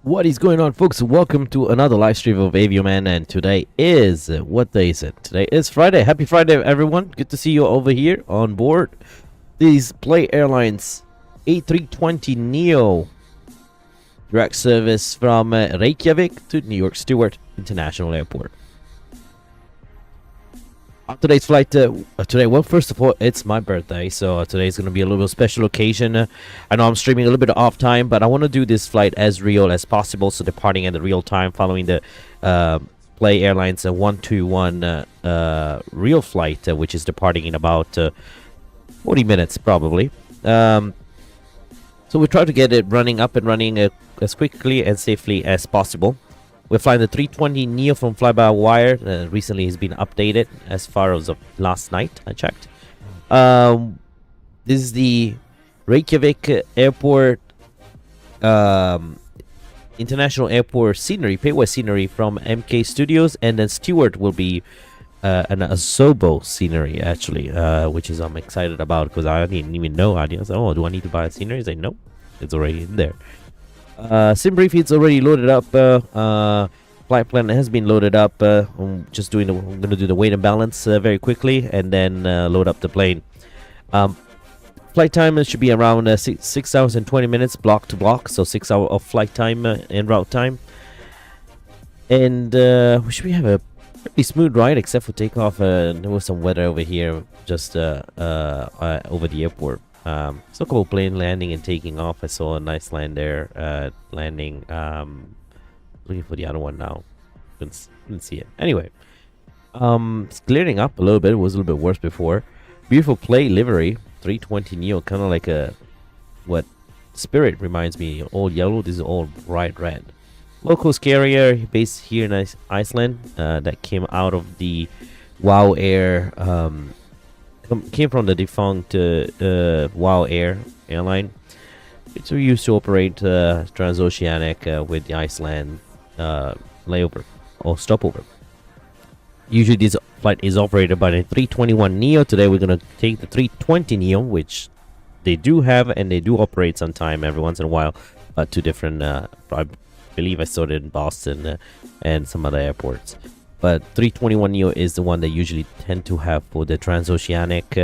What is going on, folks? Welcome to another live stream of Avioman, and today is what day is it? Today is Friday. Happy Friday, everyone! Good to see you over here on board these Play Airlines A320Neo direct service from Reykjavik to New York Stewart International Airport. On today's flight, well, first of all, it's my birthday, so today's going to be a little special occasion. I know I'm streaming a little bit off time, but I want to do this flight as real as possible, so departing at the real time, following the Play Airlines 121 real flight, which is departing in about 40 minutes, probably. So we try to get it up and running as quickly and safely as possible. We're flying the 320Neo from fly-by-wire. Recently, it's been updated as far as of last night. I checked. This is the Reykjavik Airport International Airport scenery, payway scenery from MKStudios, and then Stewart will be an ASOBO scenery, actually, which is I'm excited about because I didn't even know. I was like, oh, do I need to buy a scenery? I say, no, it's already in there. Sim brief, it's already loaded up. Flight plan has been loaded up. I'm just doing I'm gonna do the weight and balance very quickly, and then load up the plane. Flight time should be around 6 hours and 20 minutes, block to block, so 6 hours of flight time and route time. And we should have a pretty smooth ride, except for takeoff. There was some weather over here, just over the airport. So a couple plane landing and taking off. I saw a nice land there, landing. Looking for the other one now. Didn't see it. Anyway, it's clearing up a little bit. It was a little bit worse before. Beautiful play livery, 320Neo, kind of like what Spirit reminds me. All yellow. This is all bright red. Low cost carrier based here in Iceland. That came out of the WOW Air. Came from the defunct WOW Air airline, which we used to operate transoceanic with the Iceland layover or stopover. Usually this flight is operated by the 321Neo. Today we're going to take the 320Neo, which they do have and they do operate sometime every once in a while, to different, I believe I saw it in Boston and some other airports. But 321Neo is the one they usually tend to have for the transoceanic,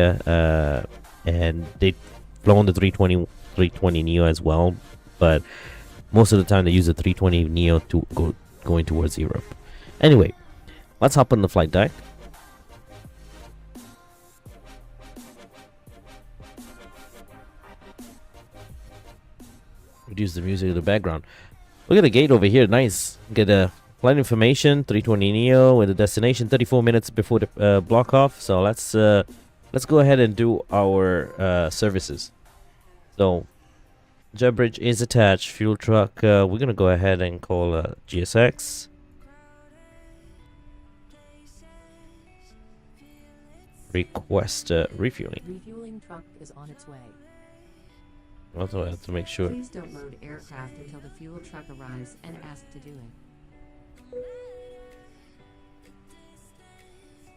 and they've flown the 320Neo as well. But most of the time they use the 320Neo to going towards Europe. Anyway, let's hop on the flight deck. Reduce the music in the background. Look at the gate over here. Nice. Get a flight information, 320Neo with a destination 34 minutes before the block off. So let's go ahead and do our services. So jet bridge is attached, fuel truck. We're gonna go ahead and call GSX. Request refueling. Refueling truck is on its way. Also, I have to make sure. Please don't load aircraft until the fuel truck arrives and ask to do it.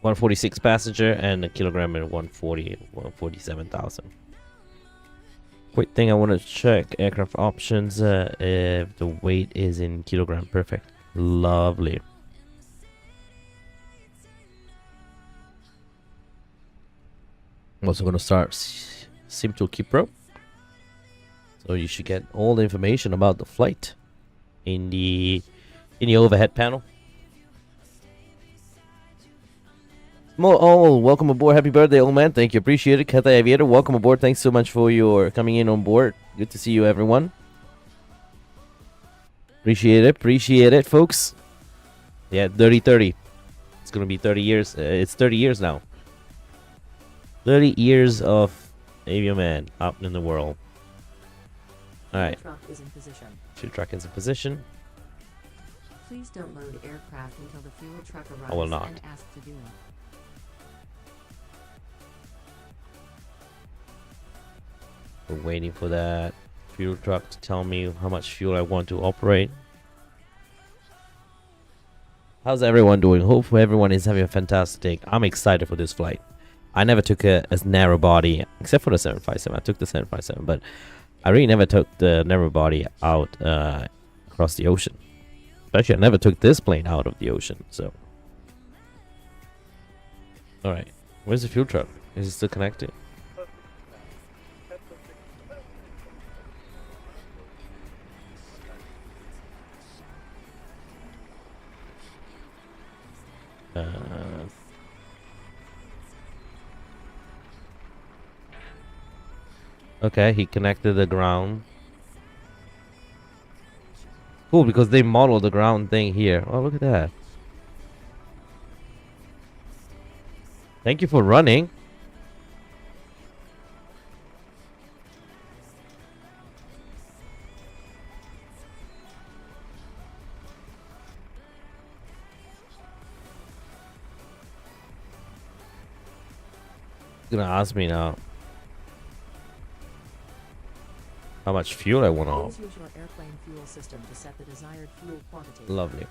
146 passenger and a kilogram at 147,000. Quick thing I want to check aircraft options, if the weight is in kilogram. Perfect. Lovely. I'm also going to start sim to Kipro. So you should get all the information about the flight in the overhead panel. Oh, welcome aboard. Happy birthday, old man. Thank you. Appreciate it. Kata Aviator, welcome aboard. Thanks so much for your coming in on board. Good to see you, everyone. Appreciate it. Appreciate it, folks. Yeah, 30-30. It's going to be 30 years. It's 30 years now. 30 years of Avioman out in the world. Alright. Fuel truck is in position. Fuel truck is in position. Please don't load aircraft until the fuel truck arrives I will not. and ask to do it. We're waiting for that fuel truck to tell me how much fuel I want to operate. How's everyone doing? Hopefully everyone is having a fantastic day. I'm excited for this flight. I never took a narrow body, except for the 757. I took the 757, but I really never took the narrow body out across the ocean. Actually, I never took this plane out of the ocean, so. Alright, where's the fuel truck? Is it still connected? Okay, he connected the ground. Cool, because they modeled the ground thing here. Oh, look at that. Thank you for running. He's gonna ask me now how much fuel I want to. Please use your airplane fuel system to set the desired fuel quantity. Lovely.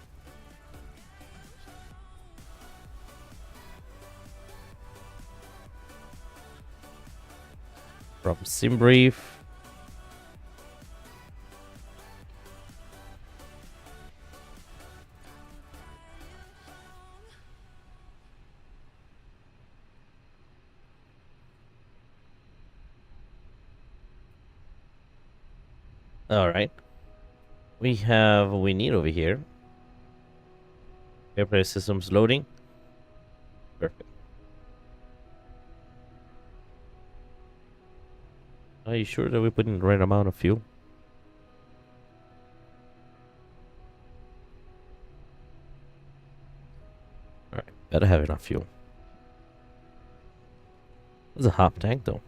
From SimBrief. All right. We have what we need over here. Airplane systems loading. Perfect. Are you sure that we put in the right amount of fuel? Alright, better have enough fuel. It's a hot tank though.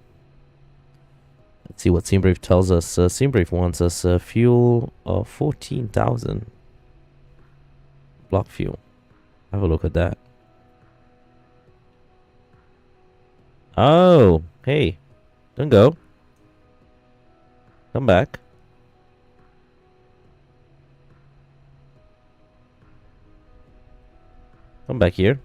Let's see what SimBrief tells us. SimBrief wants us fuel of 14,000. Block fuel. Have a look at that. Oh, hey. Don't go. Come back. Come back here.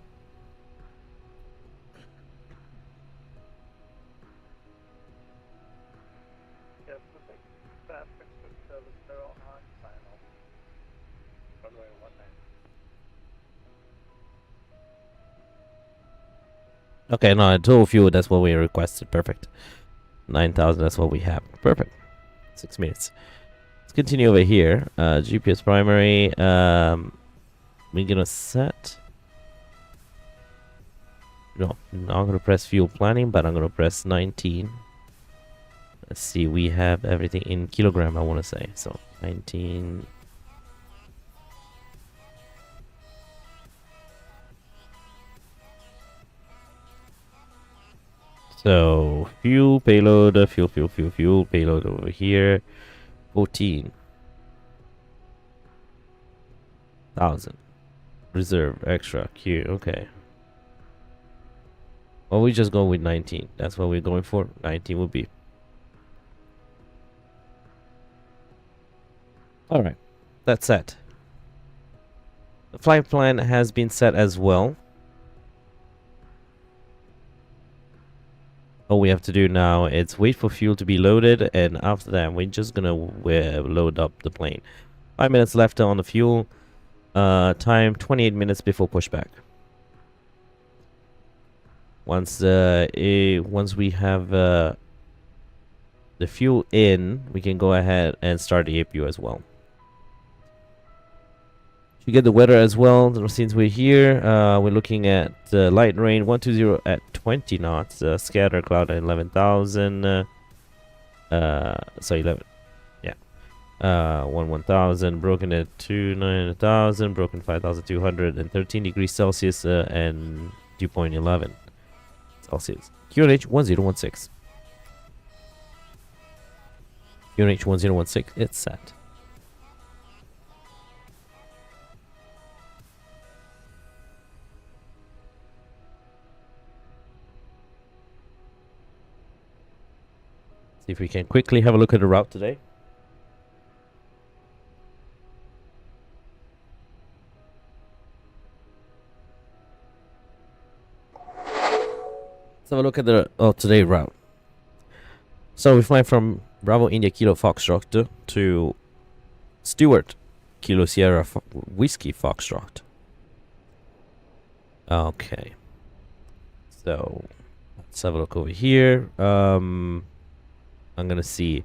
Okay, no, total fuel, that's what we requested. Perfect. 9,000, that's what we have. Perfect. 6 minutes. Let's continue over here. GPS primary. We're gonna set. No, I'm not gonna press fuel planning, but I'm gonna press 19. Let's see, we have everything in kilogram, I want to say. So 19. So fuel, payload, fuel, payload over here. 14,000. Reserve, extra, Q, okay. Well, we just go with 19. That's what we're going for. 19 would be. Alright, that's set. The flight plan has been set as well. All we have to do now is wait for fuel to be loaded, and after that we're just gonna load up the plane. 5 minutes left on the fuel. Time 28 minutes before pushback. Once we have the fuel in, we can go ahead and start the APU as well. You get the weather as well. Since we're here, we're looking at light rain 120 at 20 knots, scatter cloud at 11,000. Sorry, 11. Yeah. 1,000, broken at 9,000, broken 5,200, and 13 degrees Celsius and dew point 11 Celsius. QNH 1016. QNH 1016. It's set. See if we can quickly have a look at the route today. Let's have a look at the today route. So we fly from Bravo India Kilo Foxtrot to Stewart Kilo Sierra Whiskey Foxtrot. Okay. So let's have a look over here. I'm gonna see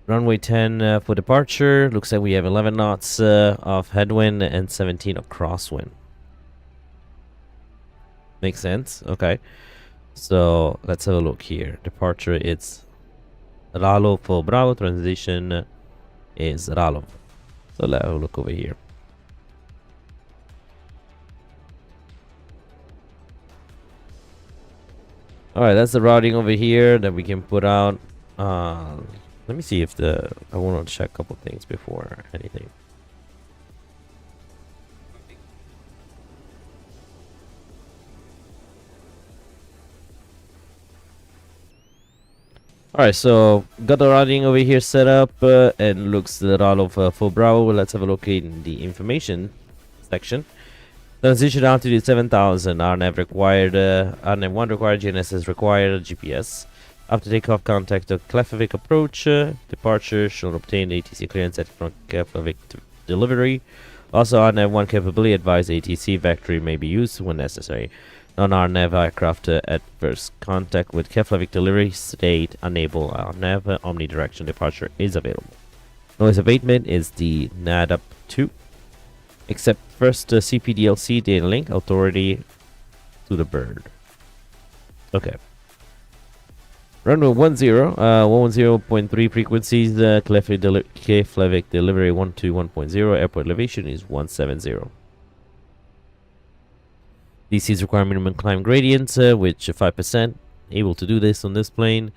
runway 10 for departure. Looks like we have 11 knots of headwind and 17 of crosswind. Makes sense. Okay. So let's have a look here. Departure, it's Ralo for Bravo. Transition is Ralo. So let's have a look over here. Alright, that's the routing over here that we can put out. Let me see if I want to check a couple things before anything. Alright, so got the routing over here set up and looks the route of for Bravo. Let's have a look in the information section. Transition altitude 7,000, RNAV required, RNAV 1 required, GNSS required, GPS. After takeoff, contact the Reykjavik approach. Departure should obtain ATC clearance at front Reykjavik delivery. Also, RNAV 1 capability advised ATC factory may be used when necessary. Non-RNAV aircraft at first contact with Reykjavik delivery state unable. RNAV omnidirection departure is available. Noise abatement is the NADAP 2. Except first CPDLC data link authority to the bird. Okay. Runway 110.3 frequencies. Reykjavik delivery 121.0. Airport elevation is 170. DC's require minimum climb gradients, which 5%. Able to do this on this plane.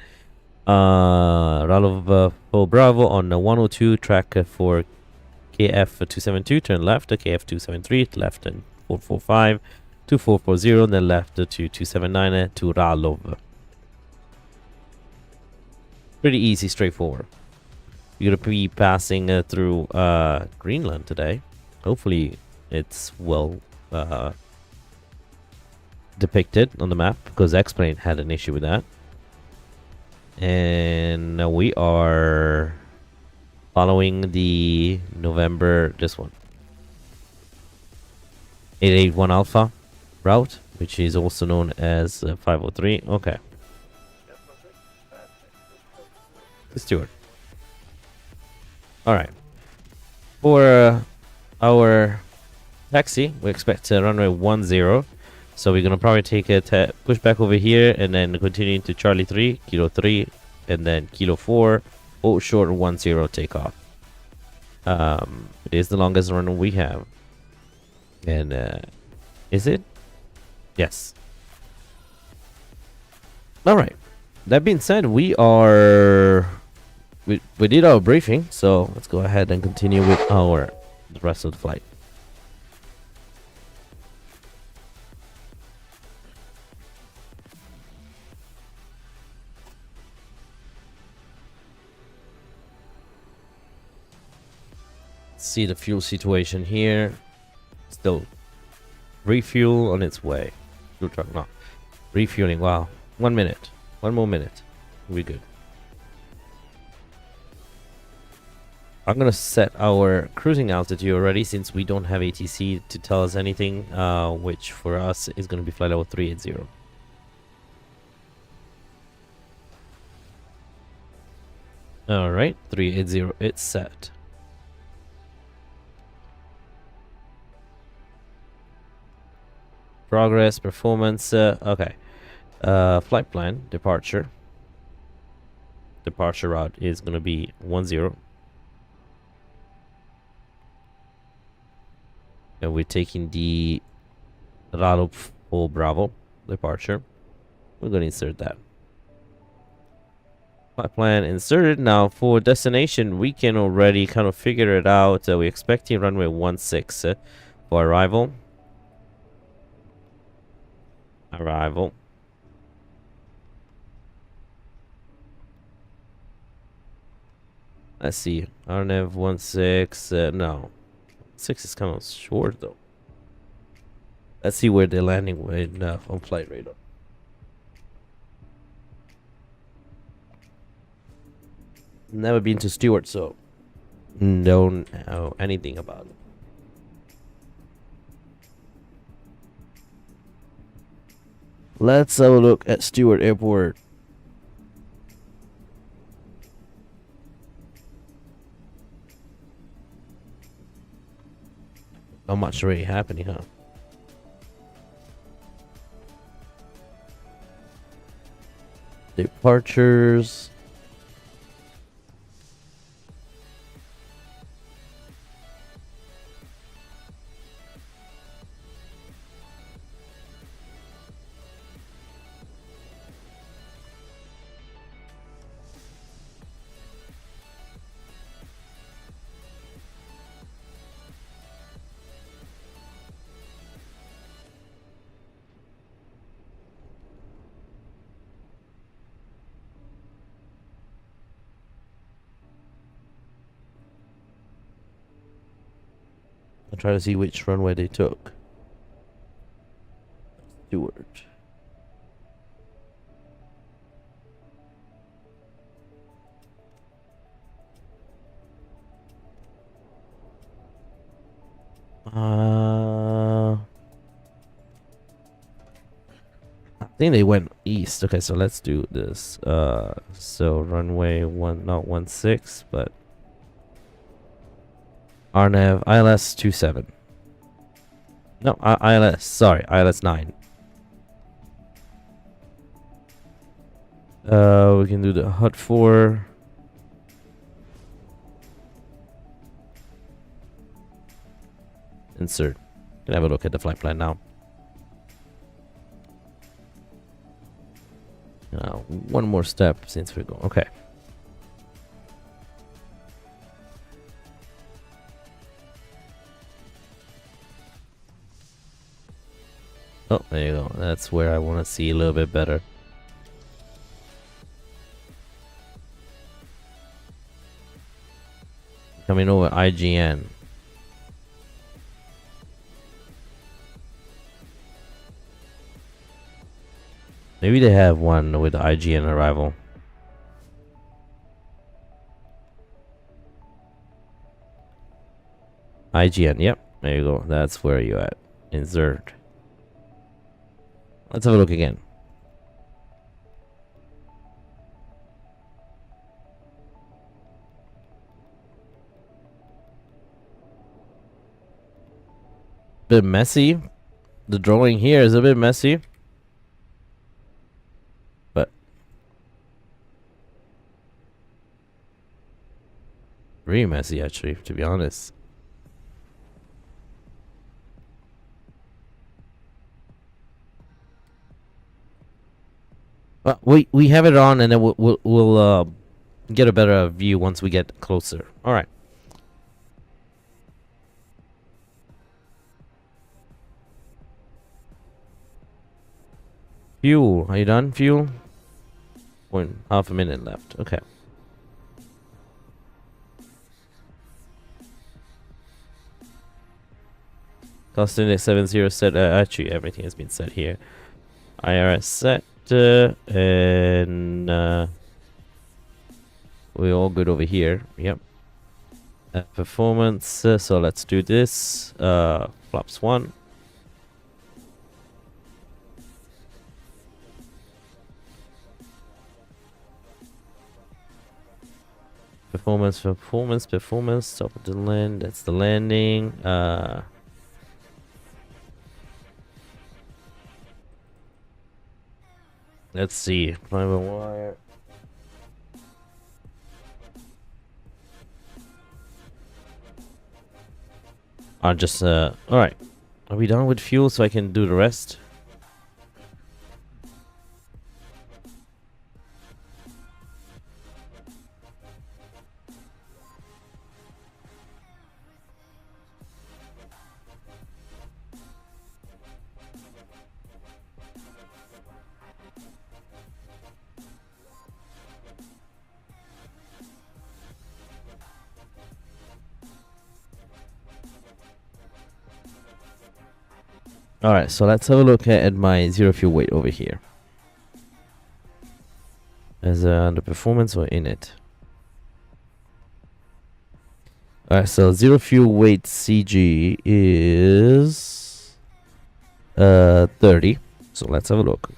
Ralov Bravo on 102 track for KF272, turn left, KF273, left and 445, 2440, then left to 279 to Ralov. Pretty easy, straightforward. You're going to be passing through Greenland today. Hopefully it's well depicted on the map, because X-Plane had an issue with that. And now we are following the November, this one, 881 Alpha route, which is also known as 503. Okay. Stewart. Alright. For our taxi, we expect runway 10. So we're going to probably take a push back over here and then continue into Charlie 3, Kilo 3, and then Kilo 4. Oh, short 10 takeoff. It is the longest runway we have. And is it? Yes. Alright. That being said, we did our briefing, so let's go ahead and continue with the rest of the flight. See the fuel situation here. Still refuel on its way. Fuel truck, no. Refueling, wow. 1 minute. 1 more minute. We're good. I'm gonna set our cruising altitude already, since we don't have ATC to tell us anything, which for us is gonna be flight level 380. Alright, 380, it's set. Progress, performance, okay. Flight plan, departure. Departure route is gonna be 10. And we're taking the Ralov for Bravo departure. We're gonna insert that. Flight plan inserted. Now for destination, we can already kind of figure it out. We're expecting runway 16 for arrival. Arrival. Let's see. RNAV 16. No. 6 is kind of short though. Let's see where they're landing with on flight radar. Never been to Stewart, so don't know anything about it. Let's have a look at Stewart Airport. Not much really happening, huh? Departures. I'll try to see which runway they took. Stewart. I think they went east. Okay, so let's do this. So runway not 16, but RNAV ILS 27. No, ILS. Sorry, ILS 9. We can do the HUD 4. Insert. Can have a look at the flight plan now. One more step since we go. Okay. Oh, there you go. That's where I want to see a little bit better. Coming over IGN. Maybe they have one with the IGN arrival. IGN, yep. There you go. That's where you at. Insert. Let's have a look again. Bit messy. The drawing here is a bit messy. But really messy actually, to be honest. But we have it on, and then we'll get a better view once we get closer. All right. Fuel, are you done? Fuel? Half a minute left. Okay. Cost index 70 set. Actually, everything has been set here. IRS set. And we're all good over here. Yep. Performance. So let's do this. Flaps 1. Performance. Top of the land. That's the landing. Let's see. Private wire. I'll just alright. Are we done with fuel so I can do the rest? Alright, so let's have a look at my zero fuel weight over here. As under performance or in it? All right, so zero fuel weight CG is 30. So let's have a look.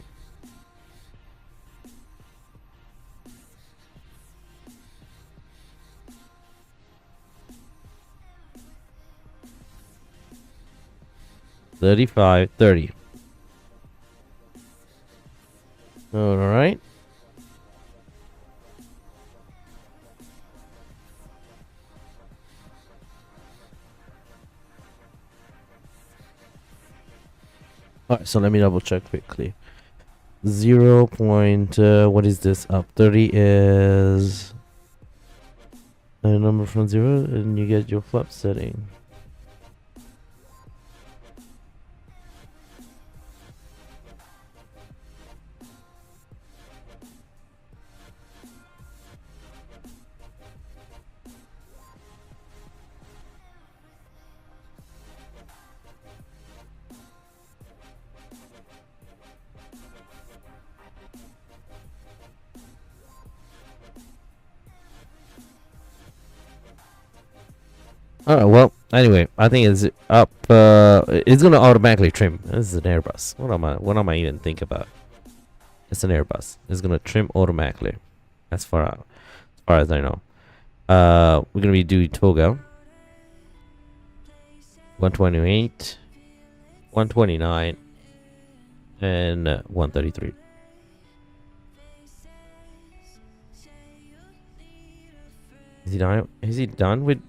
$35, $30. All right. All right, so let me double check quickly. 0. What is this? Up 30 is a number from 0, and you get your flap setting. Alright, well, anyway, I think it's up. It's gonna automatically trim. This is an Airbus. What am I even thinking about? It's an Airbus. It's gonna trim automatically. As far as I know. We're gonna be doing Toga. 128, 129, and 133. Is he done? Is he done with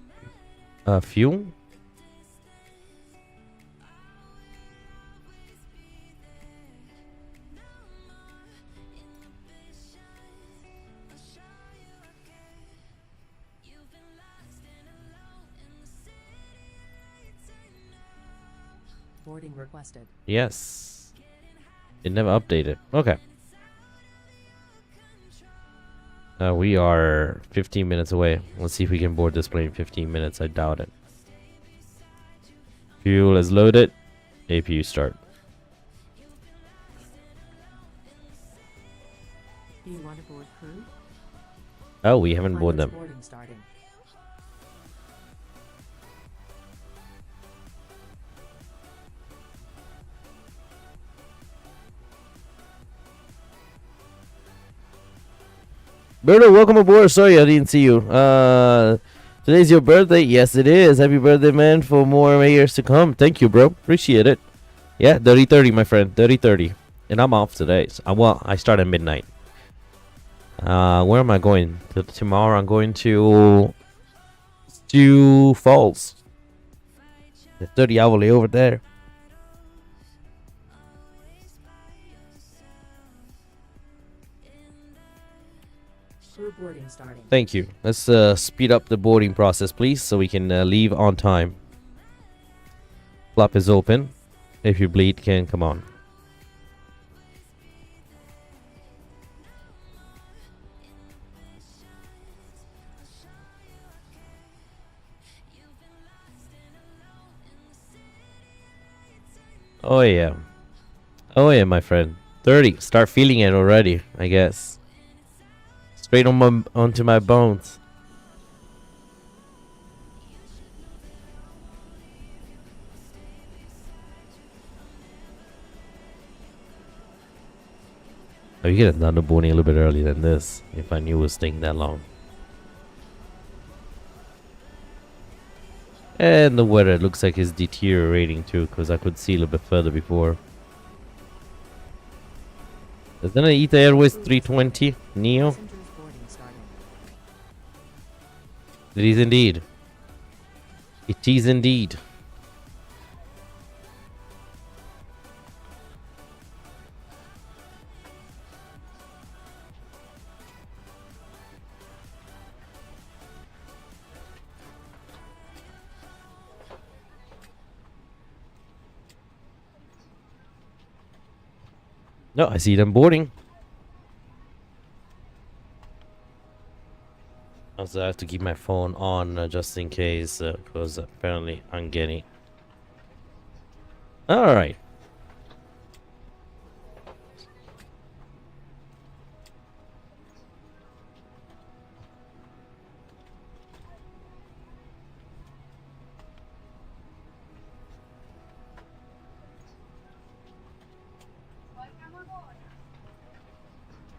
fuel? Boarding requested. Yes. It never updated. Okay. We are 15 minutes away. Let's see if we can board this plane in 15 minutes. I doubt it. Fuel is loaded. APU start. Do you want to board crew? Oh, we haven't boarded them. Boarding starting. Berto, welcome aboard. Sorry I didn't see you. Today's your birthday. Yes, it is. Happy birthday, man, for more years to come. Thank you, bro. Appreciate it. Yeah, 30-30, my friend. 30-30. And I'm off today. So, I start at midnight. Where am I going? Tomorrow I'm going to Sioux Falls. The 30-hour layover there. Crew boarding starting. Thank you. Let's speed up the boarding process, please, so we can leave on time. Flap is open. If you bleed, can come on. Oh yeah. Oh yeah, my friend. 30. Start feeling it already, I guess. Straight onto my bones. Oh, you could have done the boarding a little bit earlier than this if I knew it was taking that long. And the weather looks like it's deteriorating too, because I could see a little bit further before. Is that an ETA Airways 320 Neo? Passengers boarding starting. It is indeed. It is indeed. No, I see them boarding. Also, I have to keep my phone on just in case, because apparently I'm getting. All right.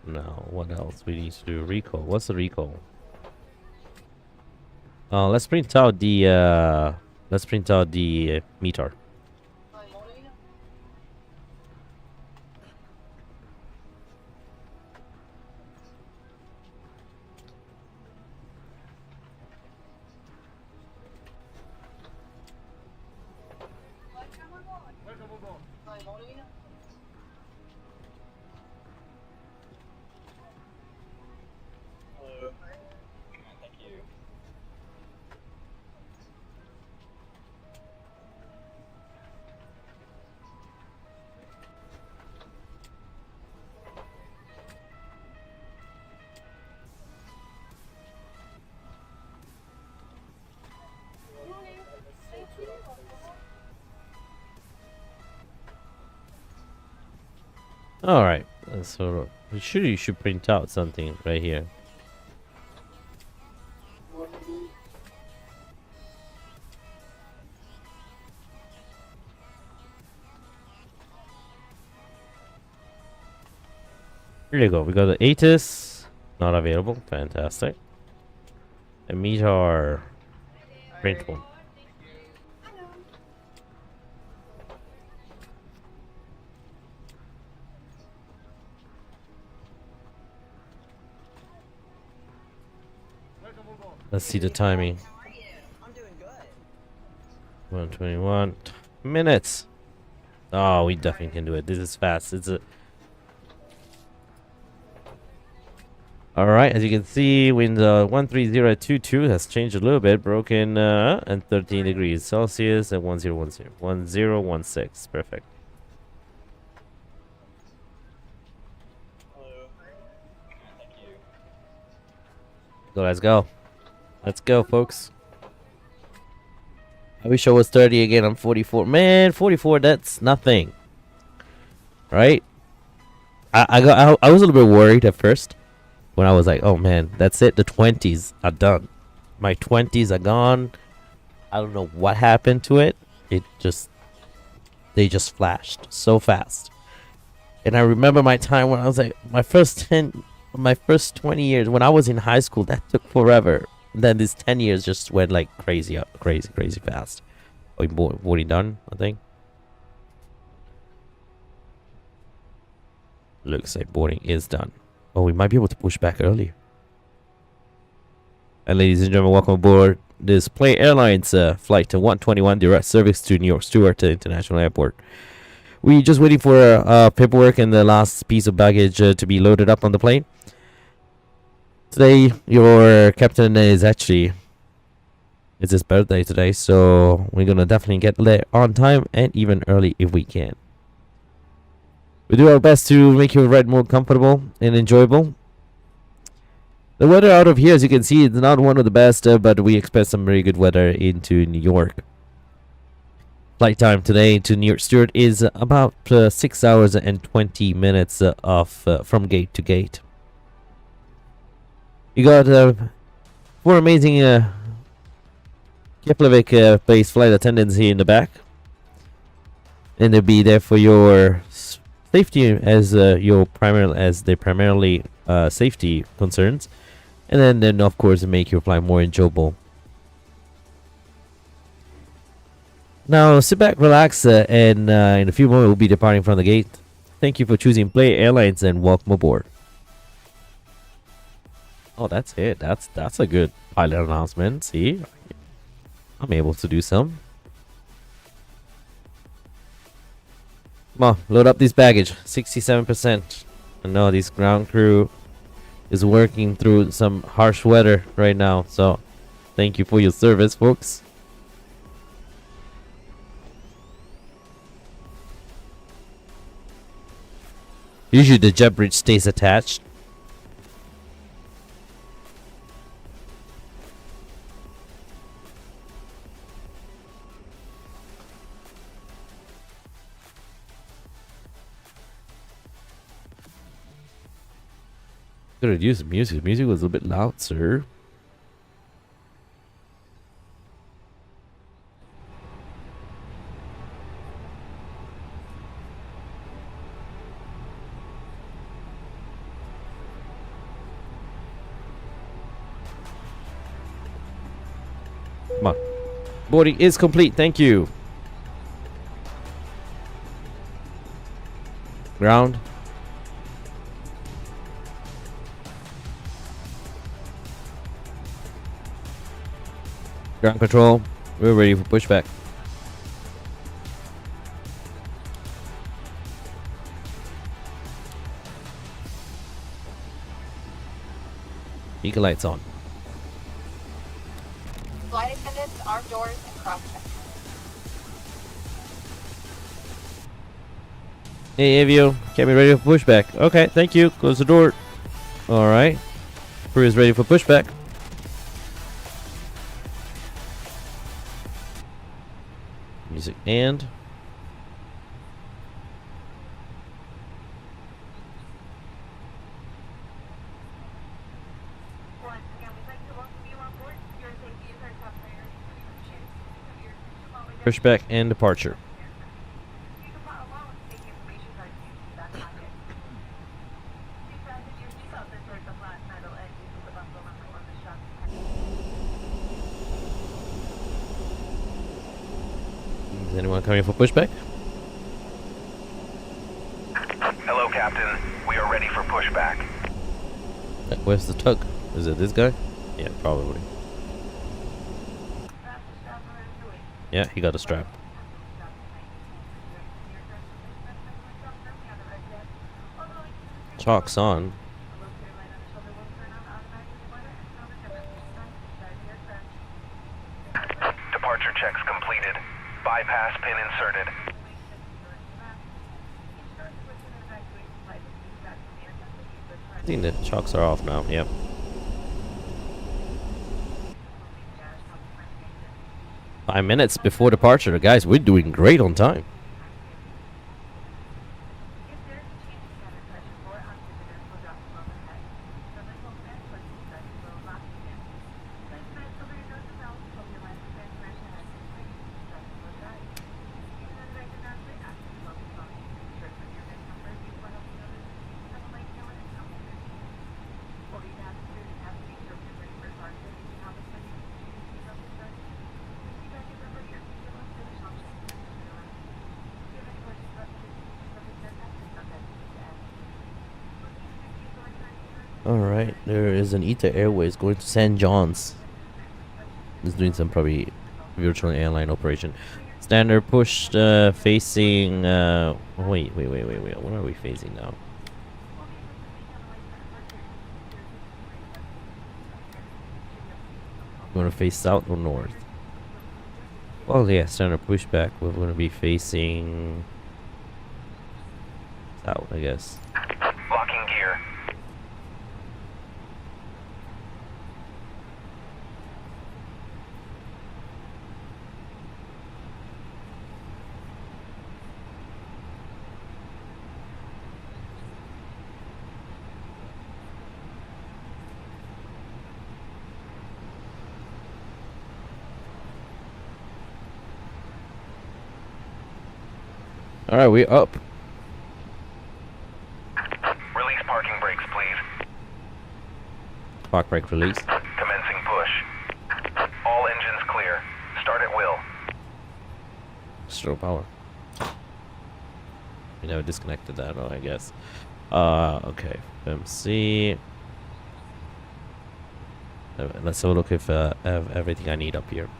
No, what else we need to do? Recall. What's the recall? Let's print out the meter. All right, so you should print out something right here. Here you go. We got the ATIS not available. Fantastic. A meter print one. Let's see the timing. 121 minutes. Oh, we definitely can do it. This is fast. It's a. All right, as you can see, wind 13022 has changed a little bit, broken and 13 degrees Celsius at 1016. Perfect. So let's go. Let's go, folks. I wish I was 30 again. I'm 44. Man, 44, that's nothing. Right? I was a little bit worried at first when I was like, oh man, that's it. The 20s are done. My 20s are gone. I don't know what happened to it. They just flashed so fast. And I remember my time when I was like, my first 20 years when I was in high school, that took forever. And then these 10 years just went like crazy fast. Oh, boarding done, I think. Looks like boarding is done. Oh, we might be able to push back early. And ladies and gentlemen, welcome aboard this Play Airlines flight to 121 direct service to New York Stewart International Airport. We're just waiting for paperwork and the last piece of baggage to be loaded up on the plane. Today, your captain is actually, it's his birthday today, so we're gonna definitely get there on time and even early if we can. We do our best to make your ride more comfortable and enjoyable. The weather out of here, as you can see, is not one of the best, but we expect some very good weather into New York. Flight time today to New York Stewart is about 6 hours and 20 minutes from gate to gate. You got 4 amazing Reykjavik based flight attendants here in the back, and they'll be there for your safety as they're primarily safety concerns, and then of course make your flight more enjoyable. Now sit back, relax, and in a few moments we'll be departing from the gate. Thank you for choosing Play Airlines and welcome aboard. Oh, that's it. That's a good pilot announcement. See, I'm able to do some. Come on, load up this baggage. 67%. I know this ground crew is working through some harsh weather right now, so thank you for your service, folks. Usually the jet bridge stays attached. Could reduce the music. The music was a little bit loud, sir. Come on. Boarding is complete. Thank you. Ground. Ground control. We're ready for pushback. Beacon lights on. Flight attendants, armed doors, and cross-check. Hey, Avio. Get me ready for pushback. Okay, thank you. Close the door. Alright. Crew is ready for pushback. Music and. Once again, we'd like to welcome you on board. Your safety is our top priority. Choose your tomorrow. Pushback and departure. You can follow along with the safety information cards used in that pocket. Please fasten your seatbelt towards the flat metal edge using the buckle number on the shock. Is anyone coming for pushback? Hello, Captain. We are ready for pushback. Where's the tug? Is it this guy? Yeah, probably. Yeah, he got a strap. Chalk's on. Departure checks completed. Bypass pin inserted. I think the chalks are off now. Yep. Five minutes before departure, guys. We're doing great on time. Alright, there is an ETA Airways going to St. John's. It's doing some probably virtual airline operation. Standard pushed facing wait. What are we facing now? You wanna face south or north? Well yeah, standard pushback. We're gonna be facing south, I guess. Locking gear. Alright, we're up. Release parking brakes, please. Park brake release. Commencing push. All engines clear. Start at will. Strobe power. We never disconnected that, I guess. Okay. MC. Let's have a look if I have everything I need up here.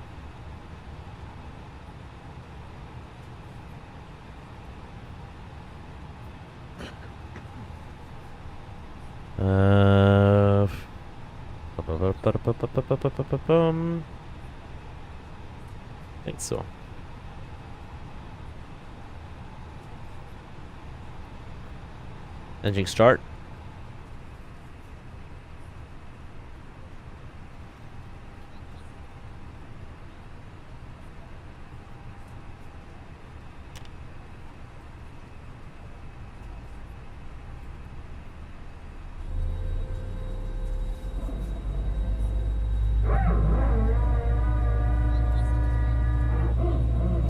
I think so. Engine start.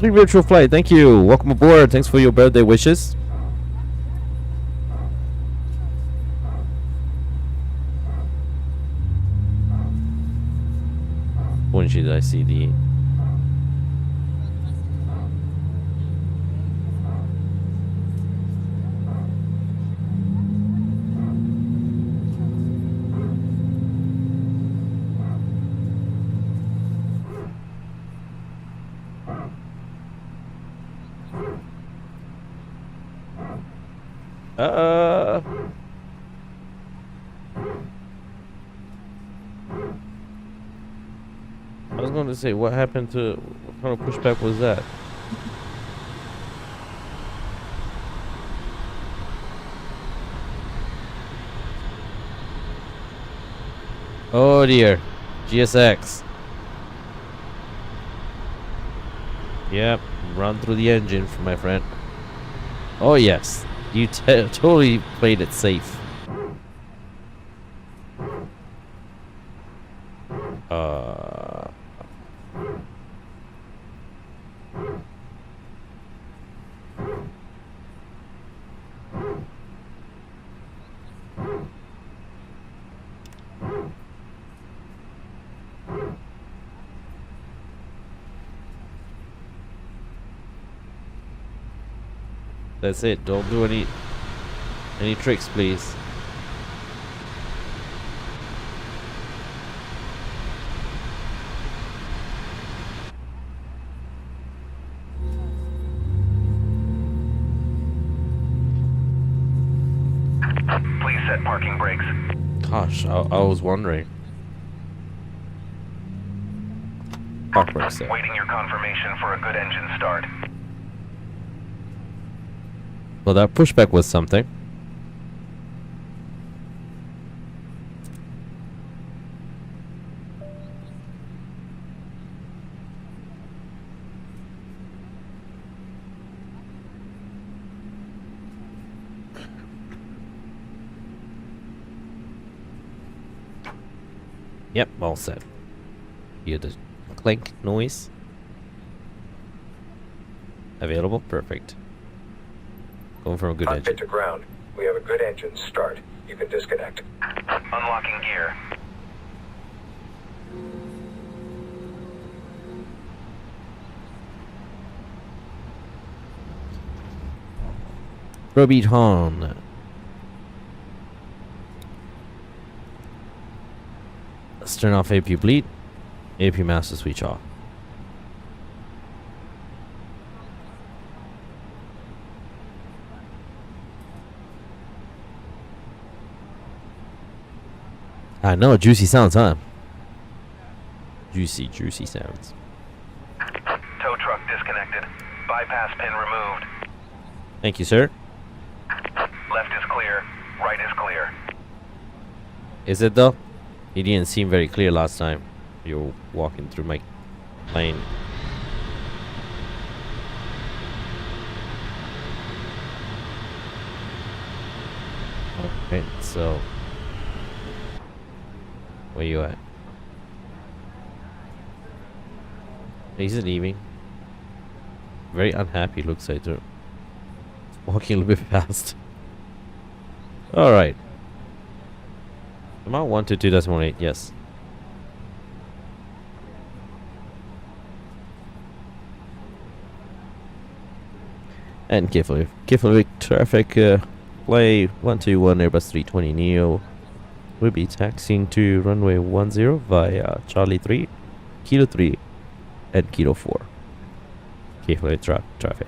Virtual flight, thank you. Welcome aboard. Thanks for your birthday wishes. strangely that I see the. I was going to say, what happened to. What kind of pushback was that? Oh dear. GSX. Yep. Run through the engine, for my friend. Oh, yes. You totally played it safe. That's it. Don't do any tricks, please. Please set parking brakes. Gosh, I was wondering. Park brakes there. Waiting your confirmation for a good engine start. Well, that pushback was something. Yep, all set. Hear the clink noise. Available? Perfect. Going for a good Cockpit engine. to ground. We have a good engine start. You can disconnect. Unlocking gear. Robeat Horn. Let's turn off AP bleed. AP master switch off. I know, juicy sounds, huh? Juicy sounds. Tow truck disconnected. Bypass pin removed. Thank you, sir. Left is clear. Right is clear. Is it though? It didn't seem very clear last time. You were walking through my plane. Okay, so where you at? He's leaving. Very unhappy looks like too. Walking a little bit fast. Alright. Amount 122.8, yes. And Keflavik traffic play 121 Airbus A320Neo will be taxiing to runway 10 via Charlie 3, Kilo 3, and Kilo 4. Keflavik traffic.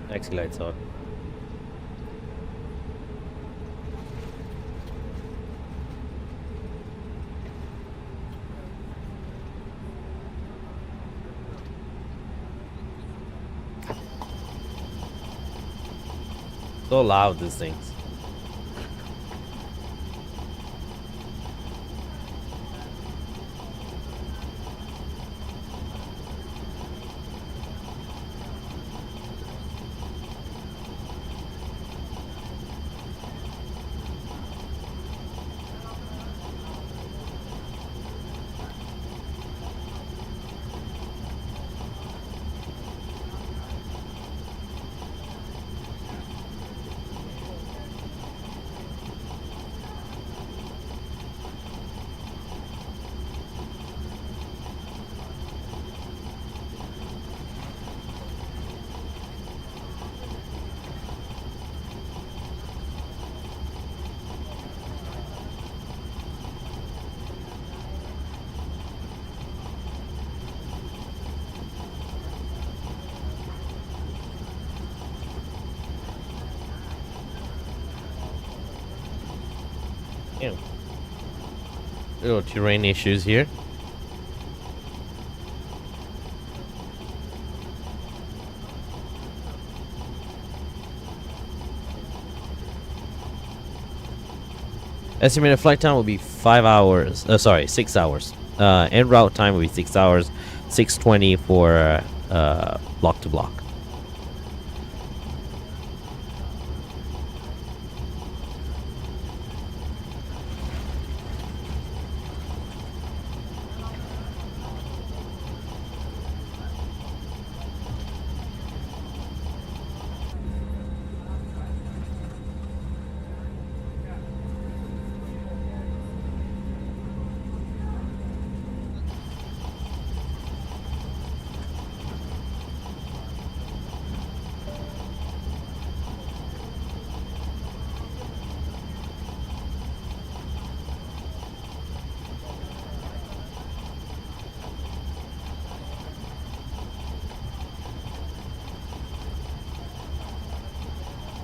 Taxi lights on. So loud, these things. Yeah. Little terrain issues here. Estimated flight time will be 5 hours. Sorry, 6 hours. En route time will be 6 hours. 6:20 for block to block.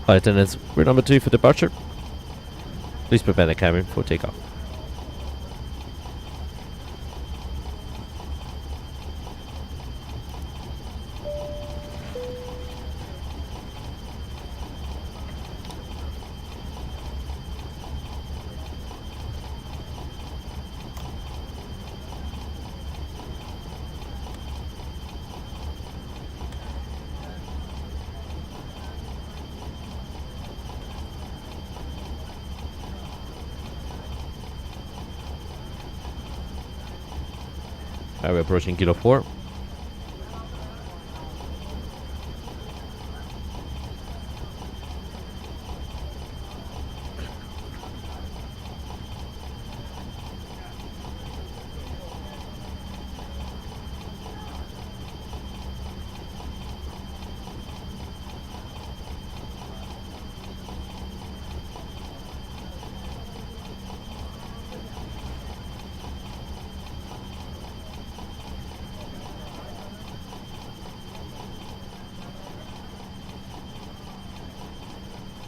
Flight attendants, we're number 2 for departure. Please prepare the cabin for takeoff. We're approaching Kilo 4.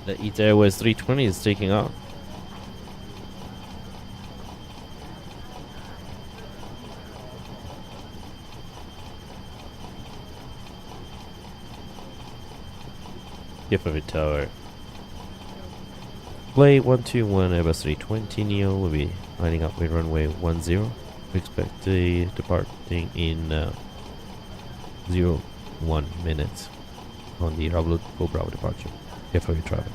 The ETA Airways 320 is taking off. Reykjavik Tower. Play 121 Airbus 320Neo will be lining up with runway 10. We expect the departing in 01 minutes on the Bravo Bravo departure. Careful your traffic.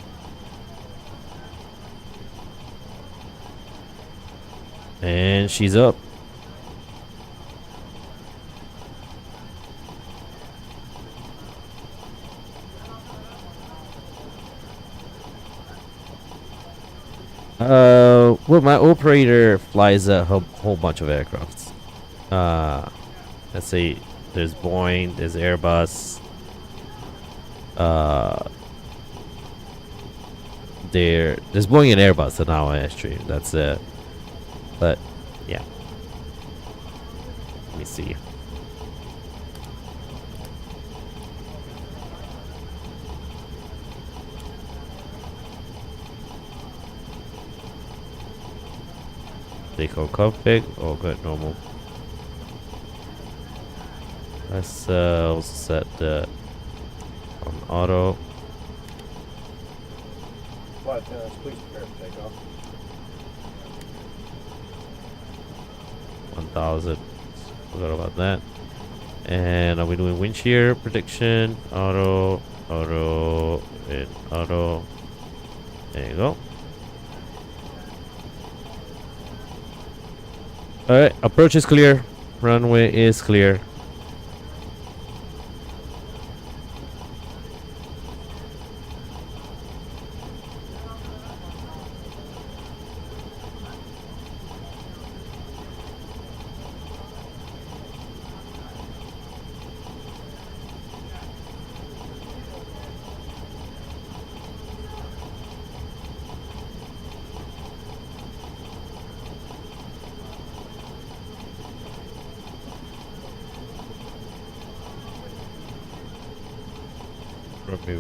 And she's up. Well, my operator flies a whole bunch of aircrafts. Let's see, there's Boeing, there's Airbus. There's Boeing and Airbus now actually. That's it. But yeah. Let me see. Take on config. Oh, good, normal. Let's also set the on auto. Flight attendants, please prepare for takeoff. 1000. Forgot about that. And are we doing wind shear prediction? Auto, auto, and auto. There you go. Alright, approach is clear. Runway is clear.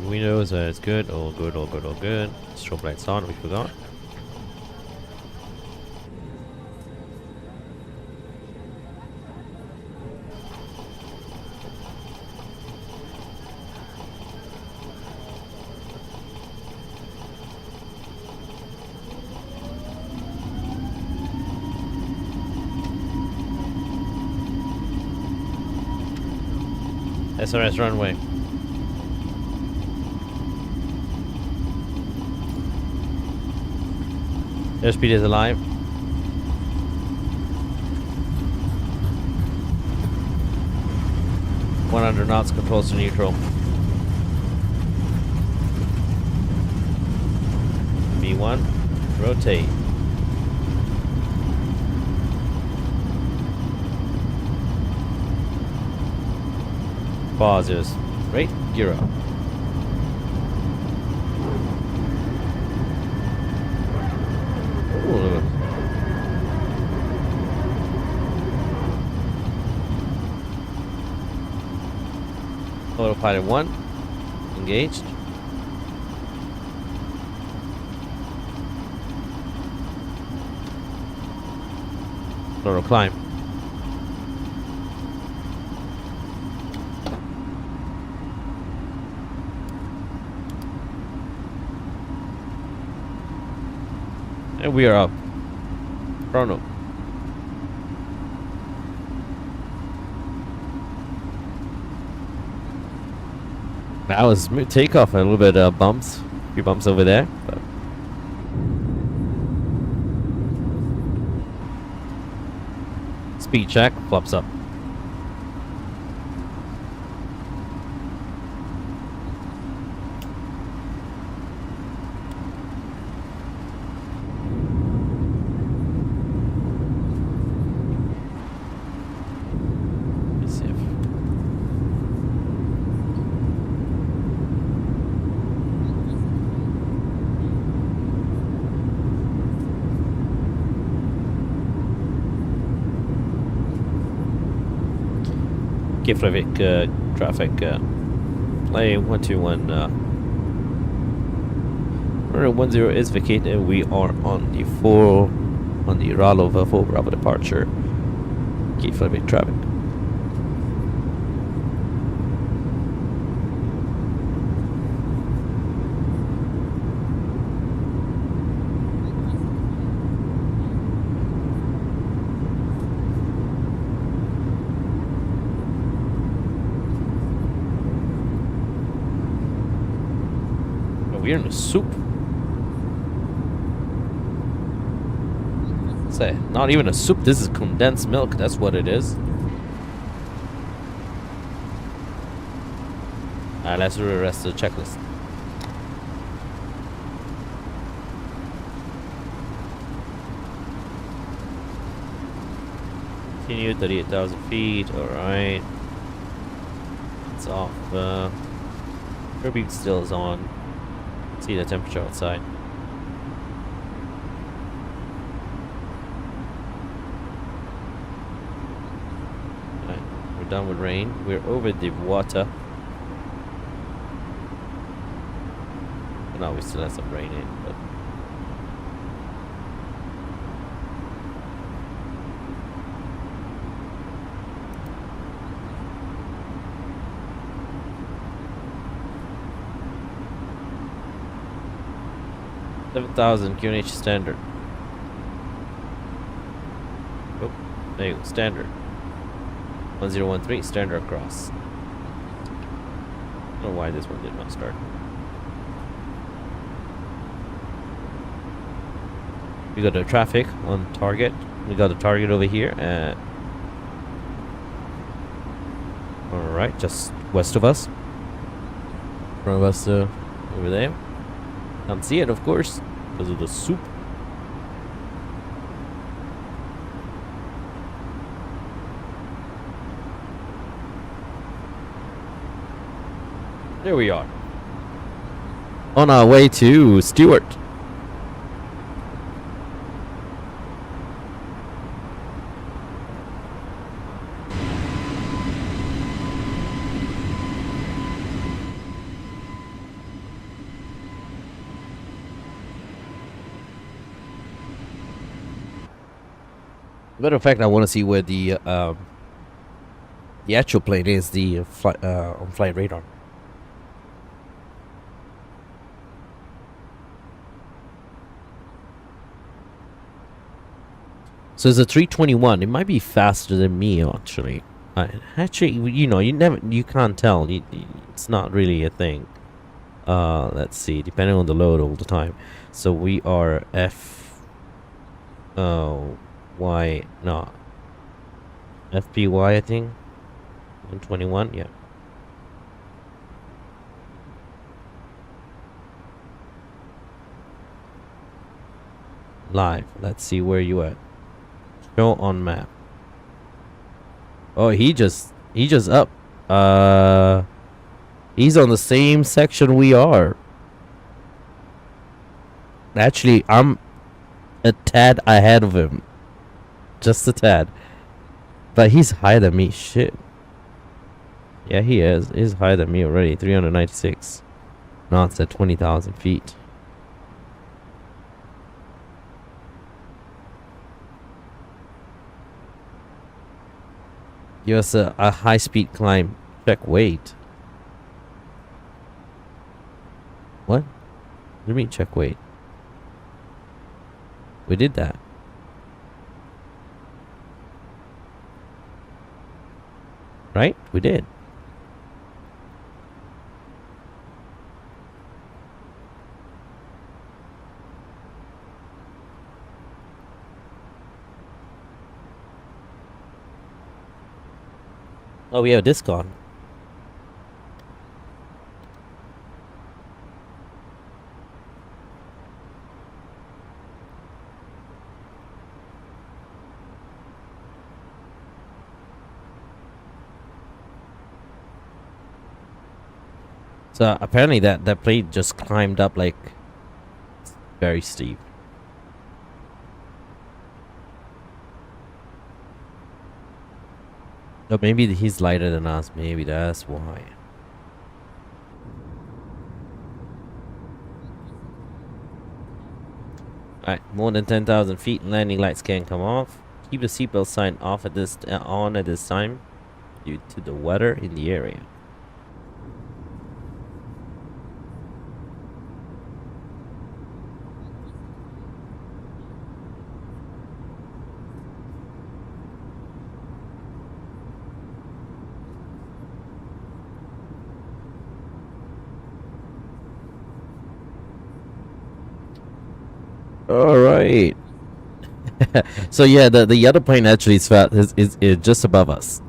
Windows, it's good, all good, all good, all good. Strobe lights on, we forgot. SRS runway. Airspeed is alive. 100 knots, controls to neutral. V1, rotate. Pauses. Right, gear up. Ooh. Autopilot 1 engaged. Auto climb. And we are up. Chrono. That was smooth takeoff, a little bit bumps. A few bumps over there. But speed check, flops up. Reykjavik traffic play 121 runway 10 is vacated. We are on the Ralova 4 Bravo departure. Reykjavik traffic. We're in a soup. Say, not even a soup. This is condensed milk. That's what it is. Alright, let's do the rest of the checklist. Continue 38,000 feet. Alright. It's off. Turbine still is on. See the temperature outside. Right, we're done with rain. We're over the water. No, we still have some rain in, but 7,000 QNH standard. Oh, there you go, standard. 1013 standard cross. I don't know why this one did not start. We got the traffic on target. We got the target over here. Alright, just west of us. Front of us over there. Can't see it, of course, because of the soup. There we are. On our way to Stewart. Matter of fact, I want to see where the actual plane is, the on flight radar. So it's a 321. It might be faster than me, actually. Actually, you can't tell. It's not really a thing. Let's see, depending on the load all the time. So we are FPY, I think. 121, yeah. Live. Let's see where you at. Show on map. Oh, he just up. He's on the same section we are. Actually, I'm a tad ahead of him. Just a tad. But he's higher than me. Shit. Yeah, he is. He's higher than me already. 396 knots at 20,000 feet. Give us a high-speed climb. Check weight. What? What do you mean check weight? We did that. Right? We did. Oh, we have a disc on. So apparently that plane just climbed up like very steep. Oh, maybe he's lighter than us. Maybe that's why. Alright, more than 10,000 feet. Landing lights can come off. Keep the seatbelt sign off at this on at this time due to the weather in the area. All right. So yeah, the other plane actually is just above us.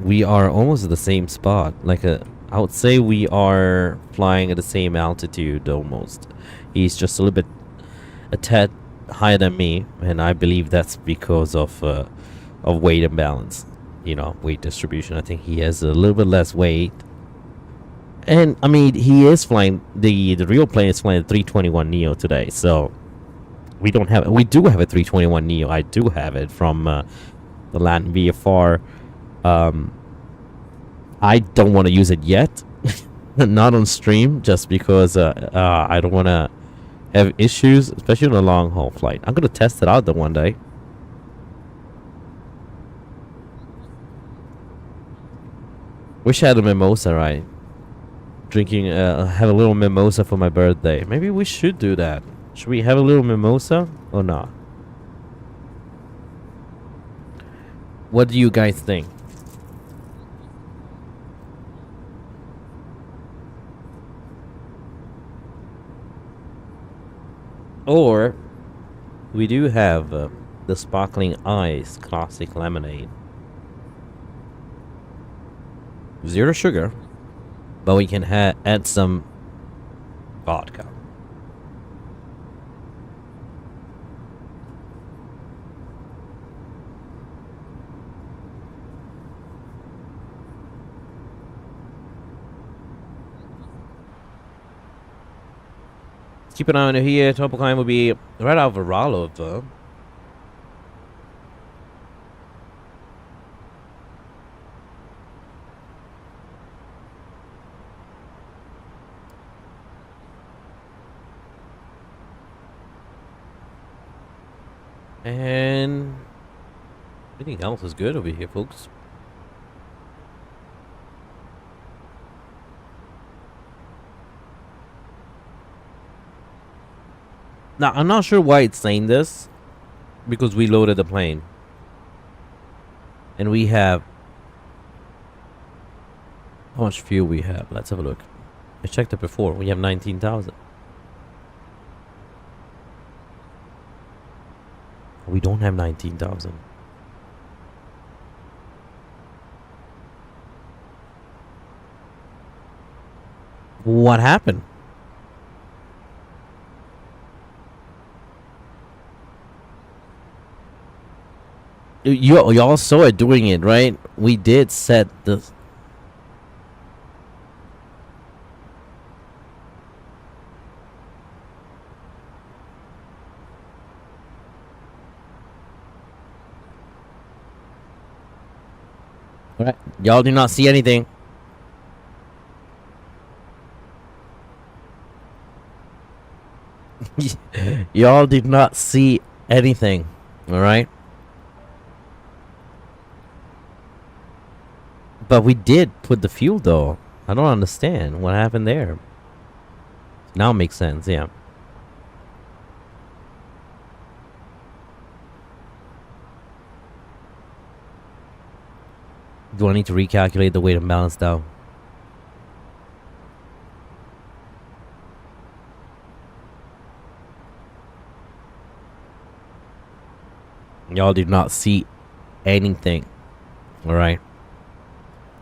We are almost at the same spot. I would say we are flying at the same altitude almost. He's just a tad higher than me, and I believe that's because of weight imbalance. Weight distribution. I think he has a little bit less weight. And I mean, he is flying the real plane is flying the 321Neo today. So we do have a 321Neo. I do have it from the land VFR. I don't want to use it yet, not on stream, just because I don't want to have issues, especially on a long haul flight. I'm gonna test it out the one day. Wish I had a mimosa, right? drinking, have a little mimosa for my birthday. Maybe we should do that. Should we have a little mimosa or not? What do you guys think? Or we do have the sparkling ice classic lemonade. 0 sugar, but we can add some vodka. Keep an eye on it here. Topo climb will be right out of Ralov. And everything else is good over here, folks. Now, I'm not sure why it's saying this, because we loaded the plane. And we have... How much fuel we have? Let's have a look. I checked it before. We have 19,000. We don't have 19,000. What happened? Y'all saw it doing it, right? We did set the... Alright, y'all do not see anything. Y'all did not see anything, alright? But we did put the fuel though. I don't understand what happened there. Now it makes sense, yeah. Do I need to recalculate the weight and balance down? Y'all did not see anything. Alright.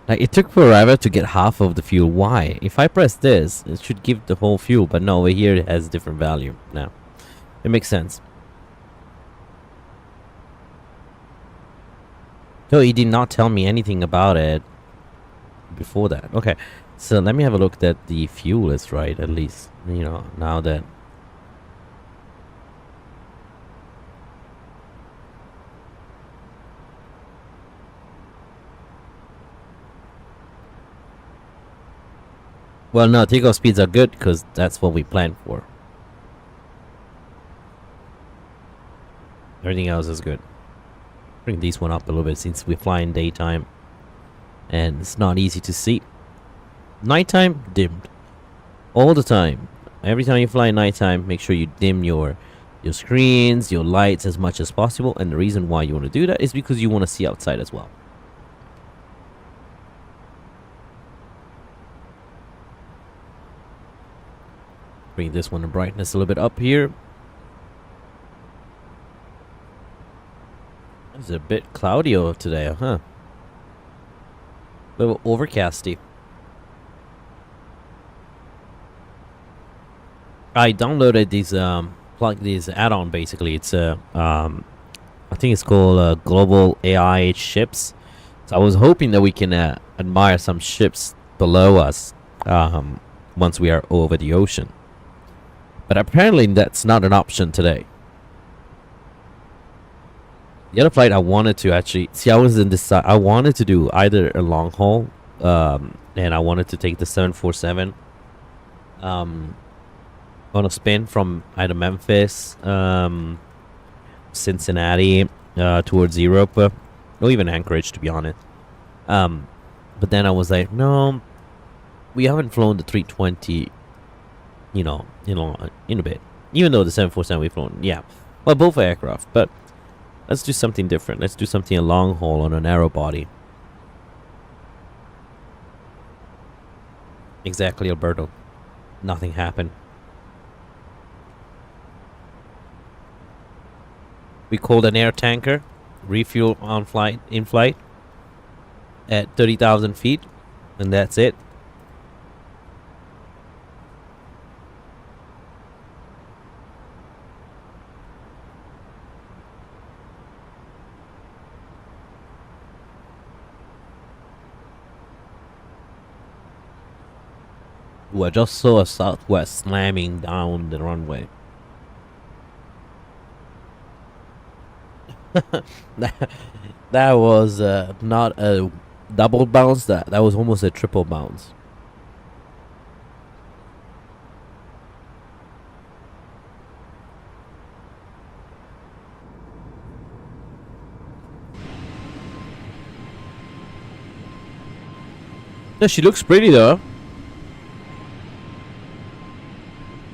Like, it took forever to get half of the fuel. Why? If I press this, it should give the whole fuel. But no, over here it has different value now. It makes sense. No, he did not tell me anything about it before that. Okay, so let me have a look that the fuel is right, at least. You know, now that... Well, no, takeoff speeds are good because that's what we planned for. Everything else is good. Bring this one up a little bit since we fly in daytime and it's not easy to see. Nighttime, dimmed. All the time. Every time you fly nighttime, make sure you dim your screens, your lights as much as possible. And the reason why you want to do that is because you want to see outside as well. Bring this one, the brightness a little bit up here. It's a bit cloudy over today, huh? A little overcasty. I downloaded these plug these add-on basically. It's a I think it's called Global AI ships. So I was hoping that we can admire some ships below us once we are over the ocean. But apparently that's not an option today. The other flight I wanted to actually see, I was in this. I wanted to do either a long haul, and I wanted to take the 747 on a spin from either Memphis, Cincinnati, towards Europe, or even Anchorage, to be honest. But then I was like, no, we haven't flown the 320, in a bit. Even though the 747 we've flown, yeah. Well, both aircraft, but let's do something different. Let's do something a long haul on a narrow body. Exactly, Alberto. Nothing happened. We called an air tanker, refuel in flight at 30,000 feet, and that's it. Ooh, I just saw a Southwest slamming down the runway. that was not a double bounce. That was almost a triple bounce. Yeah, she looks pretty though.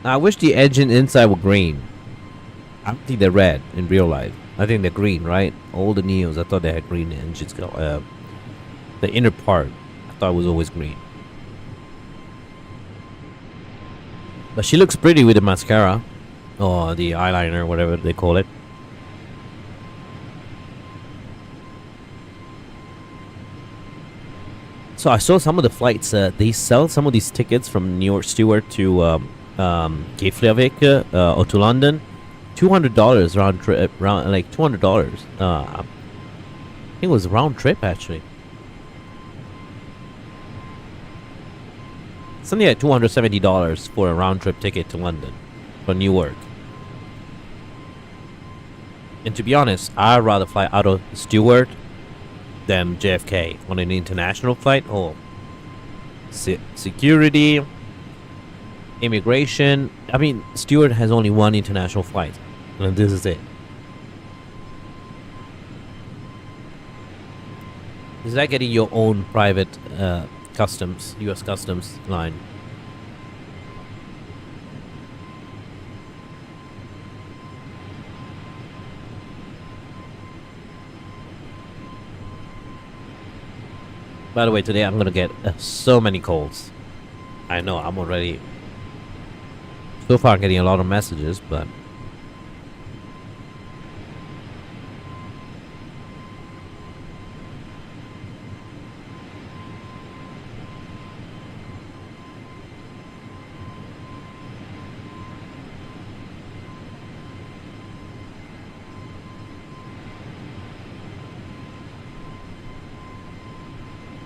I wish the engine inside were green. I don't think they're red in real life. I think they're green, right? All the Neos, I thought they had green engines. The inner part, I thought was always green. But she looks pretty with the mascara. Or the eyeliner, whatever they call it. So I saw some of the flights. They sell some of these tickets from New York Stewart to Reykjavik or to London. $200 round trip, like $200. I think it was round trip actually. Something like $270 for a round trip ticket to London from Newark. And to be honest, I'd rather fly out of Stewart than JFK on an international flight. Oh, security, immigration. I mean, Stewart has only one international flight, and this is it. It's like getting your own private customs, U.S. customs line. By the way, today I'm gonna get so many calls. I know I'm already. So far, I'm getting a lot of messages, but.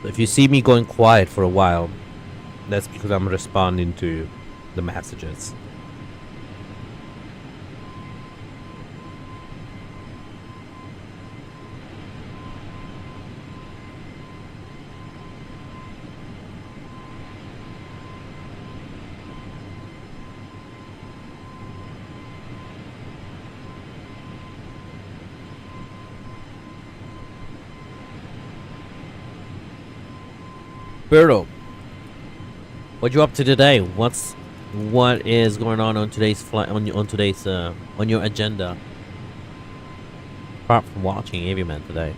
If you see me going quiet for a while, that's because I'm responding to the messages. Birdo, what you up to today? What is going on today's flight on your agenda? Apart from watching Aviaman today.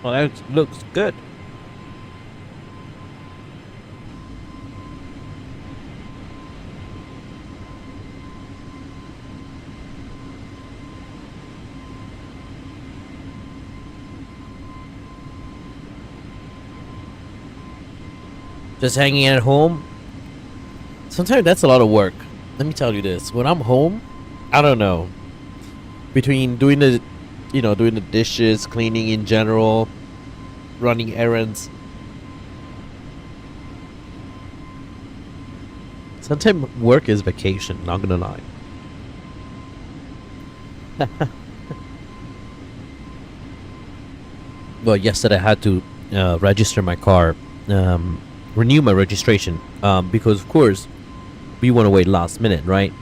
Well, that looks good. Just hanging at home. Sometimes that's a lot of work. Let me tell you this. When I'm home, I don't know. Between doing the dishes, cleaning in general, running errands. Sometimes work is vacation, not gonna lie. Well, yesterday I had to register my car, renew my registration, because of course we want to wait last minute, right?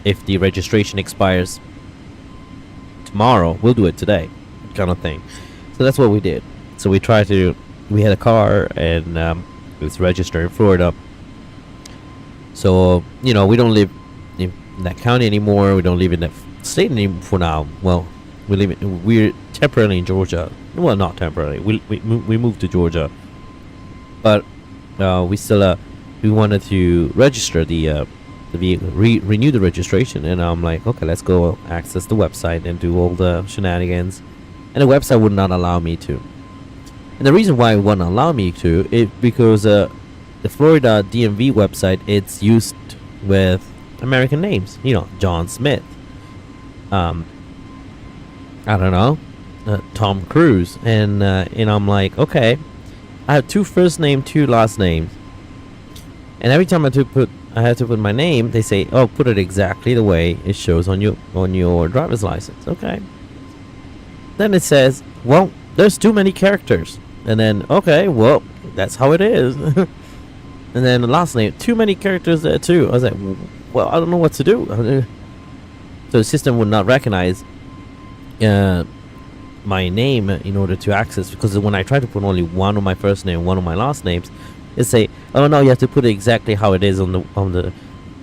If the registration expires tomorrow, we'll do it today, kind of thing. So that's what we did. So we tried to. We had a car and it was registered in Florida. So we don't live in that county anymore. We don't live in that state anymore for now. Well, we're temporarily in Georgia. Well, not temporarily. We moved to Georgia, but we still we wanted to register the vehicle, renew the registration, and I'm like, okay, let's go access the website and do all the shenanigans, and the website would not allow me to. And the reason why it wouldn't allow me to is because the Florida DMV website, it's used with American names, John Smith, I don't know, Tom Cruise, and I'm like, okay, I have 2 first name, 2 last names, and every time I had to put my name, they say, oh, put it exactly the way it shows on your driver's license. Okay. Then it says, well, there's too many characters, and then okay, well, that's how it is. And then the last name, too many characters there too. I was like, well, I don't know what to do. So the system would not recognize my name in order to access, because when I try to put only one of my first name, one of my last names, it say, oh no, you have to put it exactly how it is on the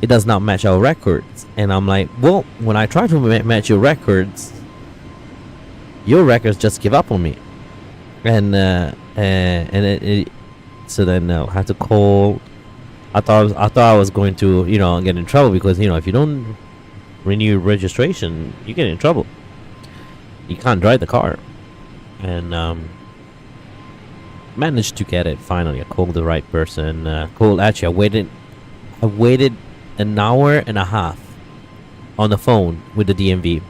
it does not match our records. And I'm like, well, when I try to match your records just give up on me. And so then I had to call. I thought I was going to get in trouble, because if you don't renew registration, you get in trouble. You can't drive the car. And managed to get it finally. I called the right person. Actually, I waited an hour and a half on the phone with the DMV.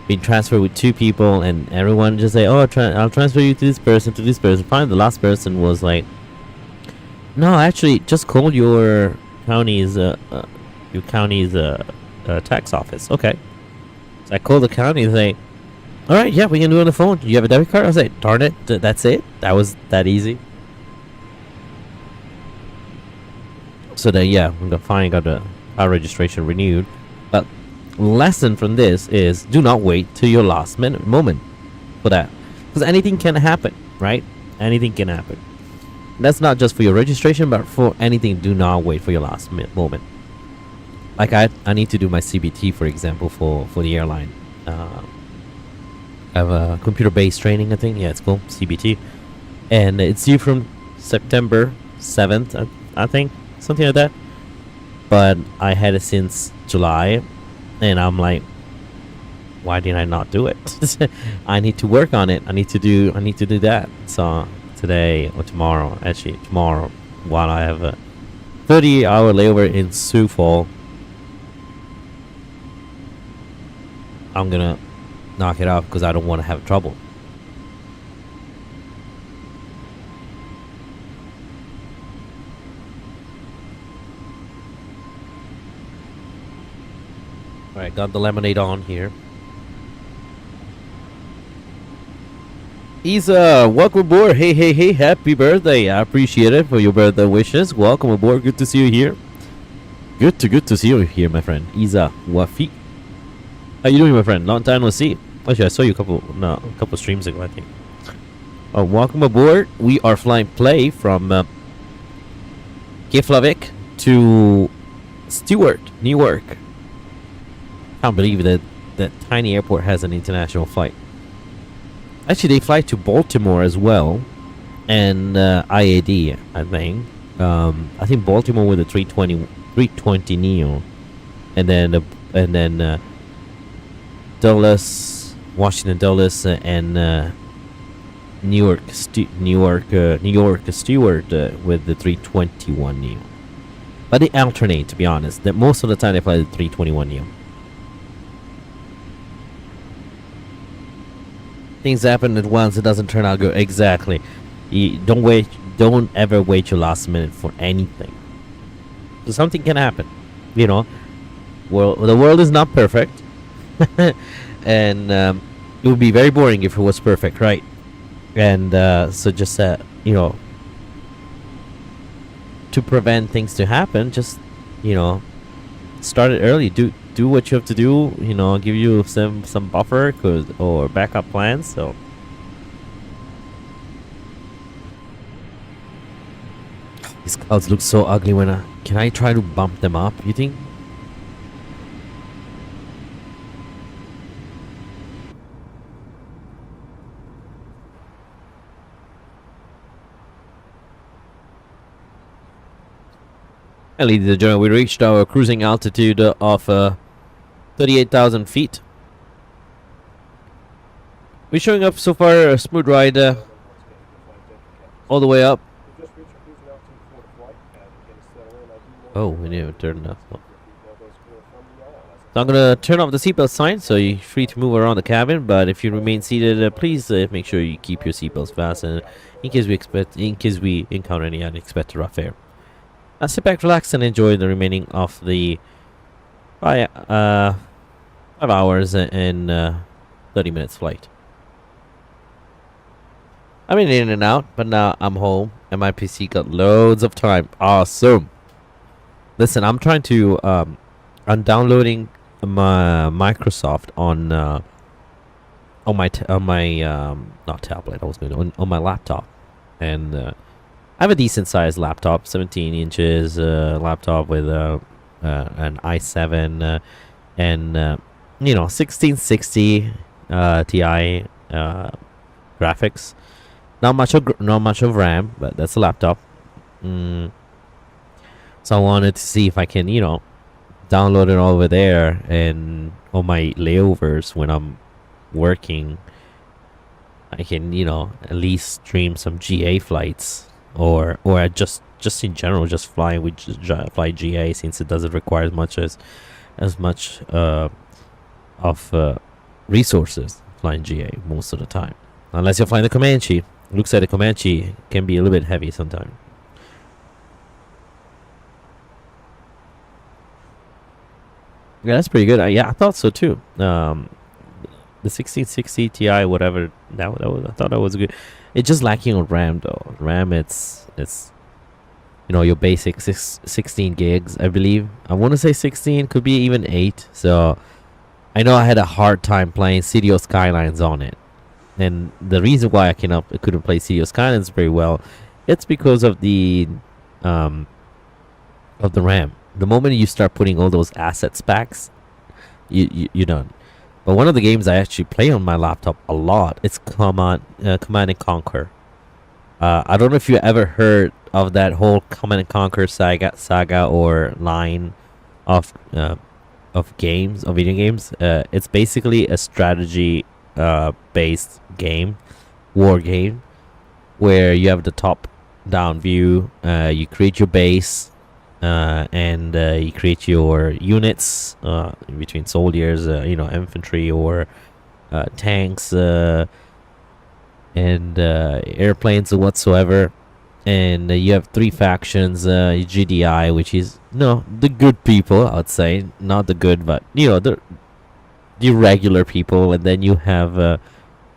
Been transferred with 2 people, and everyone just say, oh, I'll transfer you to this person, to this person. Finally, the last person was like, no, actually, just call your county's tax office. Okay. So I called the county and say, all right, yeah, we can do it on the phone. You have a debit card? I was like, darn it, that's it? That was that easy? So then, yeah, we finally got our registration renewed. But lesson from this is, do not wait till your last moment for that. Because anything can happen, right? Anything can happen. That's not just for your registration, but for anything. Do not wait for your last moment. Like I need to do my CBT, for example, for the airline. I have a computer-based training, I think. Yeah, it's called CBT, and it's due from September 7th, I think, something like that. But I had it since July, and I'm like, why did I not do it? I need to work on it. I need to do that. So today or tomorrow, actually tomorrow, while I have a 30-hour layover in Sioux Falls, I'm gonna knock it off, because I don't want to have trouble. Alright, got the lemonade on here. Isa, welcome aboard. Hey, happy birthday. I appreciate it for your birthday wishes. Welcome aboard. Good to see you here. Good to see you here, my friend. Isa Wafi. How you doing, my friend? Long time no see. Actually, I saw you a couple streams ago, I think. Welcome aboard. We are flying play from Reykjavik to Stewart, New York. Can't believe that tiny airport has an international flight. Actually, they fly to Baltimore as well, and IAD, I think. I think Baltimore with the 320Neo, and then Dulles, Washington Dulles, and New York Stewart with the 321Neo. But they alternate, to be honest. That most of the time they fly the 321Neo. Things happen at once, it doesn't turn out good. Exactly. Don't ever wait your last minute for anything. So something can happen, you know. Well, the world is not perfect, and it would be very boring if it was perfect, right? And so just you know, to prevent things to happen, just you know, start it early. Do what you have to do. You know, give you some buffer, or backup plans. So. These clouds look so ugly when can I try to bump them up, you think? And ladies and gentlemen, we reached our cruising altitude of 38,000 feet. We're showing up so far a smooth ride all the way up. We just reached our cruising altitude for the flight, and getting settled in. I do want Oh, we need to turn that off. those clear from the all. So I'm gonna turn off the seatbelt sign, so you're free to move around the cabin. But if you remain seated, please make sure you keep your seatbelts fastened in case we encounter any unexpected rough air. Now sit back, relax, and enjoy the remaining of the 5 hours and 30 minutes flight. I've been in and out, but now I'm home, and my PC got loads of time. Awesome. Listen, I'm trying to I'm downloading my Microsoft on my not tablet. I was going on my laptop, and I have a decent sized laptop, 17 inches laptop with an i7 and 1660 Ti graphics. Not much of RAM, but that's a laptop. So I wanted to see if I can, download it over there, and on my layovers when I'm working, I can, at least stream some GA flights, or just in general, just fly fly GA, since it doesn't require as much of resources flying GA most of the time, unless you're flying the Comanche. Looks like the Comanche can be a little bit heavy sometimes. Yeah, that's pretty good. Yeah, I thought so too. The 1660 Ti, whatever, that was, I thought that was good. It's just lacking on RAM though. RAM, it's your basic 16 gigs, I believe. I want to say 16, could be even 8. So I know I had a hard time playing Studio Skylines on it. And the reason why I couldn't play Studio Skylines very well, it's because of the RAM. The moment you start putting all those assets packs, you're done. But one of the games I actually play on my laptop a lot, it's Command and Conquer. I don't know if you ever heard of that whole Command and Conquer saga or line of games, of video games. It's basically a strategy based game, war game, where you have the top down view. You create your base, and you create your units between soldiers, infantry or tanks, and airplanes or whatsoever. And you have 3 factions: GDI, which is the good people, I would say, not the good, but the regular people. And then you have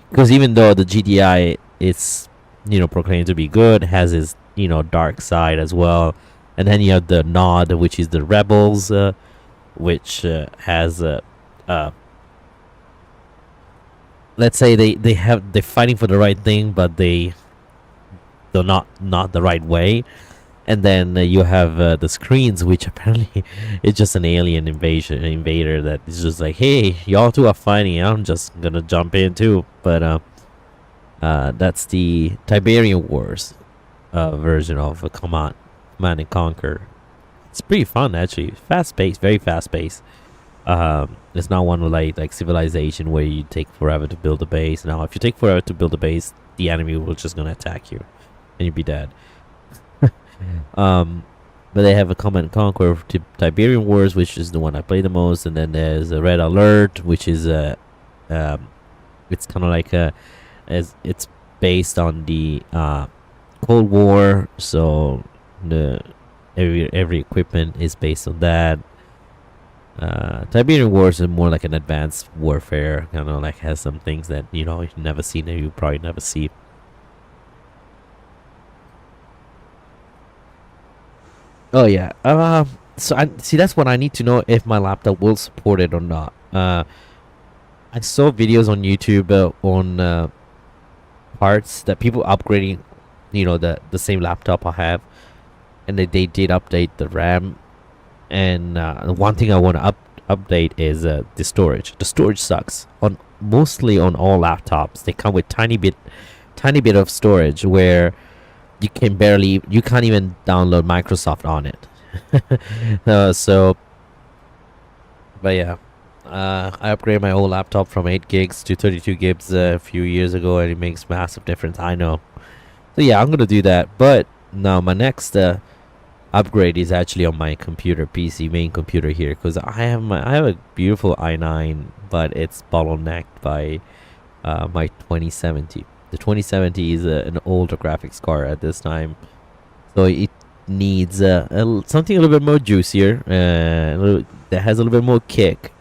because even though the GDI is proclaimed to be good, has its dark side as well. And then you have the Nod, which is the rebels, which has let's say they're fighting for the right thing, but they're not the right way. And then you have the Screens, which apparently is just an alien invader that is just like, hey, y'all two are fighting, I'm just gonna jump in too. But that's the Tiberian Wars version of Command and Conquer. It's pretty fun, actually. Fast paced, very fast paced. It's not one like Civilization, where you take forever to build a base. Now, if you take forever to build a base, the enemy will just gonna attack you, and you'll be dead. But they have a Command and Conquer Tiberian Wars, which is the one I play the most. And then there's a Red Alert, which is it's kind of like it's based on the Cold War. So the every equipment is based on that. Tiberian Wars is more like an advanced warfare, kind of like has some things that you've never seen and you probably never see. Oh yeah. So I see that's what I need to know if my laptop will support it or not. I saw videos on YouTube on parts that people upgrading, the same laptop I have, and they did update the RAM. And one thing I want to update is the storage. The storage sucks on mostly on all laptops. They come with tiny bit of storage where you can't even download Microsoft on it. But yeah, I upgraded my old laptop from 8 gigs to 32 gigs a few years ago, and it makes massive difference. I know. So yeah, I'm gonna do that. But now my next upgrade is actually on my PC main computer here, because I have a beautiful i9, but it's bottlenecked by my 2070. The 2070 is an older graphics card at this time, so it needs something a little bit more juicier, that has a little bit more kick,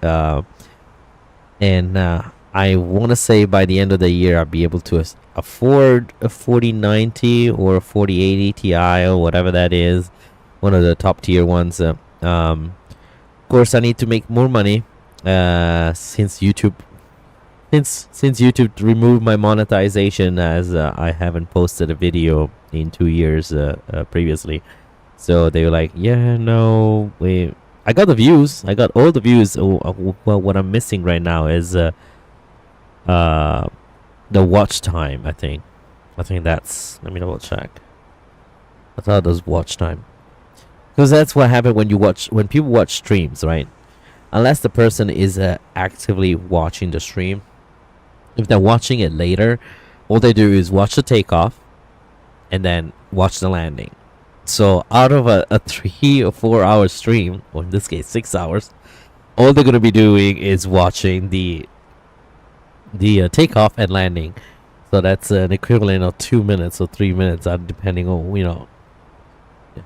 and I want to say by the end of the year I'll be able to afford a 4090 or a 4080 Ti or whatever that is, one of the top tier ones. Of course, I need to make more money since YouTube removed my monetization, as I haven't posted a video in 2 years previously. So they were like, yeah, no, I got the views. I got all the views. Well, what I'm missing right now is the watch time. I think that's. Let me double check. I thought it was watch time, because that's what happened when people watch streams, right? Unless the person is actively watching the stream. If they're watching it later, all they do is watch the takeoff and then watch the landing. So out of a 3 or 4 hour stream, or in this case 6 hours, all they're gonna be doing is watching the takeoff and landing. So that's an equivalent of 2 minutes or 3 minutes, depending on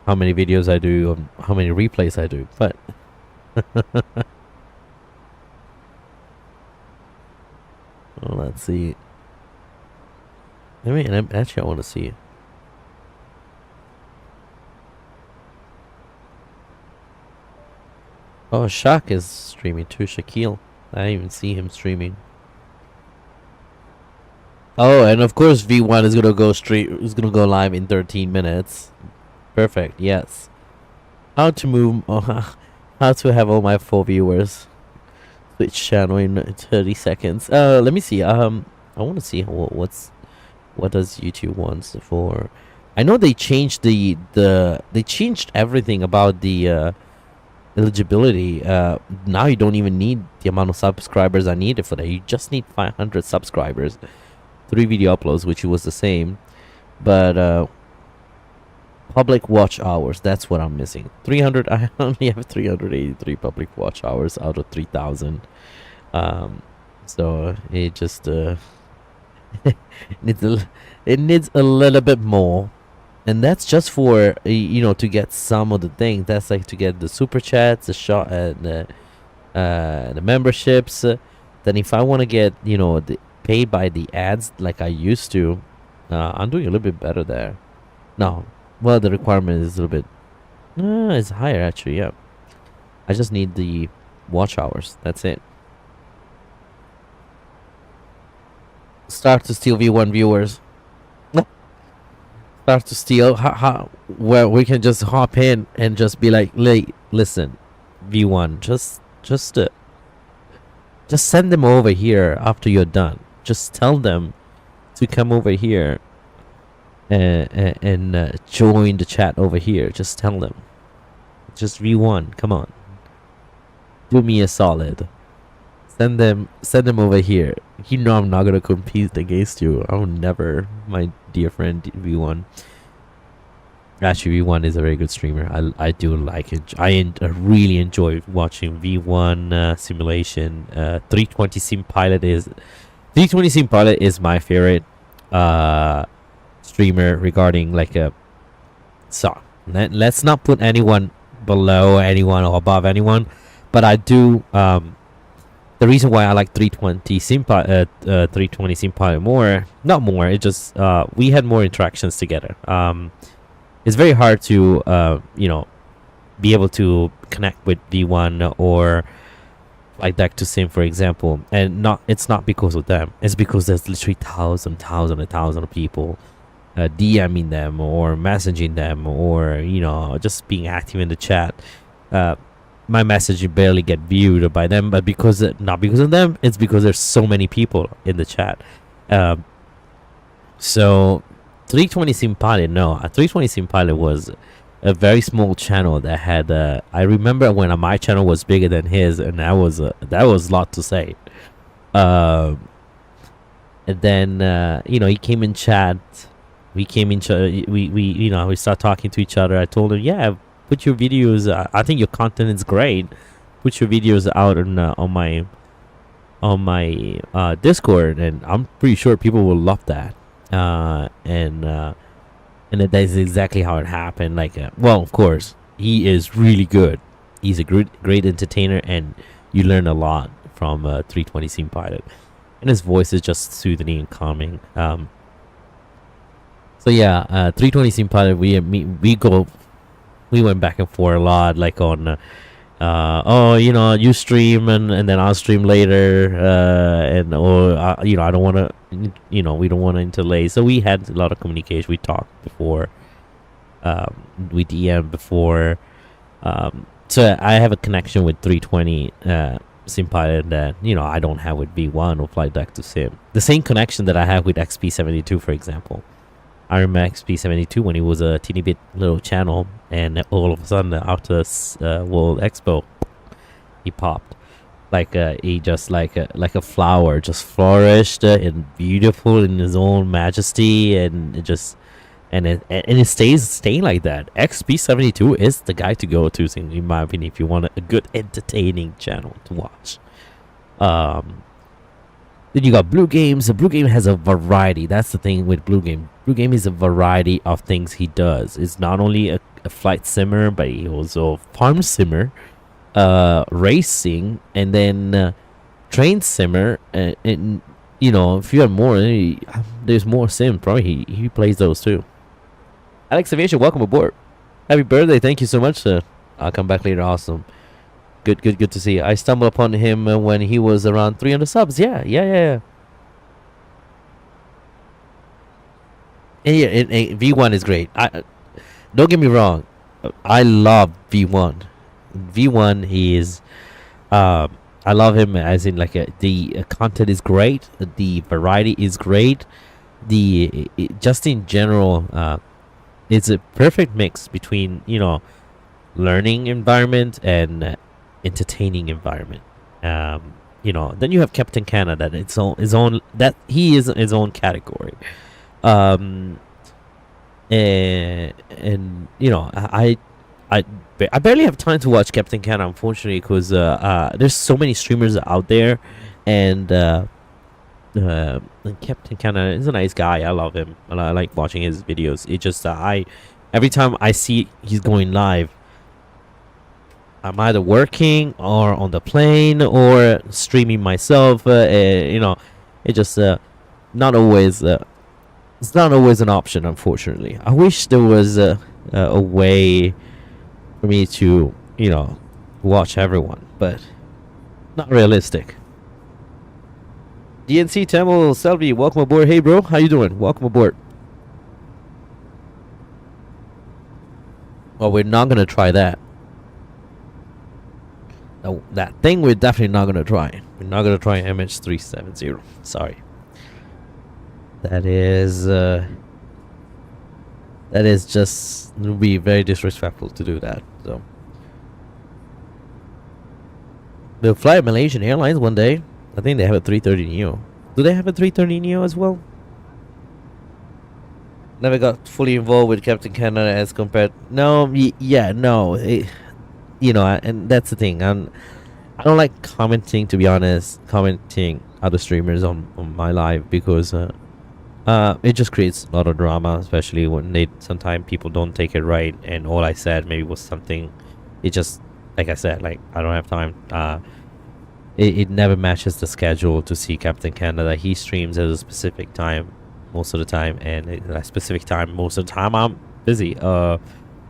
how many videos I do, or how many replays I do. But well, let's see. I want to see. Oh, Shaq is streaming too. Shaquille, I didn't even see him streaming. Oh, and of course V1 is gonna go live in 13 minutes. Perfect. Yes. How to have all my 4 viewers switch channel in 30 seconds. Let me see. I want to see what does YouTube wants for. I know they changed they changed everything about the eligibility. Now you don't even need the amount of subscribers I needed for that. You just need 500 subscribers, 3 video uploads, which was the same, but public watch hours, that's what I'm missing. 300. I only have 383 public watch hours out of 3,000. So it just it needs a little bit more, and that's just for to get some of the things. That's like to get the super chats, the memberships. Then if I want to get paid by the ads like I used to, I'm doing a little bit better there. No, well, the requirement is a little bit it's higher actually. Yeah, I just need the watch hours. That's it. Start to steal V1 viewers. Start to steal. Where we can just hop in and just be like, listen, V1, just send them over here after you're done. Just tell them to come over here and join the chat over here. Just tell them. Just V1, come on. Do me a solid. Send them over here. I'm not gonna compete against you. I will never, my dear friend V1. Actually, V1 is a very good streamer. I do like it. I really enjoy watching V1 simulation. 320 Sim Pilot is my favorite streamer regarding like Let's not put anyone below anyone or above anyone, but I do. The reason why I like 320 Sim Pilot more, not more, it just we had more interactions together. It's very hard to be able to connect with V1 or like Deck to Sim, for example, and it's not because of them. It's because there's literally thousands of people DMing them or messaging them or just being active in the chat. My message barely get viewed by them, but not because of them, it's because there's so many people in the chat. So 320 Sim Pilot, no, 320 Sim Pilot was a very small channel that had I remember when my channel was bigger than his, and that was a lot to say. And then he came in chat. We start talking to each other. I told him, yeah, put your videos. I think your content is great. Put your videos out on my Discord, and I'm pretty sure people will love that. And that is exactly how it happened. Well, of course, he is really good. He's a great entertainer, and you learn a lot from 320 Sim Pilot. And his voice is just soothing and calming. So yeah, 320 Sim Pilot, we went back and forth a lot, like on you stream and then I'll stream later, I don't want to, we don't want to interlay. So we had a lot of communication. We talked before, we DM before, so I have a connection with 320 Sim Pilot that I don't have with V1 or Flight Deck to Sim. The same connection that I have with XP72, for example. I remember XP72 when he was a teeny bit little channel, and all of a sudden after World Expo, he popped he just like a flower, just flourished and beautiful in his own majesty, and it stays staying like that. XP72 is the guy to go to, in my opinion, if you want a good entertaining channel to watch. Then you got Blue Games. Blue Game has a variety. That's the thing with Blue Game. Blue Game is a variety of things he does. It's not only a flight simmer, but he also farm simmer, racing, and then train simmer. And if you have more, there's more sim. Probably he plays those too. Alex Aviation, welcome aboard. Happy birthday. Thank you so much. I'll come back later. Awesome. Good to see. I stumbled upon him when he was around 300 subs. Yeah. And V1 is great. Don't get me wrong. I love V1. V1 is, I love him as in the content is great. The variety is great. Just in general, it's a perfect mix between learning environment and entertaining environment. Then you have Captain Canada, that his own that he is his own category. And I barely have time to watch Captain Canada, unfortunately, because there's so many streamers out there, and Captain Canada is a nice guy. I love him, and I like watching his videos. It just every time I see he's going live, I'm either working or on the plane or streaming myself. It just not always. It's not always an option, unfortunately. I wish there was a way for me to watch everyone, but not realistic. DNC Tamil Selvi, welcome aboard. Hey bro, how you doing? Welcome aboard. Well, we're not gonna try that. No, that thing we're definitely not gonna try. We're not gonna try MH370. Sorry. That is just, it would be very disrespectful to do that. So they'll fly Malaysian Airlines one day. I think they have a 330Neo. Do they have a 330Neo as well? Never got fully involved with Captain Canada as compared. No, no. And that's the thing. I don't like commenting, to be honest. Commenting other streamers on my live because It just creates a lot of drama, especially when they sometimes people don't take it right, and all I said maybe was something. It just, like I said, like I don't have time. It never matches the schedule to see Captain Canada. He streams at a specific time most of the time, and at a specific time most of the time I'm busy. Or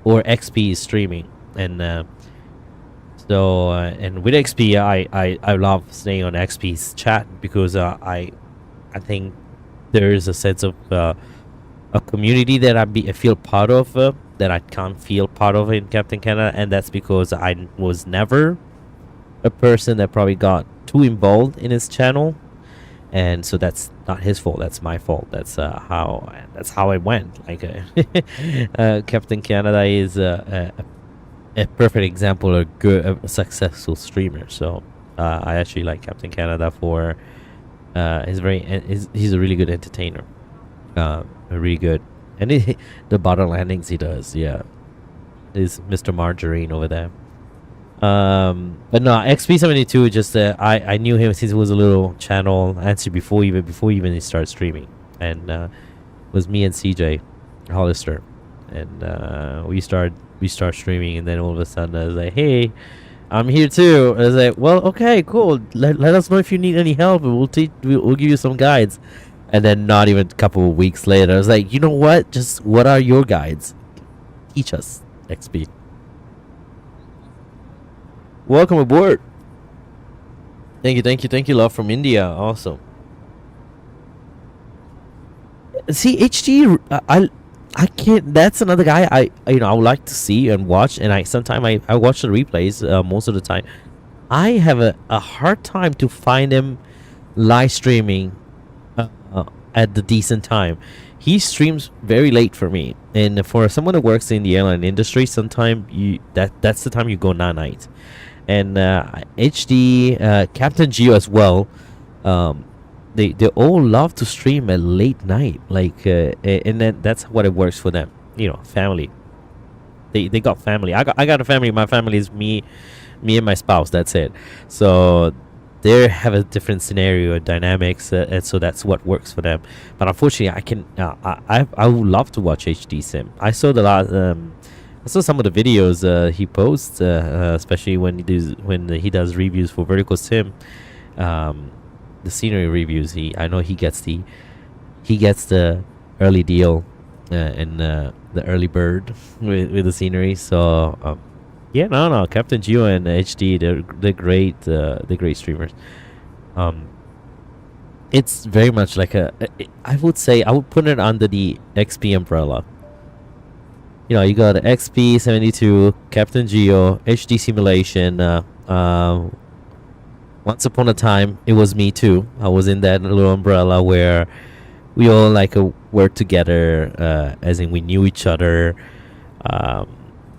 XP is streaming, and and with XP, I love staying on XP's chat because I think there is a sense of a community that I feel part of that I can't feel part of in Captain Canada, and that's because I was never a person that probably got too involved in his channel, and so that's not his fault. That's my fault. That's how it went. Like Captain Canada is a perfect example of a successful streamer. So I actually like Captain Canada for he's a really good entertainer, really good, and the bottom landings he does, yeah, is Mr. Margarine over there. But no, XP72 just I knew him since he was a little channel actually before even he started streaming, and was me and CJ Hollister, and we start streaming, and then all of a sudden I was like, hey, I'm here too. I was like, well, okay, cool. Let us know if you need any help, and we'll give you some guides. And then not even a couple of weeks later, I was like, you know what? Just what are your guides? Teach us, XP. Welcome aboard. Thank you, love from India. Awesome. See, HD, I can't. That's another guy I would like to see and watch, and I watch the replays most of the time. I have a hard time to find him live streaming at the decent time. He streams very late for me, and for someone that works in the airline industry, sometimes that's the time you go night. And HD, Captain Geo as well. They all love to stream at late night, like and then that's what it works for them. Family. They got family. I got a family. My family is me and my spouse. That's it. So they have a different scenario and dynamics, and so that's what works for them. But unfortunately, I would love to watch HD Sim. I saw I saw some of the videos he posts, especially when he does reviews for Vertical Sim. The scenery reviews. I know he gets the early deal and the early bird with the scenery. So yeah, no, Captain Geo and HD, they're great. They're great streamers. It's very much like I would say I would put it under the XP umbrella. You got XP72, Captain Geo, HD Simulation. Once upon a time, it was me too. I was in that little umbrella where we all worked together, as in we knew each other,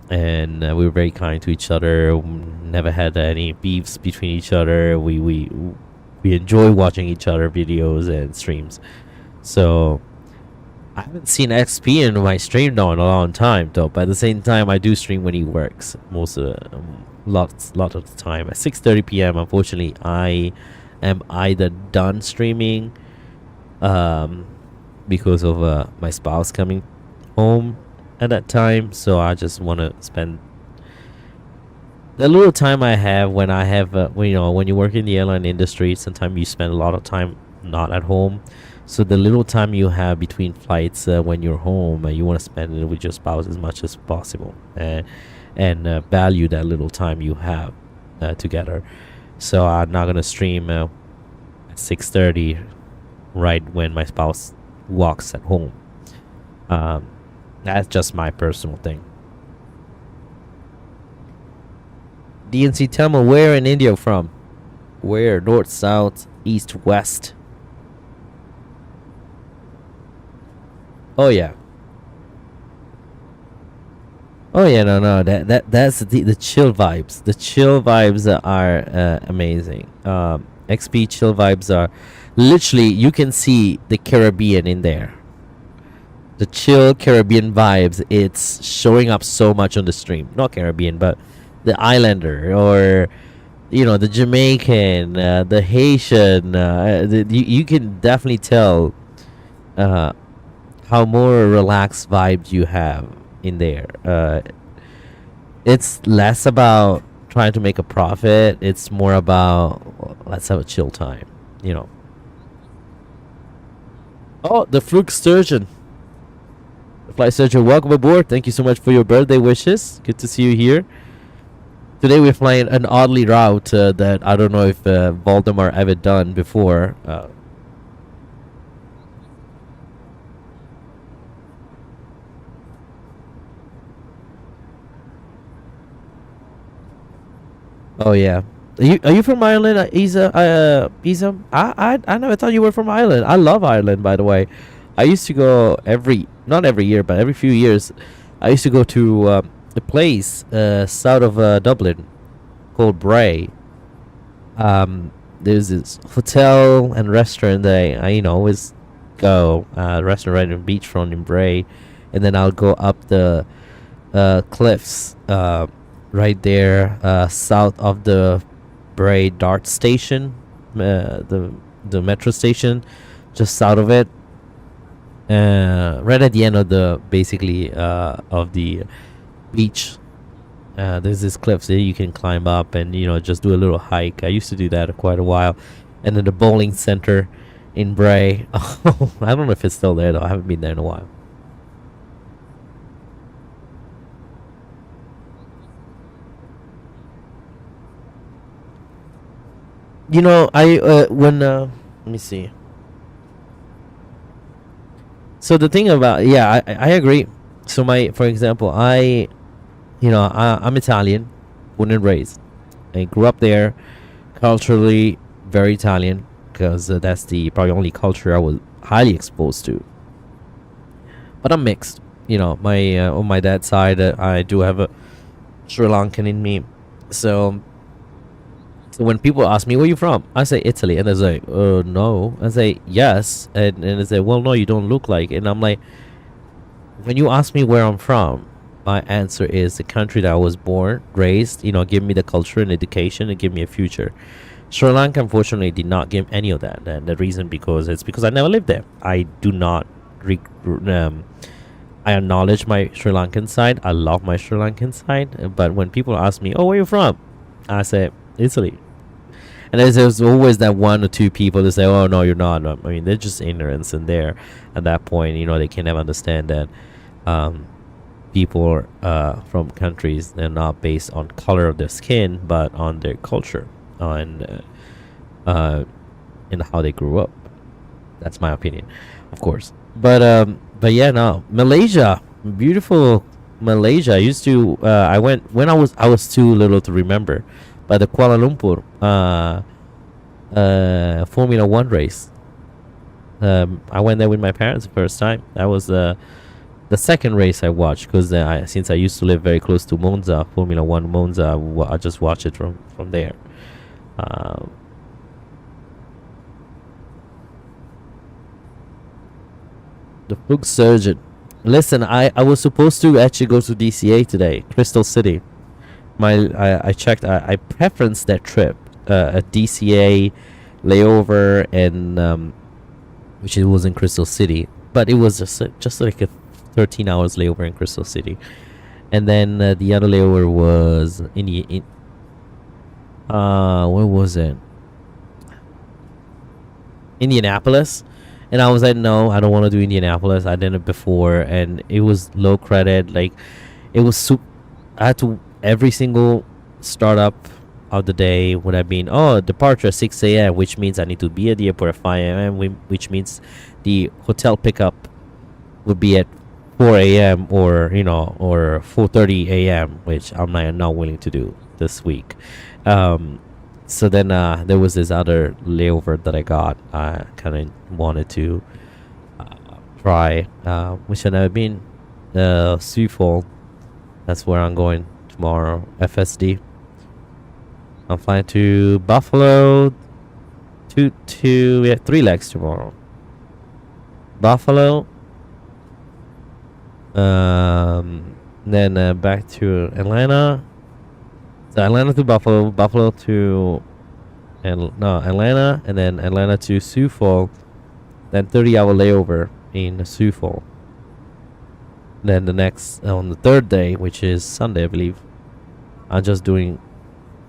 and we were very kind to each other. Never had any beefs between each other. We enjoy watching each other videos and streams. So I haven't seen XP in my stream now in a long time, though. But at the same time, I do stream when he works most of lot of the time at 6:30 p.m. Unfortunately, I am either done streaming because of my spouse coming home at that time, so I just want to spend the little time I have when I have when you work in the airline industry. Sometimes you spend a lot of time not at home, so the little time you have between flights when you're home, you want to spend it with your spouse as much as possible, and value that little time you have together. So I'm not gonna stream at 6:30 right when my spouse walks at home. That's just my personal thing. DNC, tell me where in India from? Where? North, south, east, west? Oh yeah. Oh yeah, no, that's the chill vibes. The chill vibes are amazing. XP chill vibes are literally, you can see the Caribbean in there. The chill Caribbean vibes, it's showing up so much on the stream. Not Caribbean, but the Islander, or the Jamaican, the Haitian. You can definitely tell uh, how more relaxed vibe you have in there. It's less about trying to make a profit. It's more about, well, let's have a chill time. You know. Oh, the fluke sturgeon. The flight surgeon, welcome aboard. Thank you so much for your birthday wishes. Good to see you here. Today we're flying an oddly route that I don't know if Voldemar ever done before. Oh yeah. Are you from Ireland, Isa? Isa? I never thought you were from Ireland. I love Ireland, by the way. I used to go not every year, but every few years. I used to go to a place south of Dublin called Bray. There's this hotel and restaurant that I always go. Restaurant right on the beachfront in Bray, and then I'll go up the cliffs right there south of the Bray Dart station, the metro station, just south of it, right at the end of the basically of the beach. There's this cliffs that you can climb up and just do a little hike. I used to do that quite a while. And then the bowling center in Bray. I don't know if it's still there though. I haven't been there in a while. I when let me see. So the thing about, yeah, I agree. So for example, I'm Italian, born and raised. I grew up there, culturally very Italian, because that's the probably only culture I was highly exposed to. But I'm mixed. My on my dad's side, I do have a Sri Lankan in me. So when people ask me where you from, I say Italy, and they say, no. I say yes, and they say, well, no, you don't look like it. And I'm like, when you ask me where I'm from, my answer is the country that I was born, raised. Give me the culture and education, and give me a future. Sri Lanka, unfortunately, did not give any of that. And the reason because I never lived there. I do not. I acknowledge my Sri Lankan side. I love my Sri Lankan side. But when people ask me, "Oh, where you from?" I say Italy. And there's always that one or two people that say, "Oh no, you're not." I mean, they're just ignorance, and there at that point, they can never understand that people from countries, they're not based on color of their skin, but on their culture and how they grew up. That's my opinion, of course. But yeah, no, Malaysia, beautiful Malaysia. I used to I went when I was too little to remember, but the Kuala Lumpur Formula One race. I went there with my parents the first time. That was the second race I watched, because since I used to live very close to Monza, Formula One Monza, I just watched it from there. The Fluke Surgeon. Listen, I was supposed to actually go to DCA today, Crystal City. I checked. I preferenced that trip, a DCA layover, and which it was in Crystal City, but it was just like a 13 hours layover in Crystal City, and then the other layover was where was it? Indianapolis. And I was like, no, I don't want to do Indianapolis. I did it before, and it was low credit. Like, it was I had to, every single startup of the day would have been, departure at 6 a.m., which means I need to be at the airport at 5 a.m., which means the hotel pickup would be at 4 a.m. or 4:30 a.m., which I'm not willing to do this week. So then there was this other layover that I got. I kind of wanted to try, which I've never been. Sioux Falls. That's where I'm going tomorrow. FSD. I'm flying to Buffalo. We have 3 legs tomorrow. Buffalo. Then back to Atlanta. So Atlanta to Buffalo, Buffalo to Atlanta, and then Atlanta to Sioux Falls, then 30-hour layover, in Sioux Falls. Then the next on the third day, which is Sunday, I believe, I'm just doing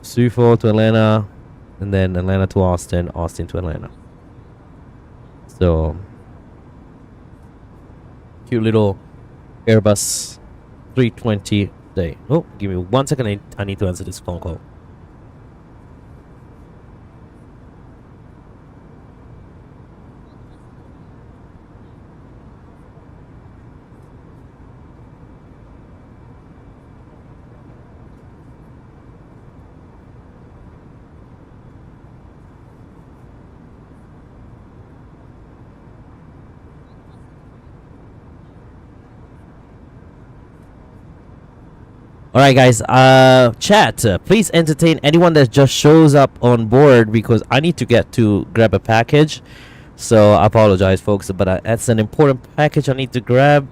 Sioux Falls to Atlanta, and then Atlanta to Austin, Austin to Atlanta. So cute little Airbus 320 day. Oh, give me 1 second. I need to answer this phone call. All right, guys. Chat. Please entertain anyone that just shows up on board because I need to get to grab a package. So I apologize, folks, but that's an important package I need to grab.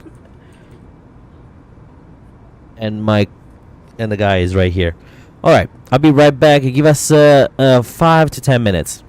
And the guy is right here. All right, I'll be right back. Give us 5 to 10 minutes.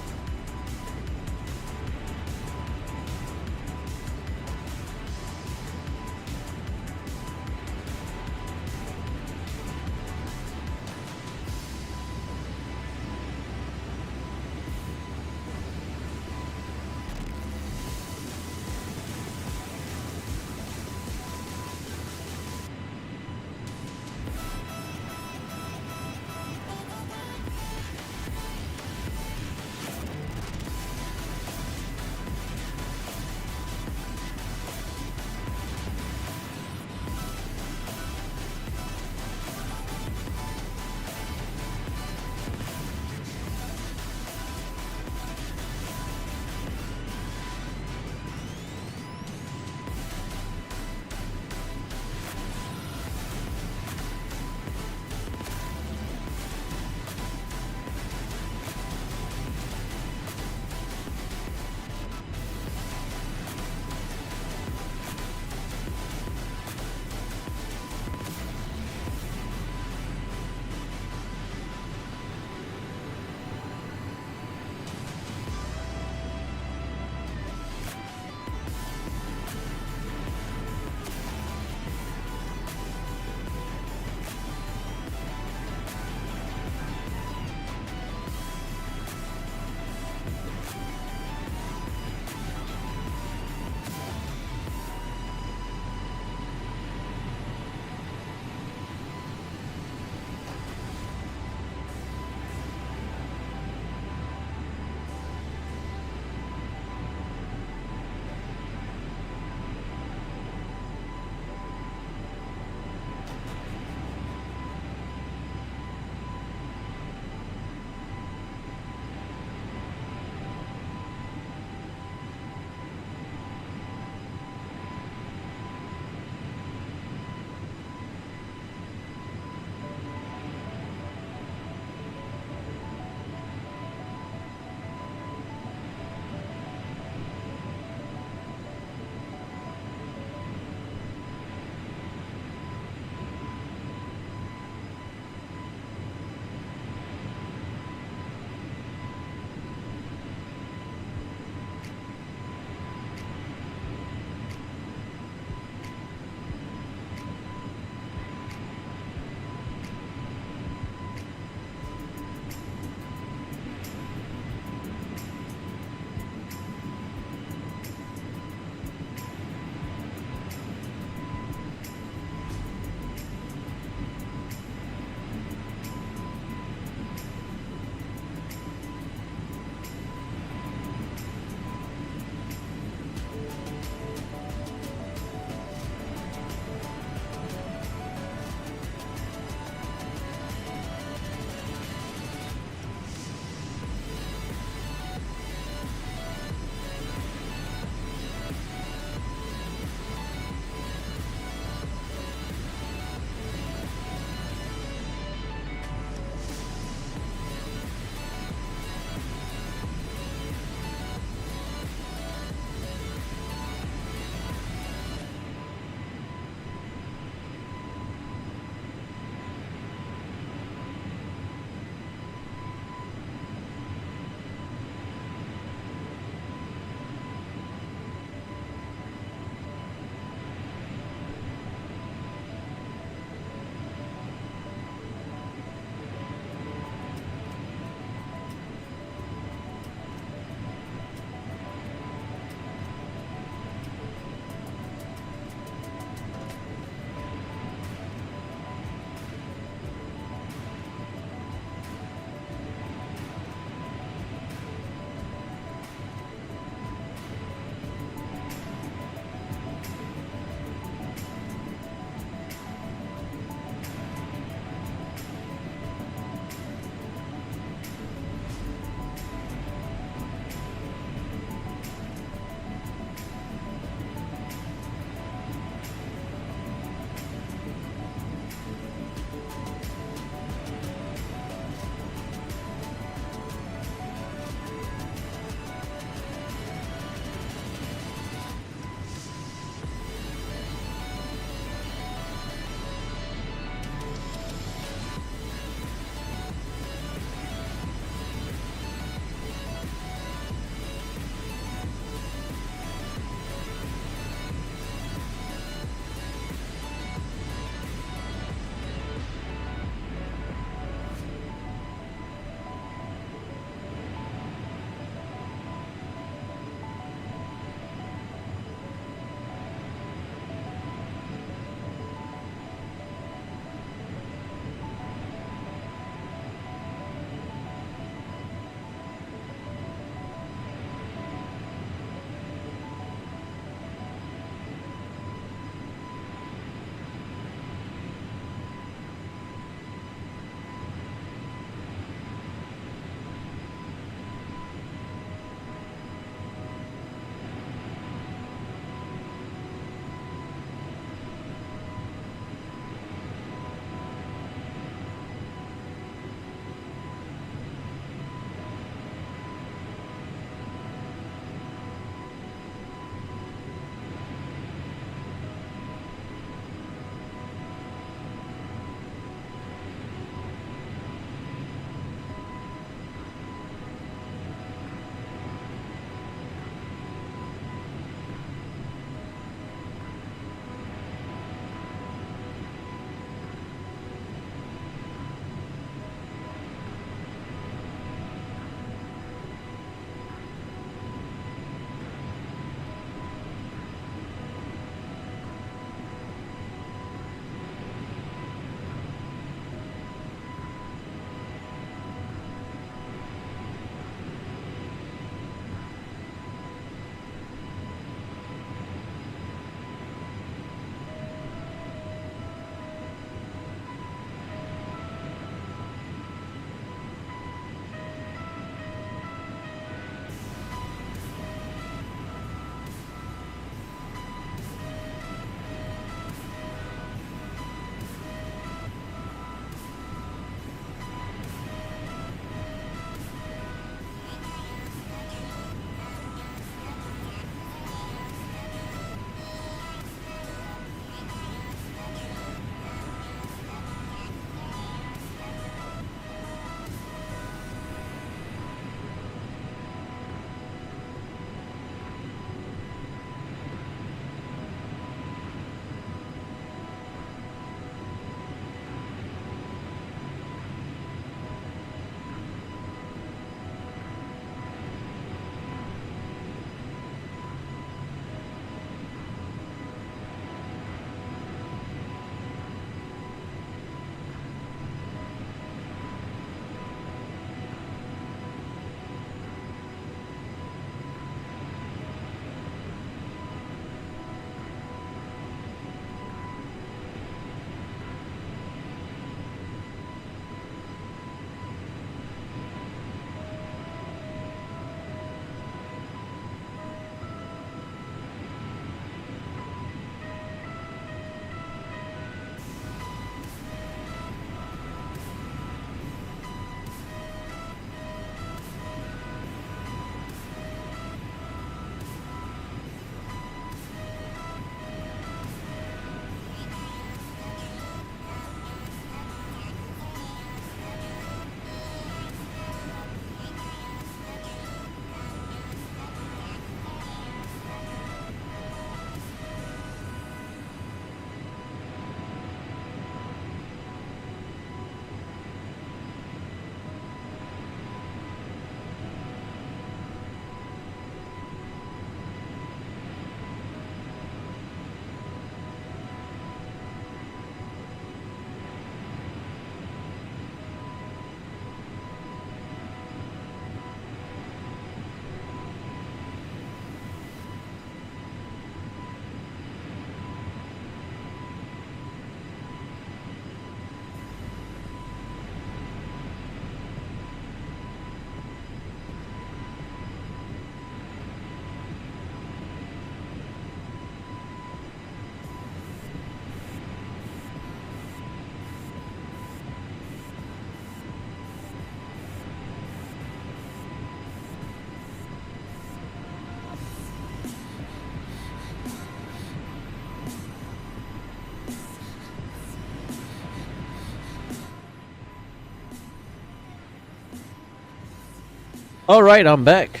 All right, I'm back.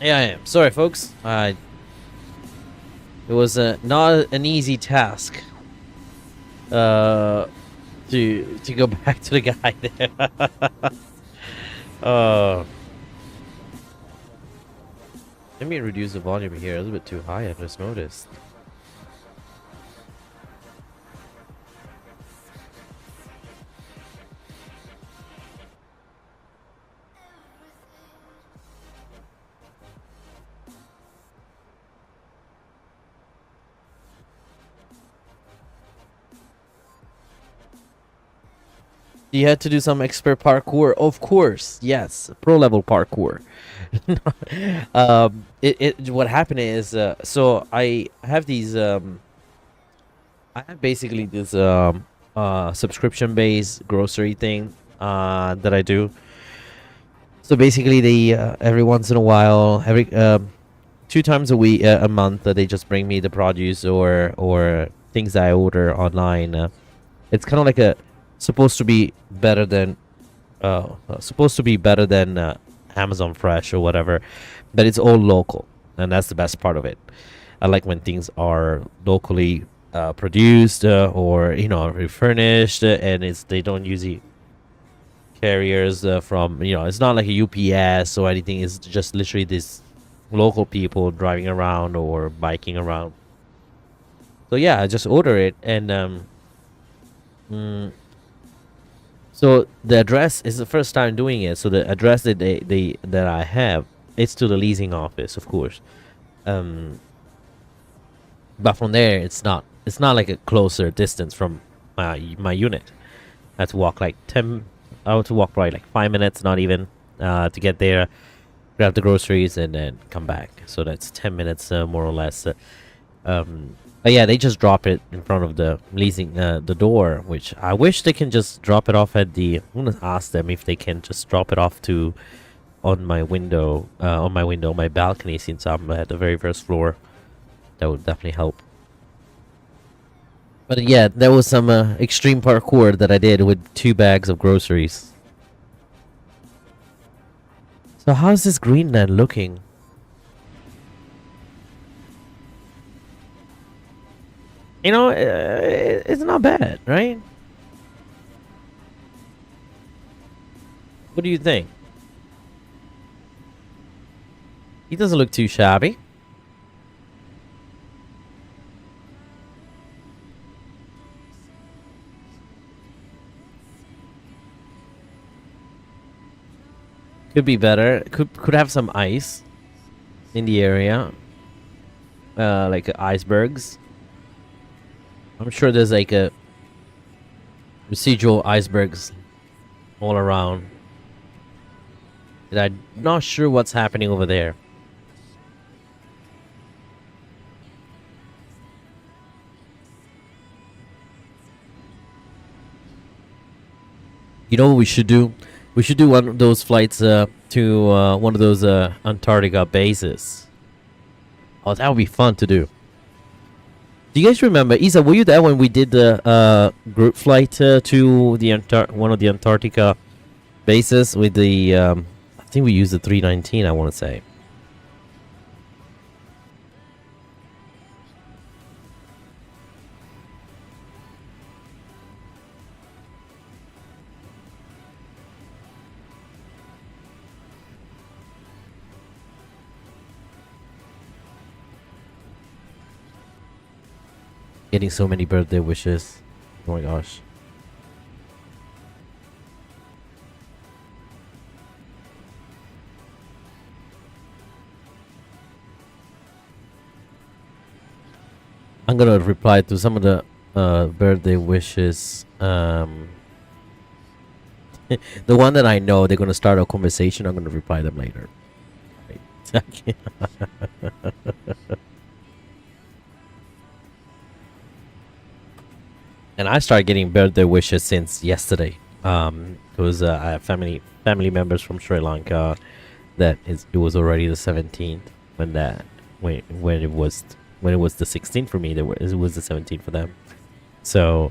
Yeah, I am. Sorry, folks. It was not an easy task. To go back to the guy there. Let me reduce the volume here. It's a bit too high. I just noticed. You had to do some expert parkour, of course. Yes, pro level parkour. What happened is, so I have these, I have basically this subscription based grocery thing that I do. So basically, they every once in a while, every 2 times a week, a month, they just bring me the produce or things that I order online. It's kind of like a supposed to be better than Amazon Fresh or whatever, but it's all local, and that's the best part of it. I like when things are locally produced or refurnished, and they don't use the carriers from it's not like a UPS or anything. It's just literally these local people driving around or biking around. So yeah, I just order it, and so the address is the first time doing it. So the address that that I have, it's to the leasing office, of course. But from there, it's not like a closer distance from my unit. I have to walk like 10. I have to walk probably like 5 minutes, not even, to get there, grab the groceries, and then come back. So that's 10 minutes, more or less. But yeah, they just drop it in front of the leasing the door, which I wish they can just drop it off at the. I'm gonna ask them if they can just drop it off on my balcony, since I'm at the very first floor. That would definitely help. But yeah, there was some extreme parkour that I did with 2 bags of groceries. So how's this Greenland looking? It's not bad, right? What do you think? He doesn't look too shabby. Could be better. Could have some ice in the area, like icebergs. I'm sure there's like a residual icebergs all around. And I'm not sure what's happening over there. You know what we should do? We should do one of those flights to one of those Antarctica bases. Oh, that would be fun to do. Do you guys remember, Isa? Were you there when we did the group flight to the one of the Antarctica bases with the? I think we used the 319. I want to say. Getting so many birthday wishes. Oh my gosh. I'm gonna reply to some of the birthday wishes. The one that I know they're gonna start a conversation, I'm gonna reply them later. Right. And I started getting birthday wishes since yesterday. Because I have family members from Sri Lanka. It was already the 17th when it was the 16th for me. It was the 17th for them. So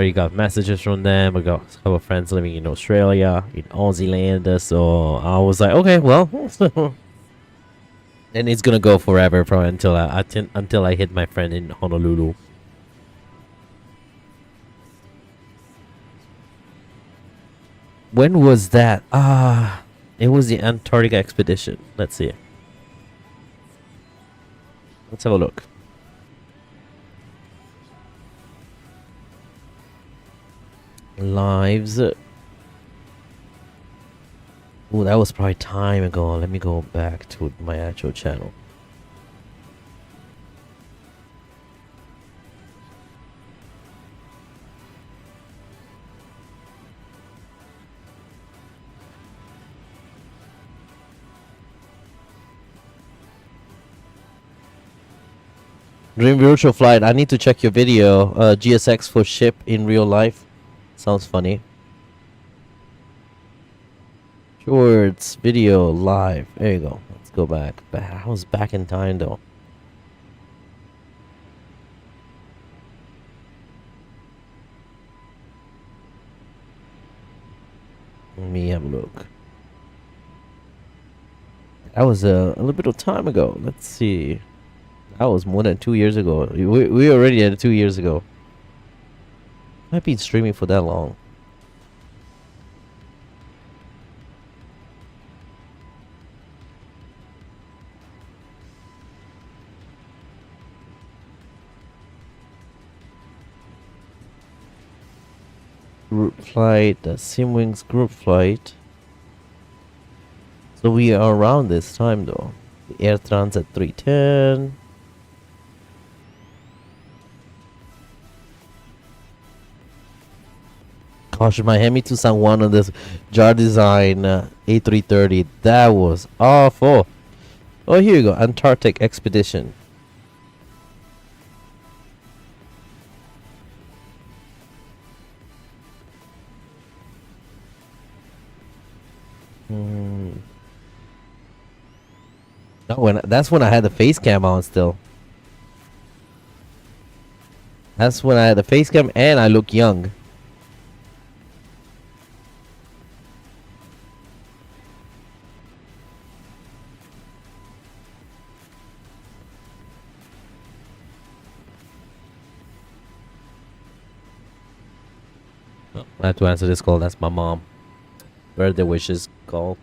already got messages from them. I got a couple of friends living in Australia, in Aussie land. So I was like, okay, well, and it's gonna go forever, probably until I hit my friend in Honolulu. When was that? It was the Antarctica expedition. Let's see. Let's have a look. Lives. Oh, that was probably time ago. Let me go back to my actual channel. Dream virtual flight. I need to check your video. GSX for ship in real life. Sounds funny. Shorts video live. There you go. Let's go back. I was back in time though. Let me have a look. That was a little bit of time ago. Let's see. That was more than 2 years ago. We already had it 2 years ago. I've been streaming for that long. Group flight, the Simwings group flight. So we are around this time though. The Air Transit 310. Gosh, my Hemi to San Juan on this jar design A330. That was awful. Oh, here you go. Antarctic expedition. That's when I had the face cam on still. That's when I had the face cam and I look young. I have to answer this call. That's my mom. Birthday wishes call.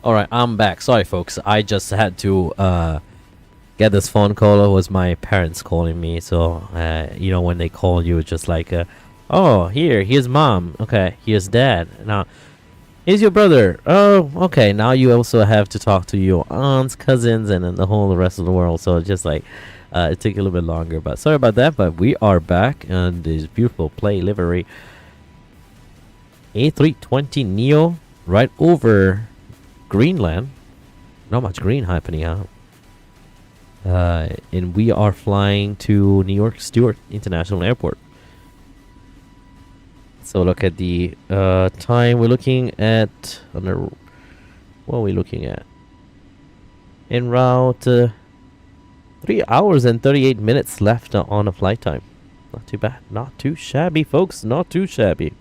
All right, I'm back. Sorry, folks. I just had to get this phone call. It was my parents calling me. So, you know, when they call you, it's just like, oh, here's mom. Okay, here's dad. Now, here's your brother. Oh, okay. Now you also have to talk to your aunts, cousins, and then the whole rest of the world. So it's just like, it took a little bit longer. But sorry about that. But we are back on this beautiful play livery A320Neo right over Greenland. Not much green happening, huh? And we are flying to New York Stewart International Airport. So look at the time. We're looking at what are we looking at? En route, 3 hours and 38 minutes left on a flight time. Not too bad. Not too shabby, folks. Not too shabby.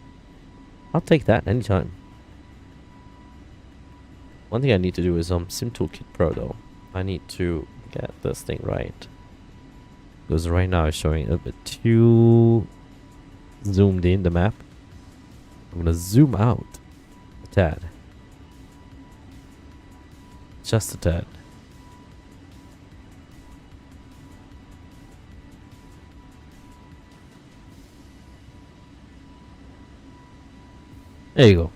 I'll take that anytime. One thing I need to do is Sim Toolkit Pro though. I need to get this thing right. Because right now it's showing a bit too zoomed in the map. I'm gonna zoom out a tad. Just a tad. There you go.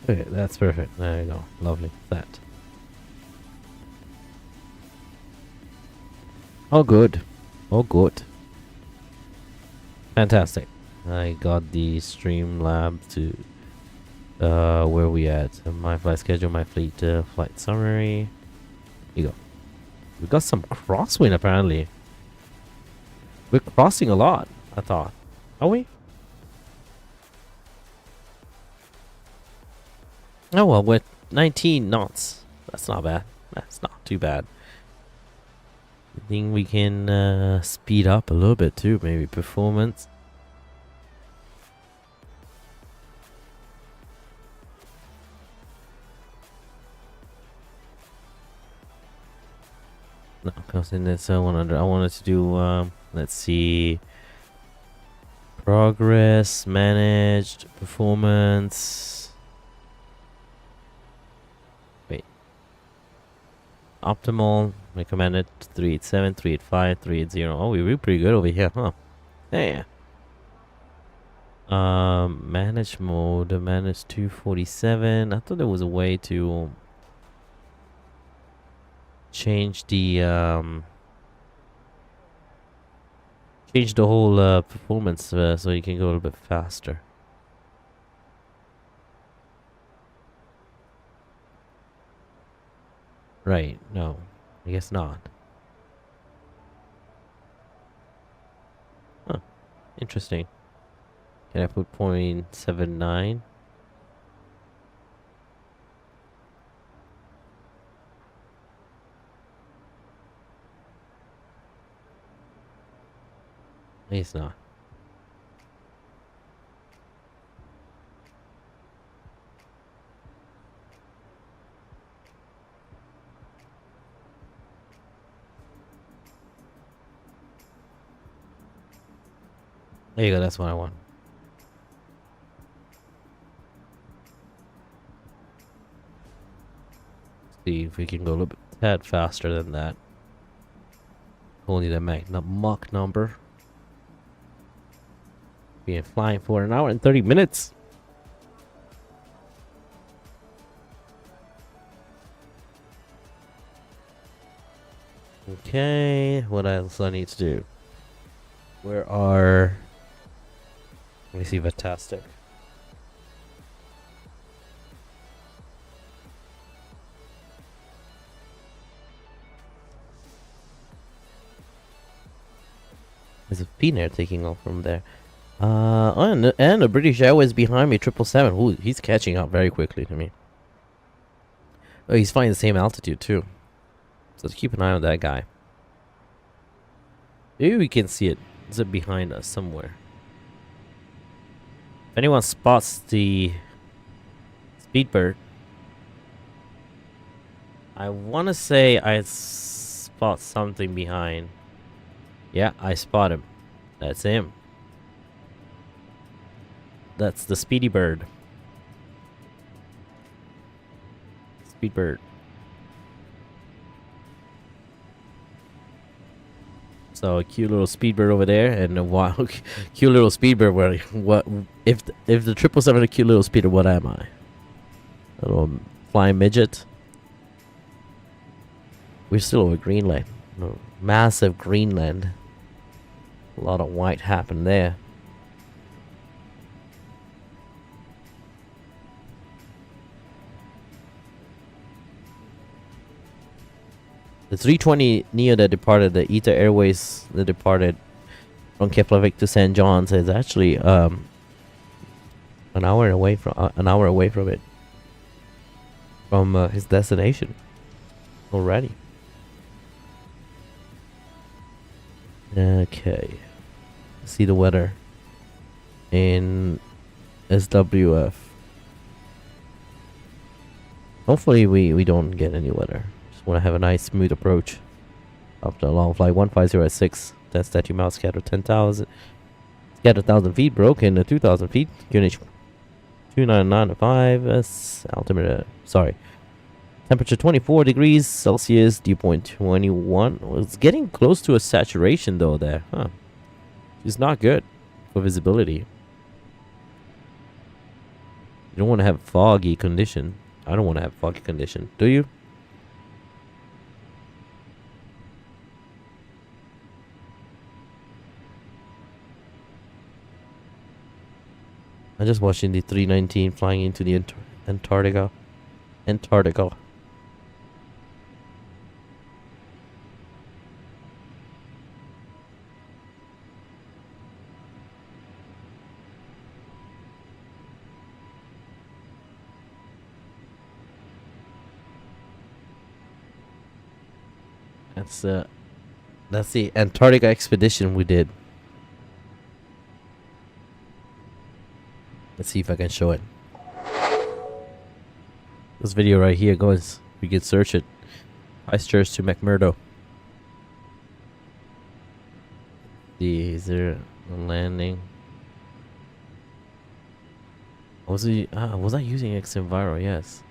Okay, that's perfect. There you go. Lovely. That. All good. All good. Fantastic. I got the Streamlab to where we at? My flight schedule, my fleet flight summary. Here you go. We got some crosswind apparently. We're crossing a lot, I thought. Are we? Oh well, with 19 knots. That's not bad. That's not too bad. I think we can speed up a little bit too, maybe performance. No, because in this I wanted to do let's see, progress, managed, performance. Wait. Optimal, recommended 387, 385, 380. Oh, we were pretty good over here, huh? Yeah. Manage mode, manage 247. I thought there was a way to change the whole performance so you can go a little bit faster. Right, no, I guess not. Huh, interesting. Can I put 0.79? It's not. There you go, that's what I want. See if we can go a little bit tad faster than that. Only the Mach number. Being flying for an hour and 30 minutes. Okay, what else I need to do? Where are... Let me see, fantastic. There's a Finnair taking off from there. And the British Airways behind me, 777. Ooh, he's catching up very quickly to me. Oh, he's flying the same altitude too. So let's keep an eye on that guy. Maybe we can see it. Is it behind us somewhere? If anyone spots the Speedbird, I want to say I spot something behind. Yeah, I spot him. That's him. That's the Speedy Bird. Speedbird. So a cute little Speedbird over there, and a wild, cute little Speedbird. Where what if the 777 a cute little Speeder? What am I? A little flying midget. We're still over Greenland. Massive Greenland. A lot of white happened there. The 320Neo that departed, the ETA Airways that departed from Keflavik to St. John's, is actually an hour away from it, from his destination already. Okay, see the weather in SWF. Hopefully we don't get any weather. Want to have a nice smooth approach after a long flight. 150 at 6. That's 30 miles scattered 10,000. Scattered 1,000 feet. Broken 2,000 feet. QNH 299.5. Altimeter. Sorry. Temperature 24 degrees Celsius. Dew point 21. Well, it's getting close to a saturation though there. Huh. It's not good for visibility. You don't want to have foggy condition. I don't want to have foggy condition. Do you? I'm just watching the 319 flying into the Antarctica. That's the Antarctica expedition we did. Let's see if I can show it. This video right here goes. We can search it. Christchurch to McMurdo. Is there a landing? Was I using Xenviro? Yes.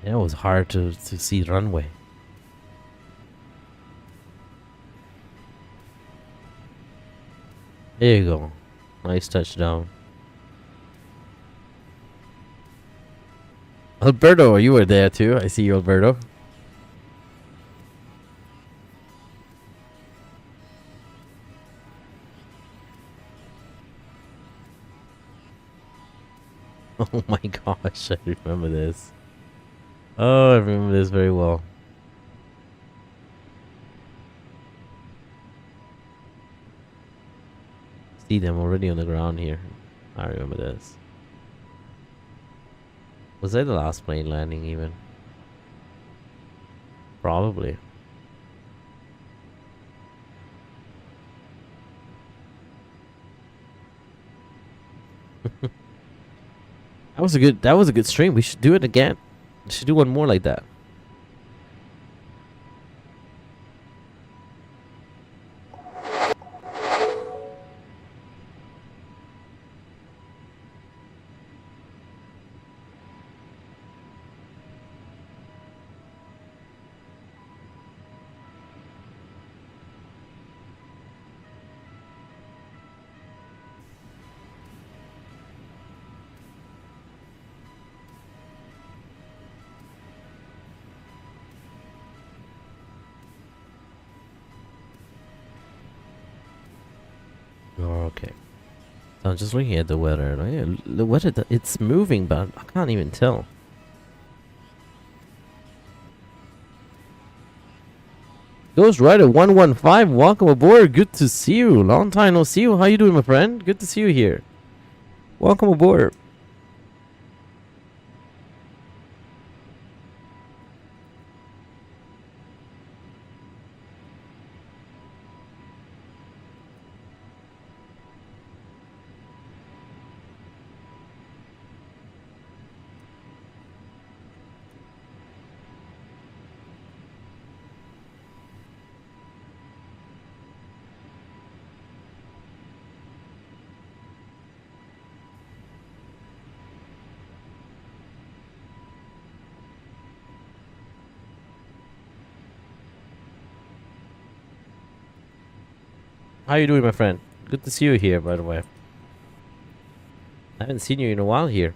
Yeah, it was hard to see the runway. There you go. Nice touchdown. Alberto, you were there too. I see you, Alberto. Oh my gosh, I remember this. Oh, I remember this very well. See them already on the ground here. I remember this. Was that the last plane landing even? Probably. That was a good stream. We should do it again. We should do one more like that. Oh, okay. So I'm just looking at the weather. The weather, it's moving, but I can't even tell. Ghost Rider 115, welcome aboard. Good to see you. Long time no see you. How you doing, my friend? Good to see you here. Welcome aboard. How you doing, my friend? Good to see you here, by the way. I haven't seen you in a while here.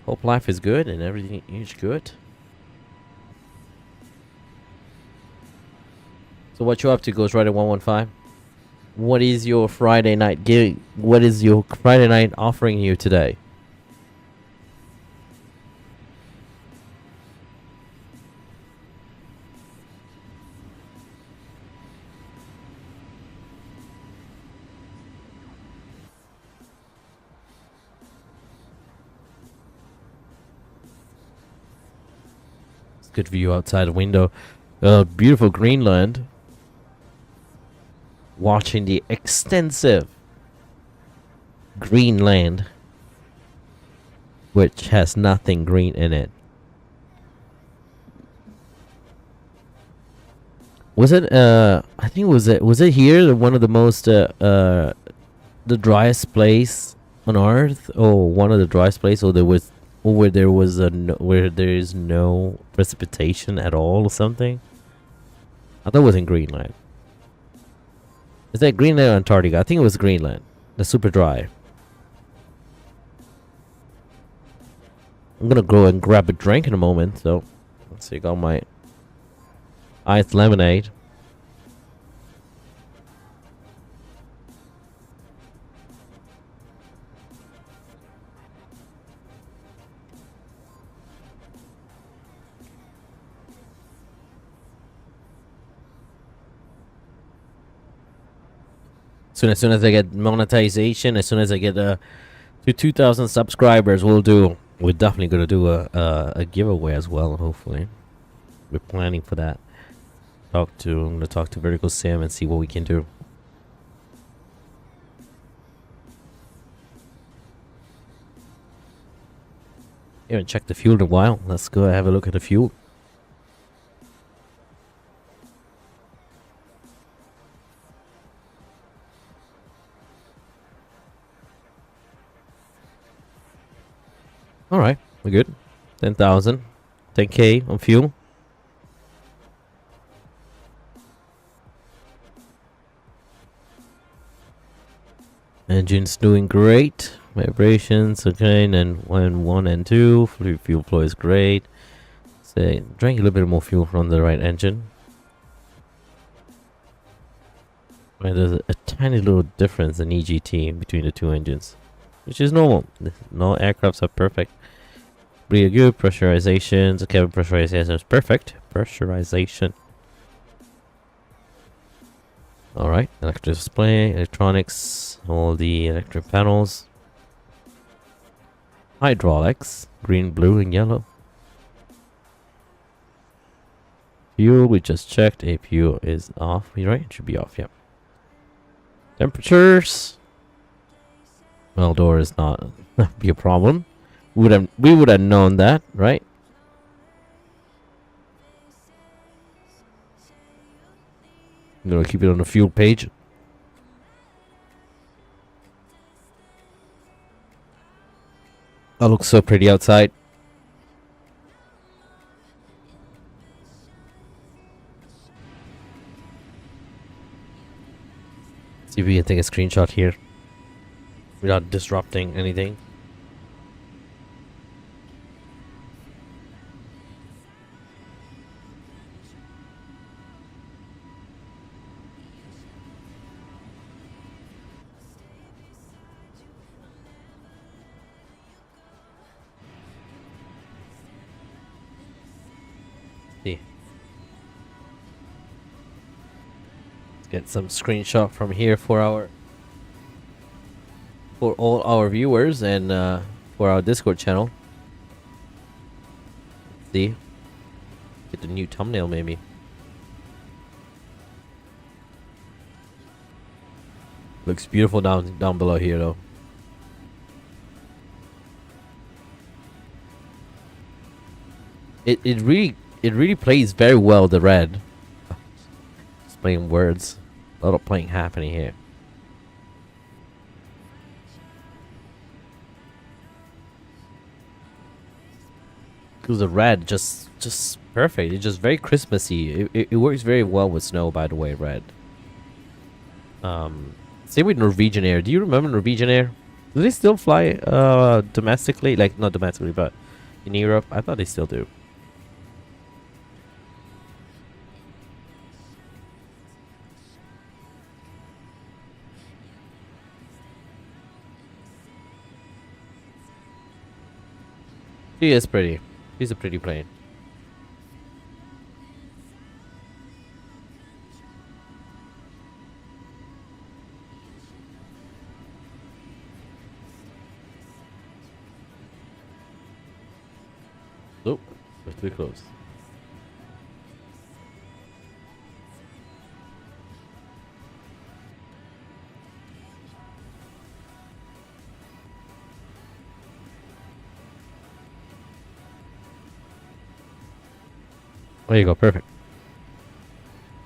Hope life is good and everything is good. So what you up to, Ghost Rider 115? What is your Friday night gig? What is your Friday night offering you today? Good view outside the window. Beautiful Greenland. Watching the extensive Greenland, which has nothing green in it. Was it? I think was it here one of the most the driest place on Earth, or one of the driest place, or where there was where there is no precipitation at all, or something. I thought it was in Greenland. Is that Greenland or Antarctica? I think it was Greenland. The super dry. I'm gonna go and grab a drink in a moment. So let's see. Got my iced lemonade. As soon as I get monetization, as soon as I get to 2,000 subscribers, we're definitely gonna do a giveaway as well. Hopefully, we're planning for that. I'm gonna talk to Vertical Sam and see what we can do. Haven't checked the fuel in a while. Let's go have a look at the fuel. Alright, we're good. 10,000. 10k on fuel. Engine's doing great. Vibrations, okay, and 1 and 2. Fuel flow is great. Say, drink a little bit more fuel from the right engine. Right, there's a tiny little difference in EGT between the two engines, which is normal. No aircrafts are perfect. Really good. Pressurization. The cabin pressurization is perfect. Pressurization. Alright. Electric display. Electronics. All the electric panels. Hydraulics. Green, blue, and yellow. Fuel. We just checked. APU is off. You right? It should be off. Yep. Temperatures. Well, door is not be a problem. We would have known that, right? I'm gonna keep it on the fuel page. That looks so pretty outside. See if we can take a screenshot here without disrupting anything. See, Get some screenshot from here for all our viewers and for our Discord channel. See, get the new thumbnail maybe. Looks beautiful down below here though. It really plays very well the red. Just playing words. A lot of playing happening here. Because the red just perfect. It's just very Christmassy. It works very well with snow, by the way, red. Same with Norwegian Air. Do you remember Norwegian Air? Do they still fly domestically? Like not domestically, but in Europe? I thought they still do. She is pretty. She's a pretty plane. Oh, we're too close. There you go, perfect.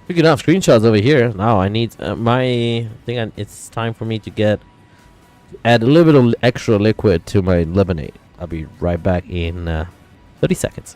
We can have screenshots over here. Now I need it's time for me to add a little bit of extra liquid to my lemonade. I'll be right back in 30 seconds.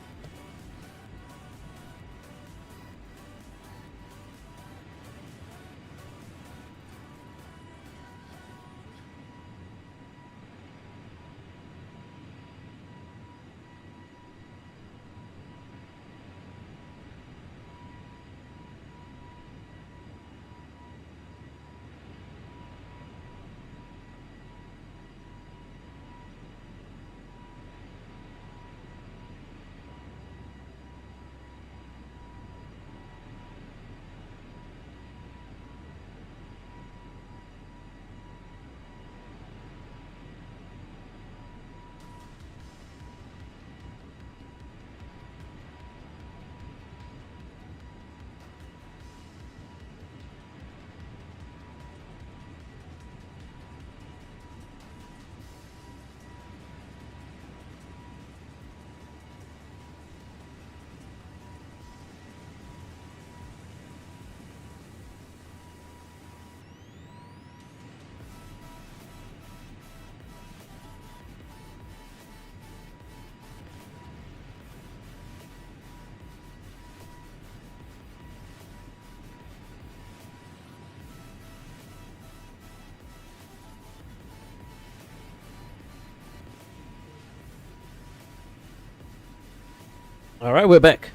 All right, we're back.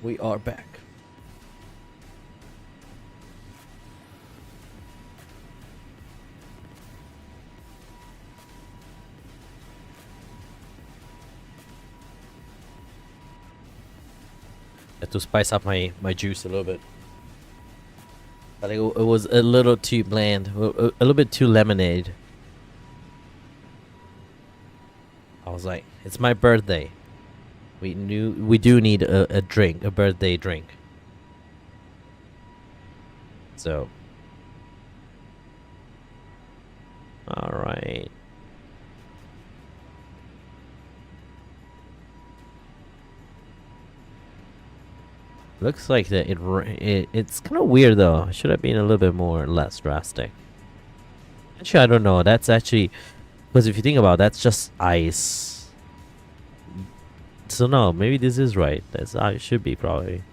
We are back. Had to spice up my juice a little bit. I think it was a little too bland, a little bit too lemonade. I was like, it's my birthday. We do need a drink, a birthday drink. So, all right. Looks like that it's kind of weird though. It should have been a little bit less drastic. Actually, I don't know. That's actually, because if you think about it, that's just ice. So no, maybe this is right. That's how it should be probably.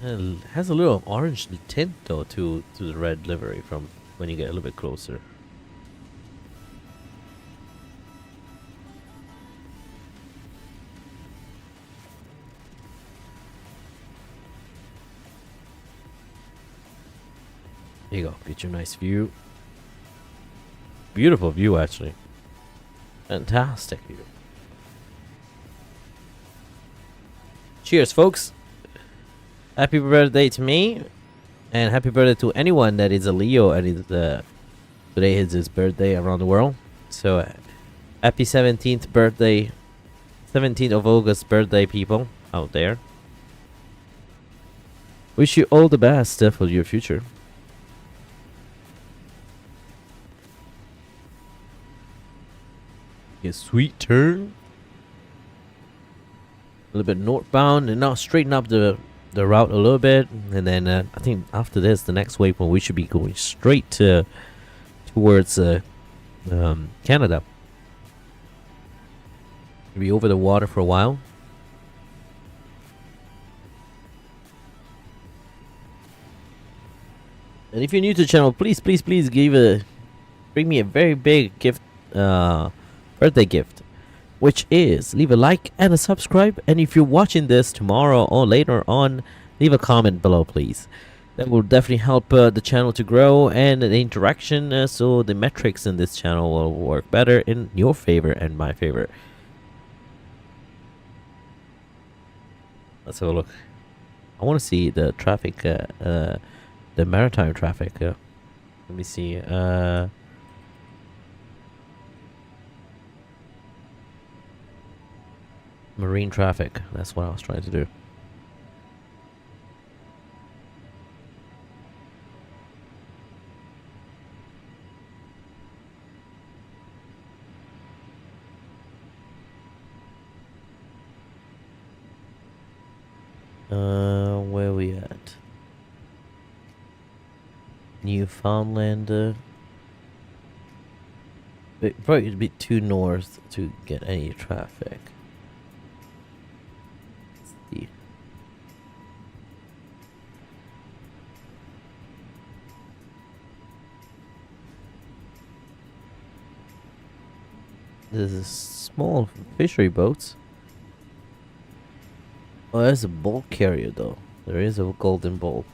It has a little orange tint though to the red livery from when you get a little bit closer. There you go, get your nice view. beautiful view actually. Fantastic view. Cheers, folks. Happy birthday to me, and happy birthday to anyone that is a Leo and is today is his birthday around the world. So happy 17th birthday, 17th of August birthday, people out there. Wish you all the best for your future. A sweet turn. A little bit northbound, and now straighten up the route a little bit, and then I think after this, the next waypoint, we should be going straight towards Canada. We'll be over the water for a while. And if you're new to the channel, please bring me a very big gift, birthday gift, which is leave a like and a subscribe. And if you're watching this tomorrow or later on, leave a comment below, please. That will definitely help the channel to grow and the interaction, so the metrics in this channel will work better in your favor and my favor. Let's have a look. I want to see the traffic, the maritime traffic. Let me see. Marine traffic. That's what I was trying to do. Where are we at? Newfoundland. Probably a bit too north to get any traffic. Let's see. There's a small fishery boats. Oh, there's a bulk carrier though. There is a golden bull.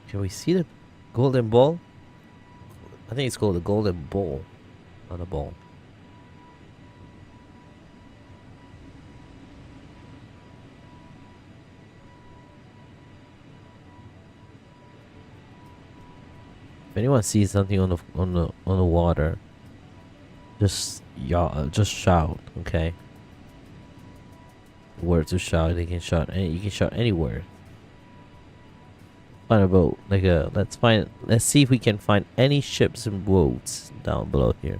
Can we see the golden ball? I think it's called the golden ball, not a ball. If anyone sees something on the water, just shout, okay? Where to shout? They can shout. You can shout anywhere. Find a boat, like let's see if we can find any ships and boats down below here.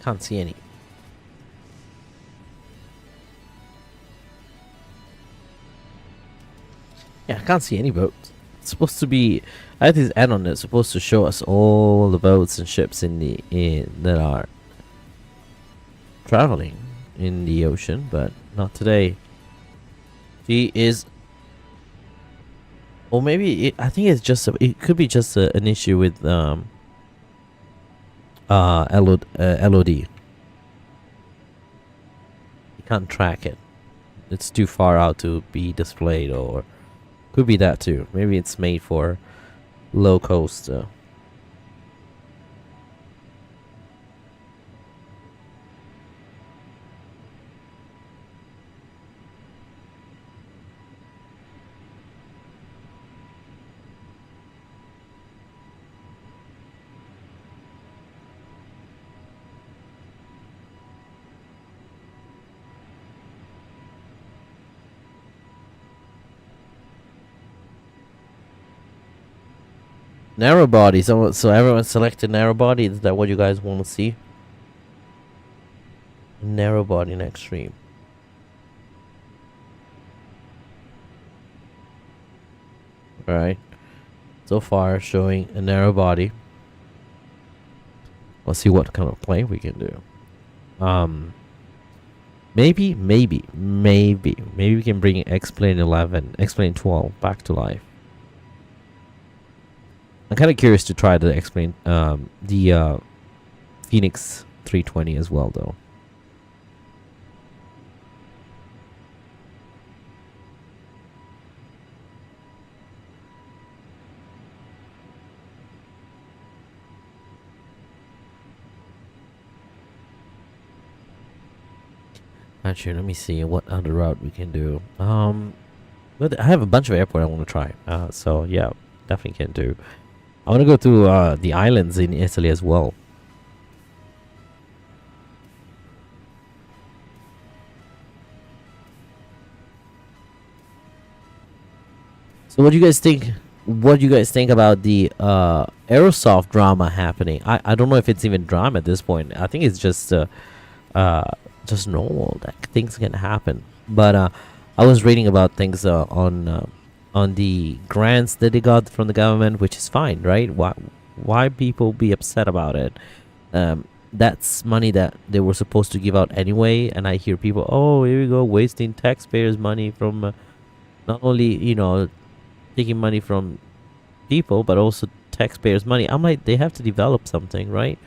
Can't see any. Yeah, I can't see any boats. It's supposed to be. I think this add-on is supposed to show us all the boats and ships that are traveling in the ocean, but not today. She is. Or maybe I think it's just. It could be just an issue with LOD. You can't track it. It's too far out to be displayed, or could be that too. Maybe it's made for low cost. Narrow body. So everyone selected narrow body. Is that what you guys want to see? Narrow body in extreme. All right. So far showing a narrow body. Let's see what kind of plane we can do. Maybe we can bring X-Plane 11, X-Plane 12 back to life. I'm kind of curious to try the X-Plane, the Phoenix 320 as well, though. Actually, let me see what other route we can do. But I have a bunch of airport I want to try. So yeah, definitely can do. I want to go to the islands in Italy as well. So what do you guys think? What do you guys think about the Aerosoft drama happening? I don't know if it's even drama at this point. I think it's just normal that things can happen. But I was reading about things on the grants that they got from the government, which is fine, right? Why people be upset about it? That's money that they were supposed to give out anyway, and I hear people, oh, here we go, wasting taxpayers' money from not only taking money from people, but also taxpayers' money. I'm like, they have to develop something, right?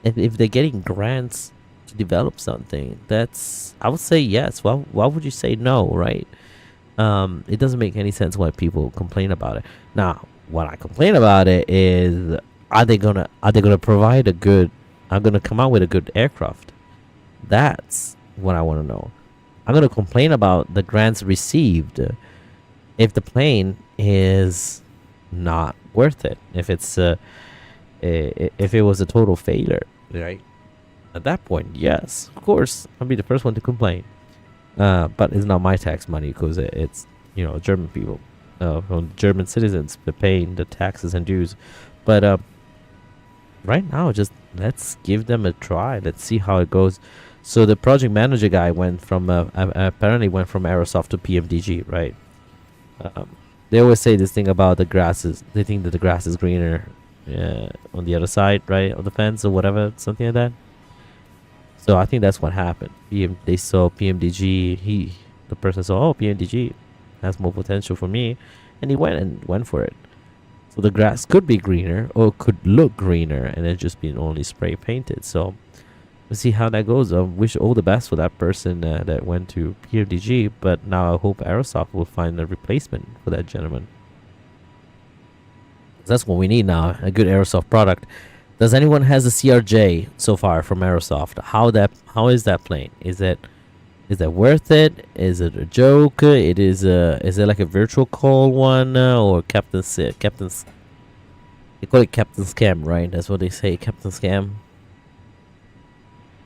And if they're getting grants to develop something, I would say yes. Why would you say no, right? It doesn't make any sense why people complain about it. Now, what I complain about it is, are they gonna provide a good? I'm gonna come out with a good aircraft. That's what I want to know. I'm gonna complain about the grants received if the plane is not worth it. If it's if it was a total failure, right? At that point, yes, of course, I'll be the first one to complain. But it's not my tax money, because it's German people, from German citizens paying the taxes and dues. But right now, just let's give them a try. Let's see how it goes. So the project manager guy went from apparently went from Aerosoft to PMDG, right? They always say this thing about the grasses. They think that the grass is greener on the other side, right, of the fence or whatever, something like that. So I think that's what happened. They saw PMDG. The person saw, oh, PMDG has more potential for me, and he went for it. So the grass could be greener or could look greener, and it just been only spray painted. So we'll see how that goes. I wish all the best for that person that went to PMDG, but now I hope Aerosoft will find a replacement for that gentleman. That's what we need now, a good Aerosoft product. Does anyone has a CRJ so far from Aerosoft? How is that plane? Is that worth it? Is it a joke? Is it like a virtual call one or Captain's? They call it Captain Scam, right? That's what they say, Captain Scam.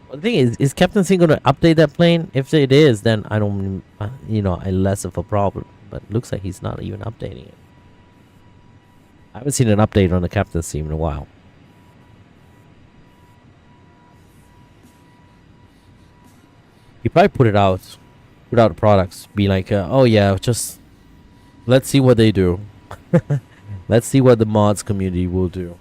Well, the thing is Captain Scam going to update that plane? If it is, then I don't, I less of a problem. But it looks like he's not even updating it. I haven't seen an update on the Captain Scam in a while. He probably put it out without products. Be like, oh yeah, just let's see what they do. Let's see what the mods community will do.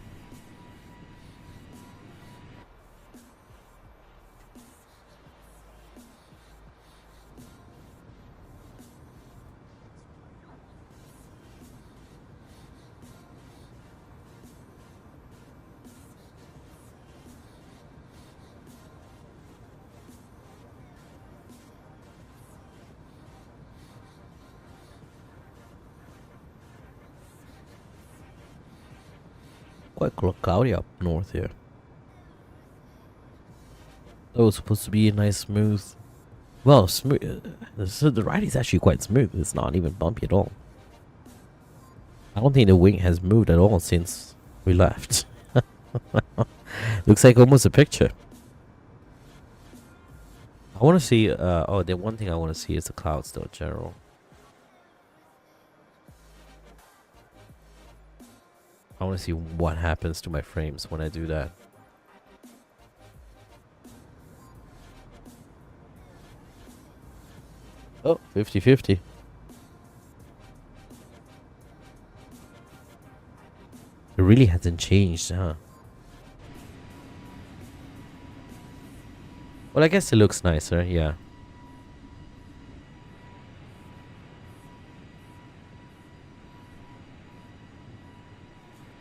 Quite cloudy up north here. That was supposed to be a nice smooth. Well, smooth. So the ride is actually quite smooth. It's not even bumpy at all. I don't think the wing has moved at all since we left. Looks like almost a picture. I want to see. The one thing I want to see is the clouds, though, general. I want to see what happens to my frames when I do that. Oh, 50-50. It really hasn't changed, huh? Well, I guess it looks nicer, yeah.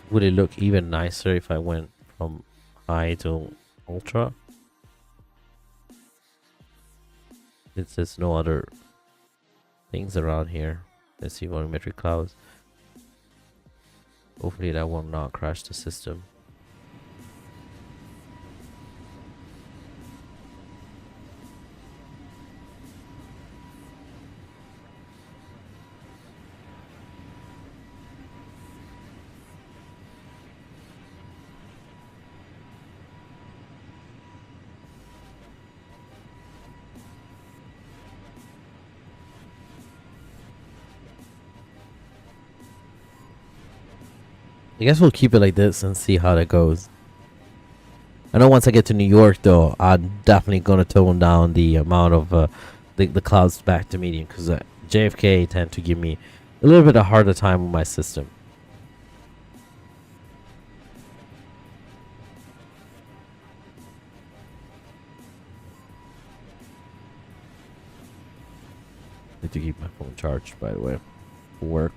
Would it look even nicer if I went from high to ultra? Since there's no other things around here. Let's see volumetric clouds. Hopefully that will not crash the system. I guess we'll keep it like this and see how that goes. I know once I get to New York, though, I'm definitely going to tone down the amount of the clouds back to medium, because JFK tend to give me a little bit of harder time with my system. Need to keep my phone charged, by the way, for work,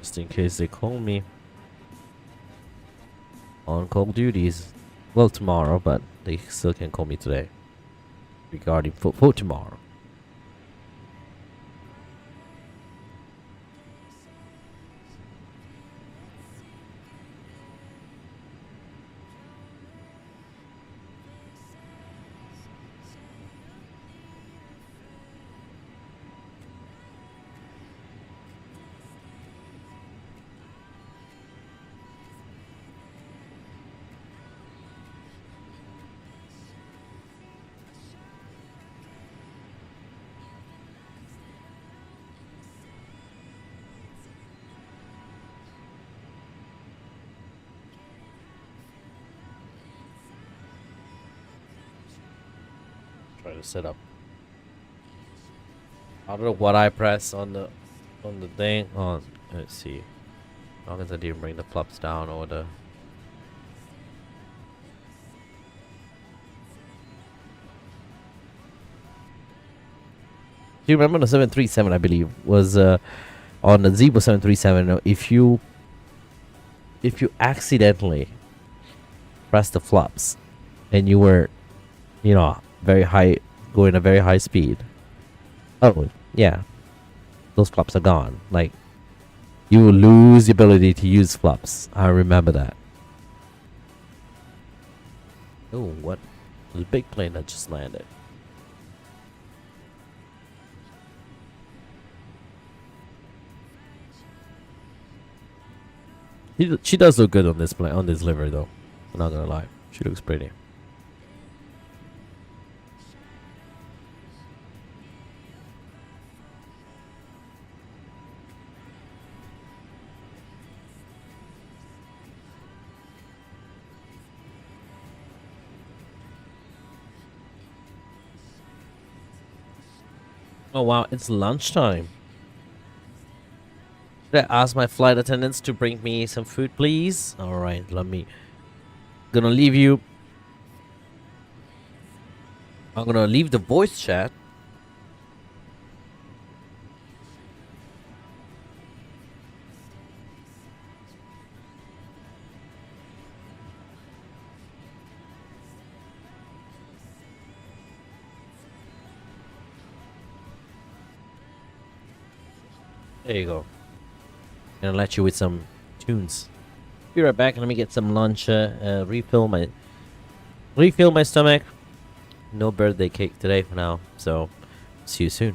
just in case they call me on call duties. Well, tomorrow, but they still can call me today regarding for tomorrow. Try to set up. I don't know what I press on the thing. On let's see. As long as I didn't bring the flaps down or the. Do you remember the 737? I believe was on the Zebo 737. If you accidentally press the flaps and you were, you know, very high, going a very high speed. Oh, yeah. Those flaps are gone. Like, you will lose the ability to use flaps. I remember that. Oh, what? There's a big plane that just landed. She does look good on this plane, on this livery, though. I'm not gonna lie. She looks pretty. Oh wow, it's lunchtime. Should I ask my flight attendants to bring me some food, please? Alright, gonna leave you. I'm gonna leave the voice chat. There you go. Gonna let you with some tunes. Be right back. Let me get some lunch. Refill my stomach. No birthday cake today for now. So, see you soon.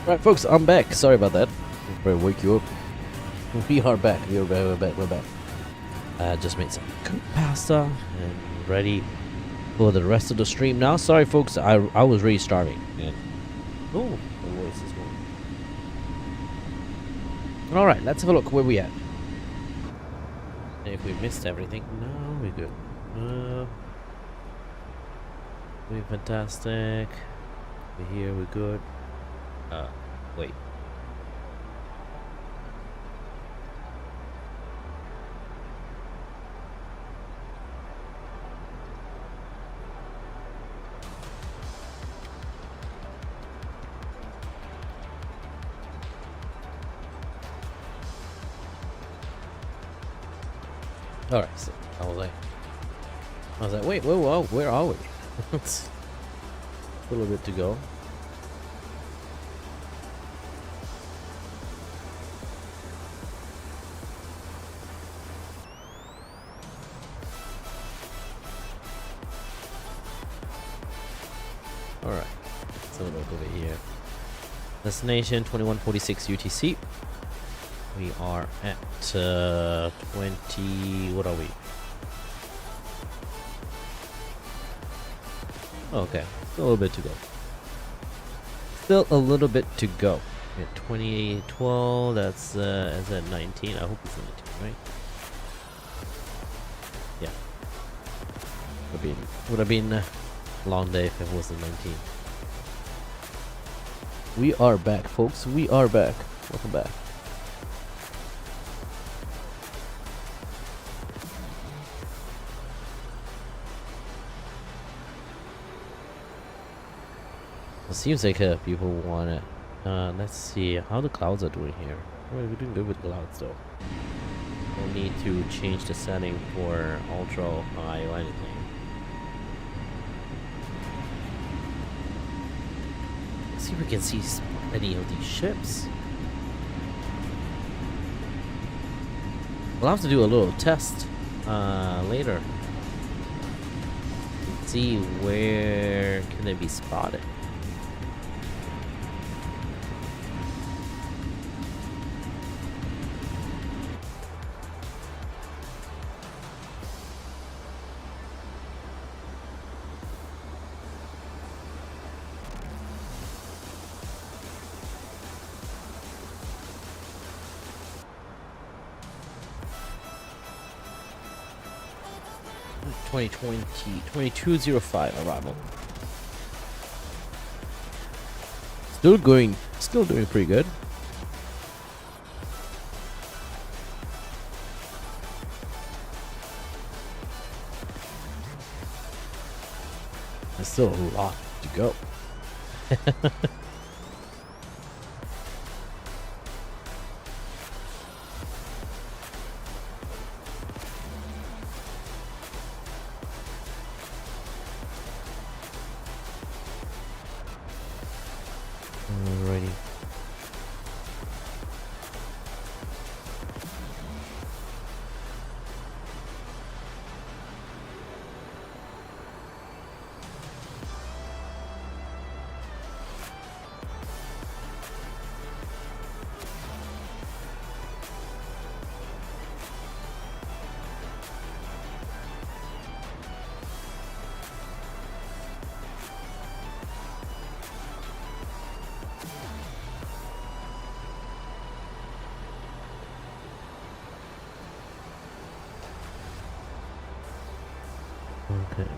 Right, folks, I'm back. Sorry about that. Better wake you up. We are back. We're back. We're back. I just made some cooked pasta and ready for the rest of the stream now. Sorry, folks. I was really starving. And oh, the voice is going. All right, let's have a look where we at. If we missed everything, no, we're good. We're fantastic. We're here. We're good. Wait. All right. So I was like, wait, where are we? It's a little bit to go. Alright, let's have a look over here. Destination 2146 UTC. We are at 20. What are we? Okay, still a little bit to go. Still a little bit to go. We're at 2812. That's is that 19? I hope it's 19, right? Yeah. Would have been a long day if it wasn't 19. We are back, folks. We are back. Welcome back. It seems like people want it. Let's see how the clouds are doing here. We're doing good with clouds though. No need to change the setting for ultra high or anything. Let's see if we can see any of these ships. We'll have to do a little test later. See where can they be spotted. Twenty 2205 arrival. Still doing pretty good. There's still a lot to go. Alrighty. Okay.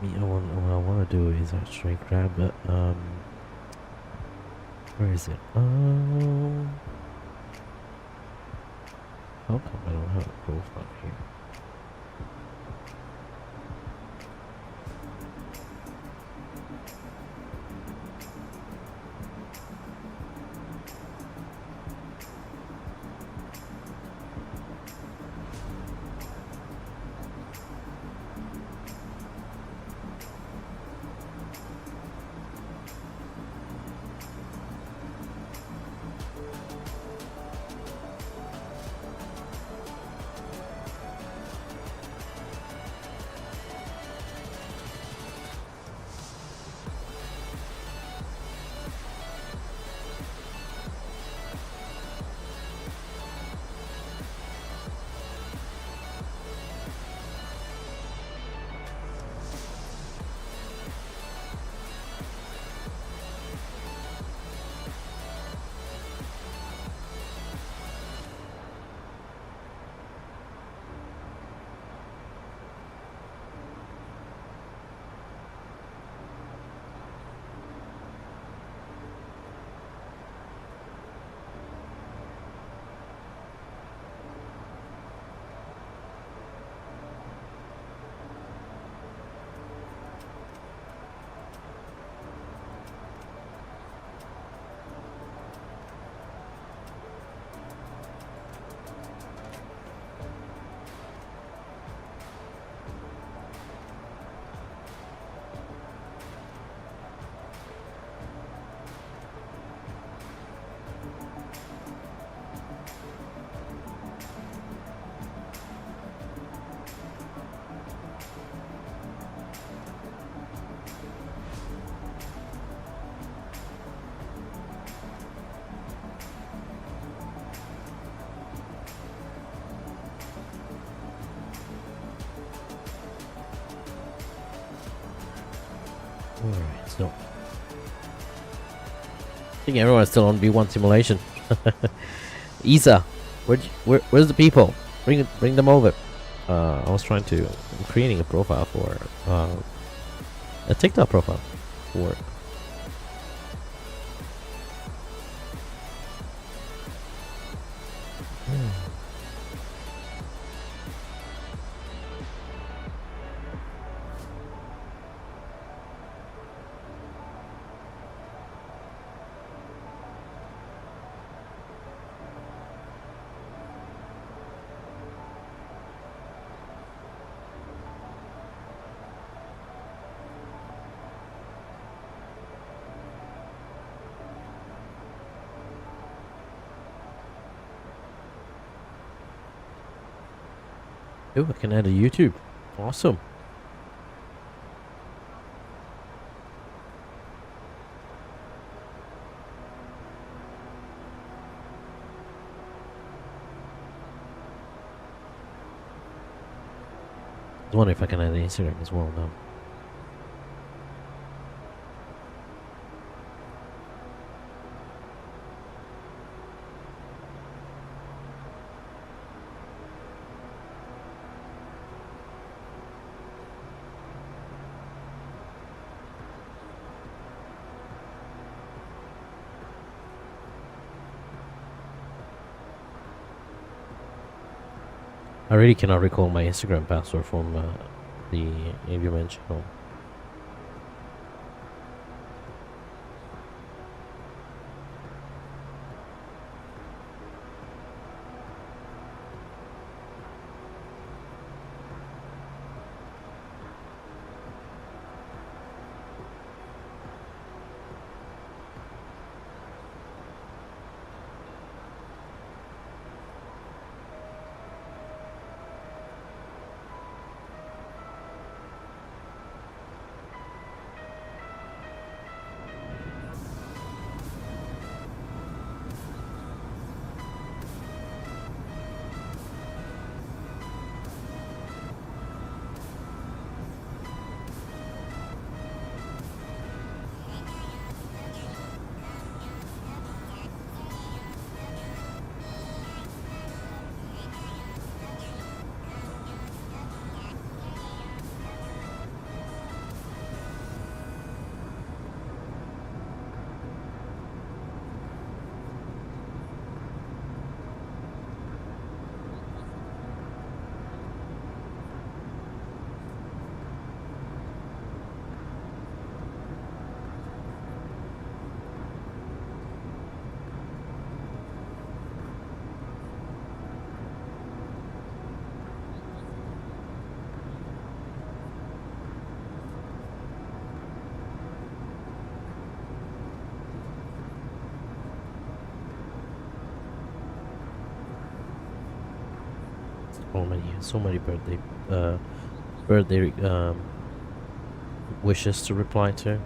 What I want to do is actually grab the where is it? How come I don't have a profile here? Alright, so I think everyone's still on B1 simulation. Isa, where's the people? Bring them over. I was trying to I'm creating a profile for a TikTok profile for oh, I can add a YouTube. Awesome. I was wondering if I can add Instagram as well now. I really cannot recall my Instagram password from the aviation channel. So many birthday wishes to reply to.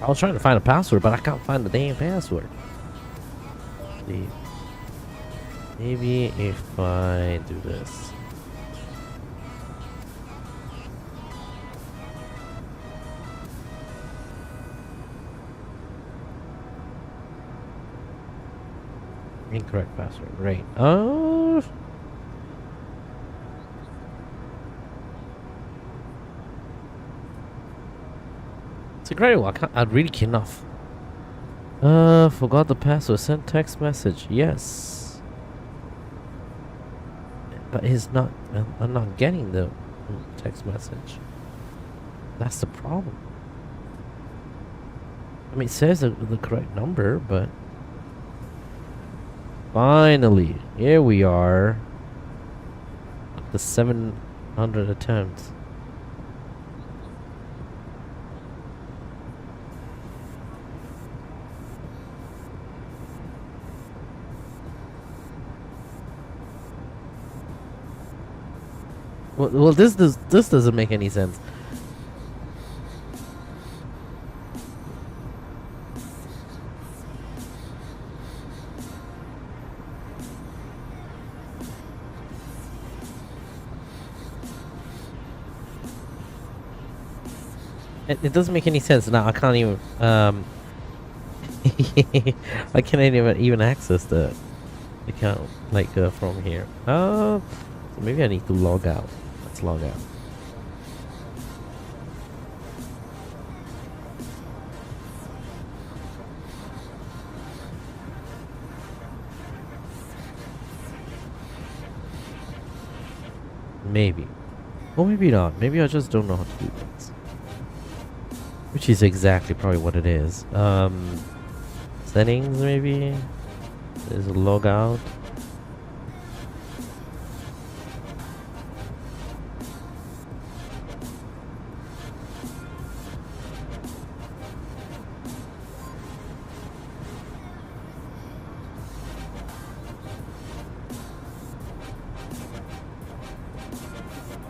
I was trying to find a password, but I can't find the damn password. See, maybe if I do this. Incorrect password. Right. Oh. It's incredible. I really cannot. Forgot the password. Send text message. Yes. But it's not. I'm not getting the text message. That's the problem. I mean, it says the correct number, but finally, here we are. The 700 attempts. Well, this doesn't make any sense. It doesn't make any sense now. I can't even I can't even access the account like from here. So maybe I need to log out. Let's log out. Maybe. Or maybe not. Maybe I just don't know how to do this. Which is exactly probably what it is. Settings maybe? There's a log out.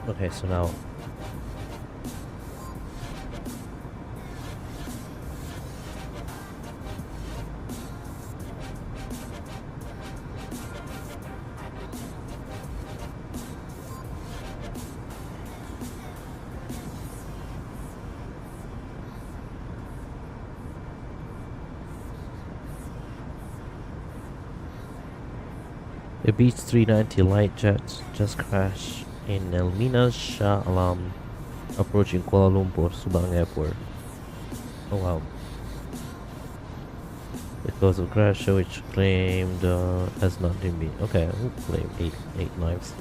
Okay, so now a Beach 390 light jet just crashed in Elmina's Shah Alam, approaching Kuala Lumpur Subang Airport. Oh wow. The cause of crash, which claimed has not been beat. Okay, who claimed eight lives?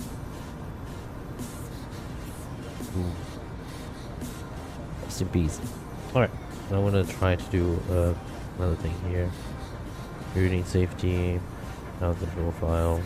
Rest in peace. Alright, I want to try to do another thing here. Reading safety, how's the profile?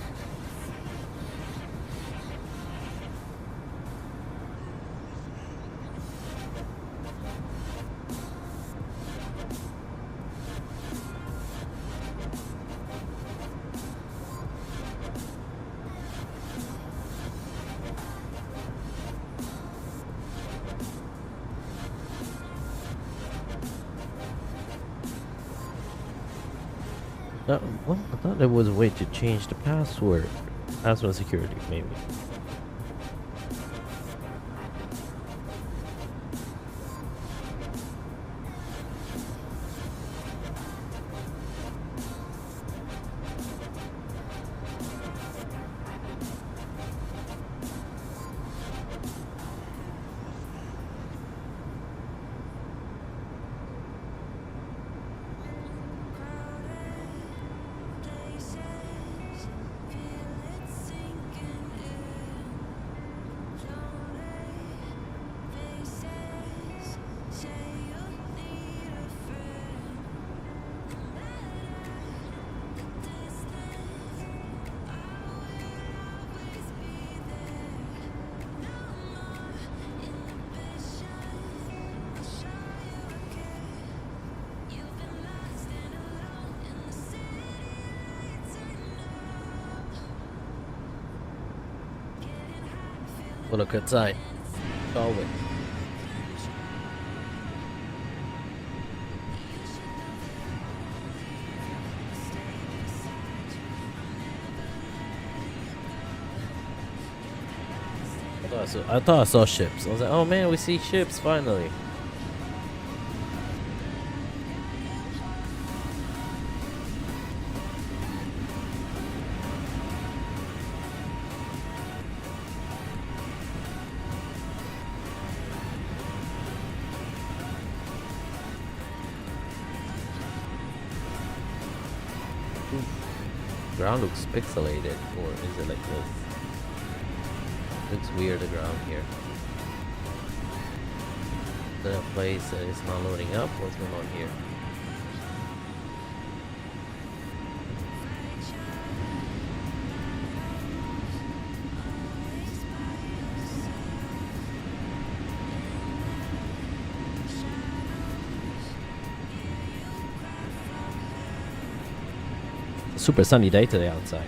Well, I thought there was a way to change the password. Password security, maybe. We'll look outside. Shall we? I thought I saw ships. I was like, oh man, we see ships finally. Ground looks pixelated, or is it like this? Looks weird, the ground here. The place that is not loading up. What's going on here? Super sunny day today outside.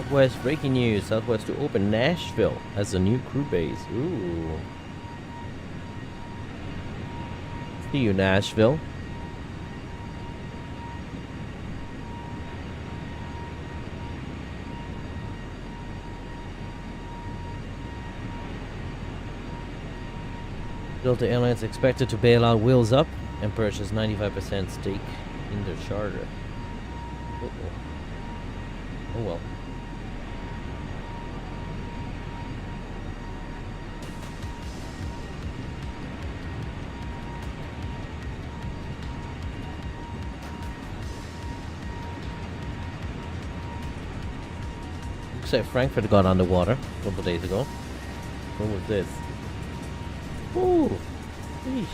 Southwest breaking news. Southwest to open Nashville as a new crew base. Ooh. See you, Nashville. Delta Airlines expected to bail out Wheels Up and purchase 95% stake in their charter. Uh-oh. Oh well. Looks like Frankfurt got underwater a couple days ago. What was this? Ooh, sheesh.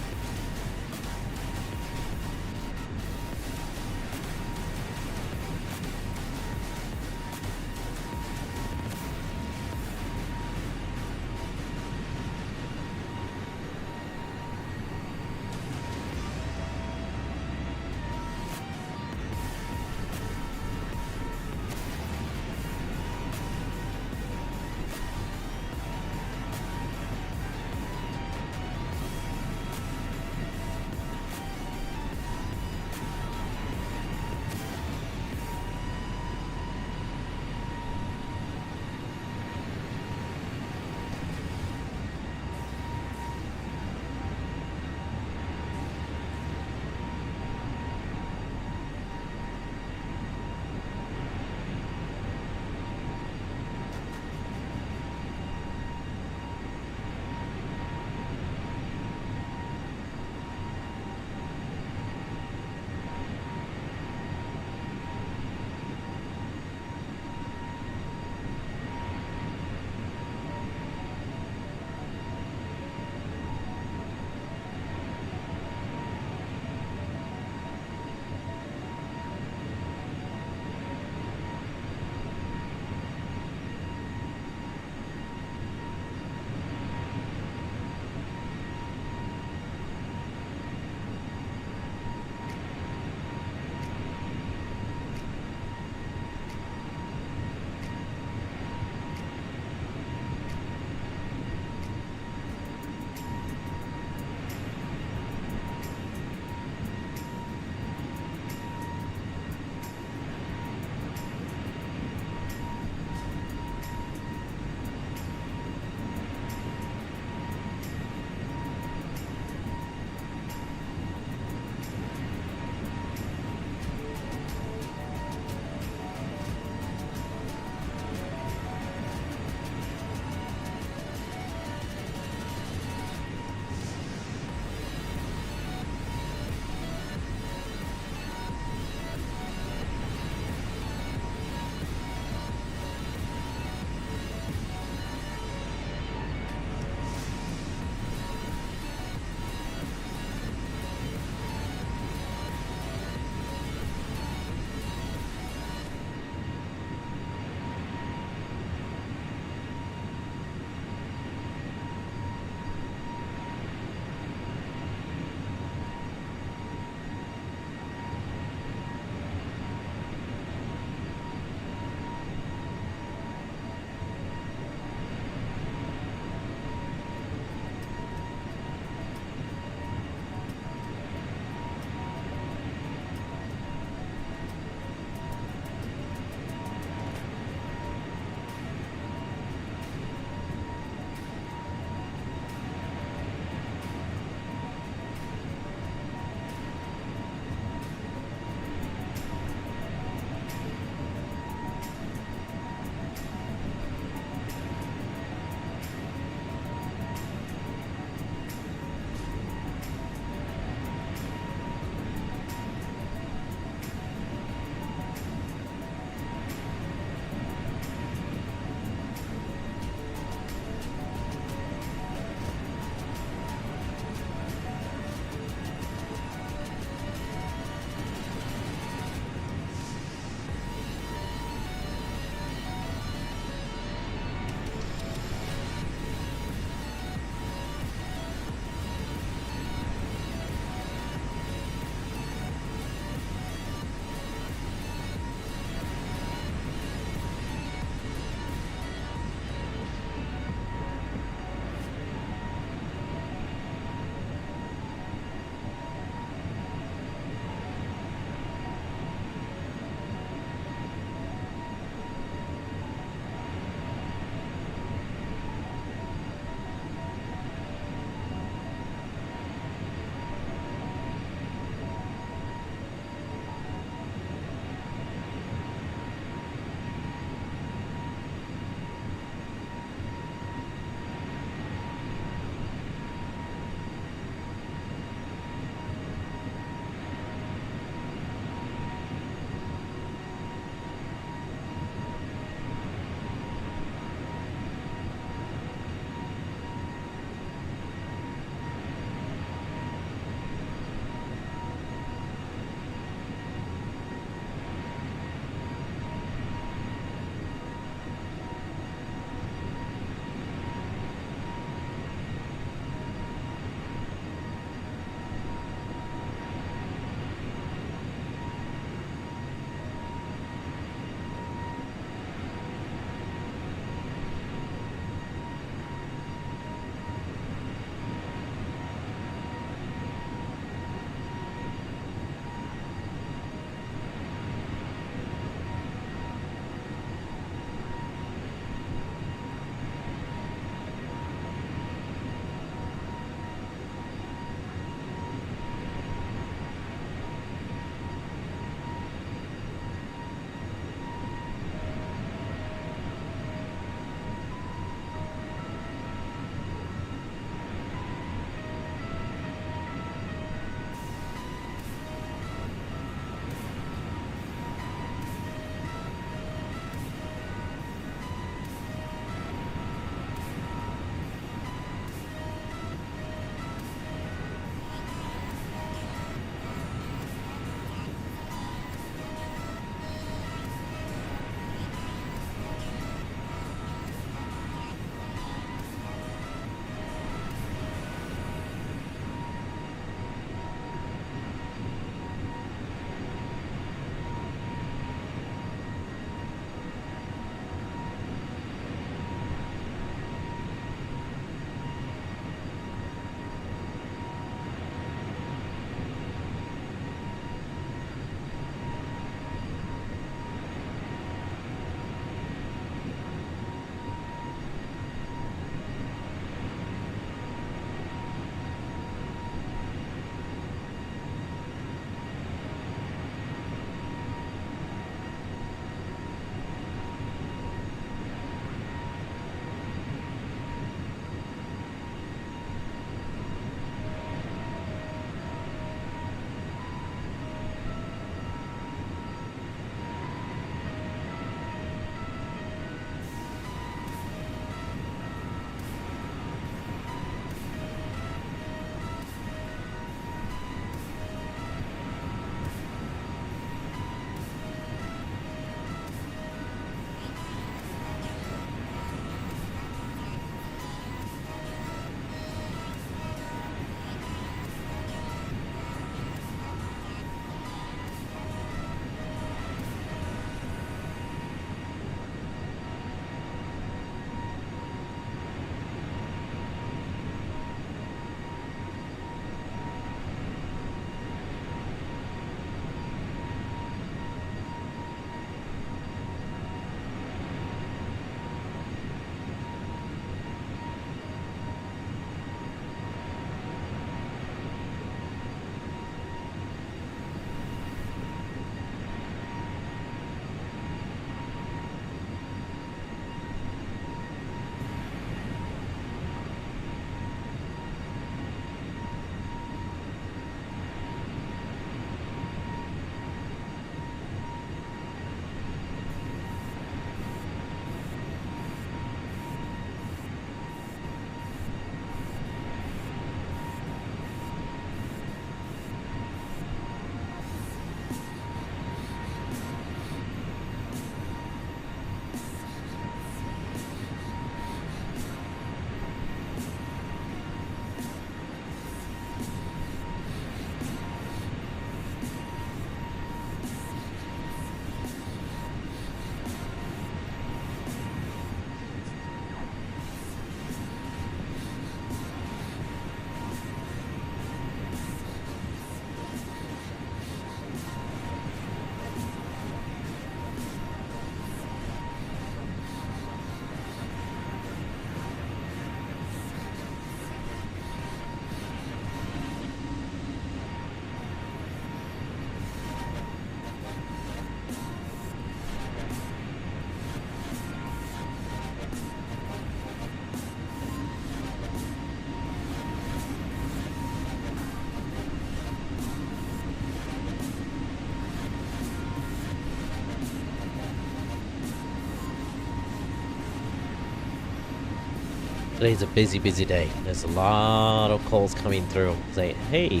Today's a busy day. There's a lot of calls coming through saying, hey,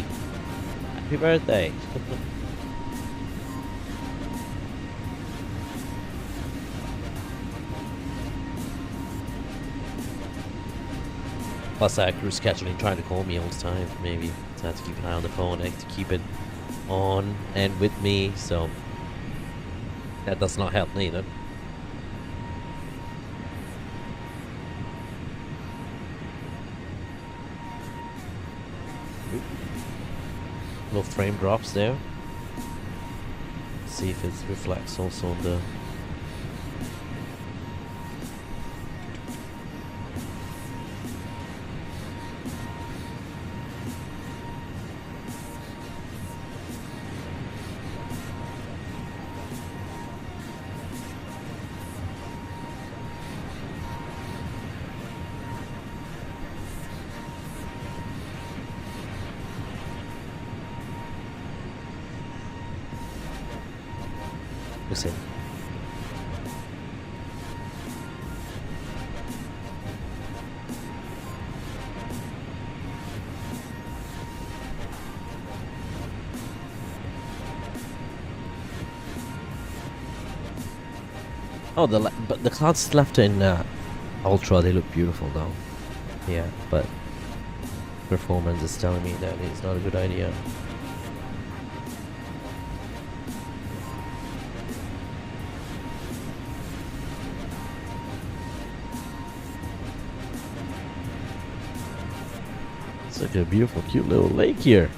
happy birthday. Plus, crew's scheduling trying to call me all the time. Maybe so I have to keep an eye on the phone. I have to keep it on and with me, so that does not help neither. Little frame drops there. See if it reflects also on the. Listen. Oh, but the clouds left in Ultra, they look beautiful though. Yeah, but performance is telling me that it's not a good idea. It's like a beautiful, cute little lake here.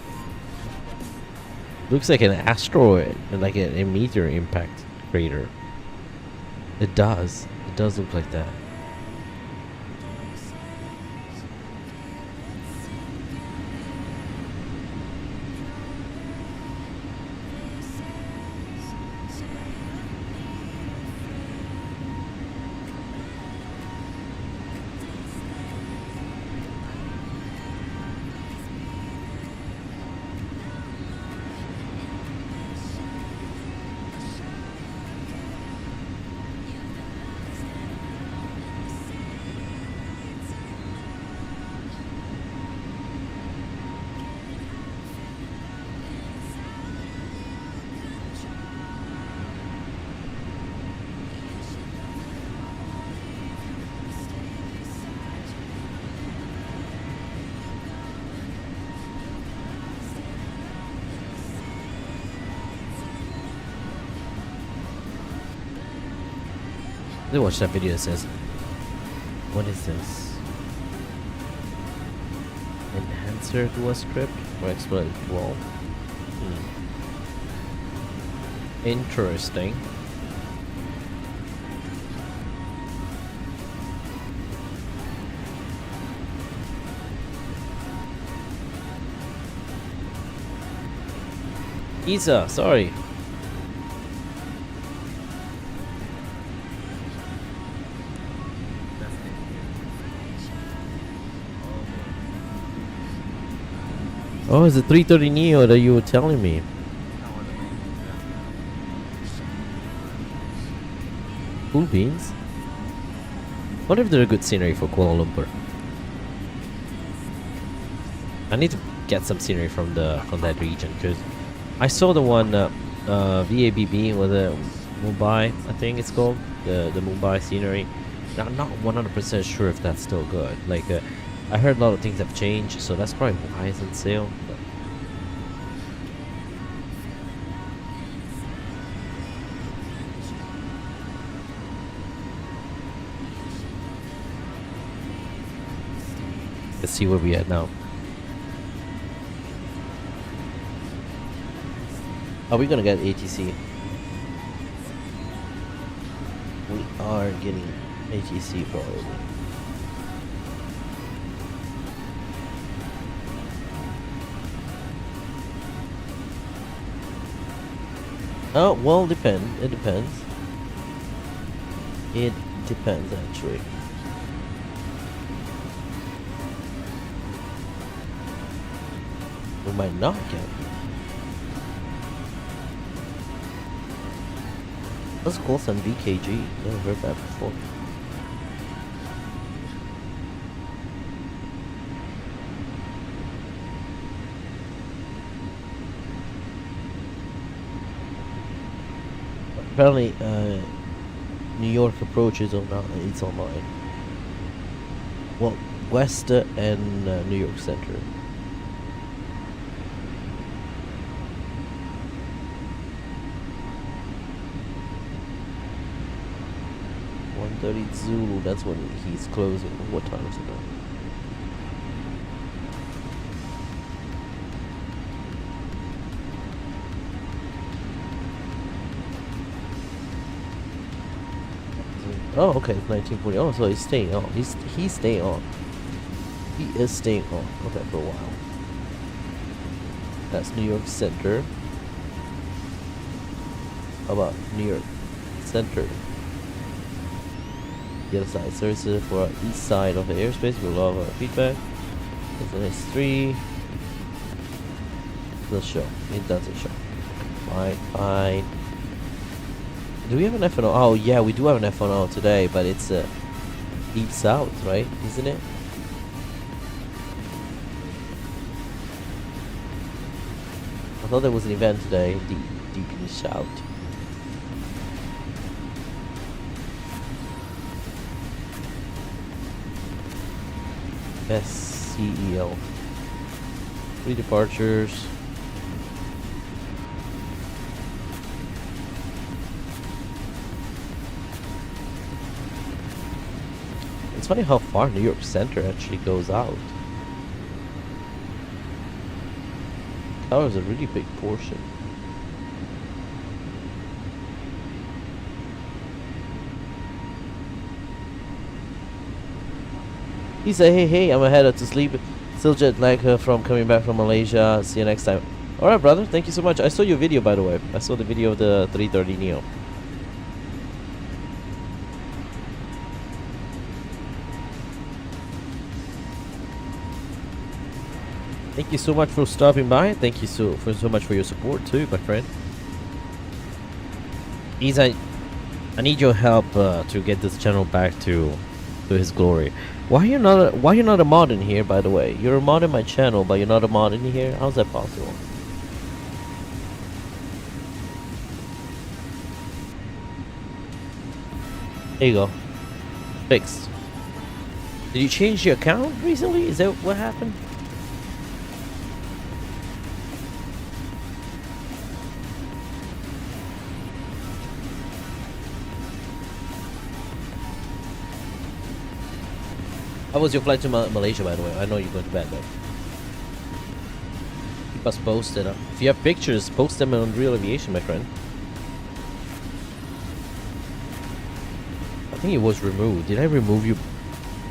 Looks like an asteroid, like a meteor impact crater. It does. It does look like that. They watch that video that says, what is this? Enhancer to a script or exploit wall? Interesting. Isa, sorry. Oh, it's the 330Neo that you were telling me. Cool beans. Wonder if they're a good scenery for Kuala Lumpur. I need to get some scenery from that region because I saw the one VABB with the Mumbai, I think it's called the Mumbai scenery. Now, I'm not 100% sure if that's still good. Like I heard a lot of things have changed, so that's probably why it's on sale. But let's see where we at now. Are we gonna get ATC? We are getting ATC probably. Oh, well, depend. It depends. It depends, actually. We might not get. Let's call some VKG. Never heard that before. apparently, New York approach is it's online. Well, West and New York Center. Zulu, that's when he's closing. What time is it now? Oh, okay, it's 1940. Oh, so he's staying on. He's staying on. He is staying on. Okay, for a while. That's New York Center. How about New York Center? The other side. Services for east side of the airspace. We love our feedback. It's an S3. Let's show. It doesn't show. Fine. Do we have an FNO? Oh yeah, we do have an FNO today, but it's deep south, right? Isn't it? I thought there was an event today, deep in the south. SCEL. 3 departures. It's funny how far New York Center actually goes out. Covers a really big portion. He said, hey, I'm headed to sleep. Still jet lag from coming back from Malaysia. See you next time. Alright, brother. Thank you so much. I saw your video, by the way. I saw the video of the 330Neo. Thank you so much for stopping by. Thank you so much for your support too, my friend. I need your help to get this channel back to his glory. Why you're not a mod in here, by the way? You're a mod in my channel, but you're not a mod in here. How's that possible? There you go. Fixed. Did you change your account recently? Is that what happened? How was your flight to Malaysia, by the way? I know you're going to bed, though. Keep us posted. If you have pictures, post them on Real Aviation, my friend. I think it was removed. Did I remove you?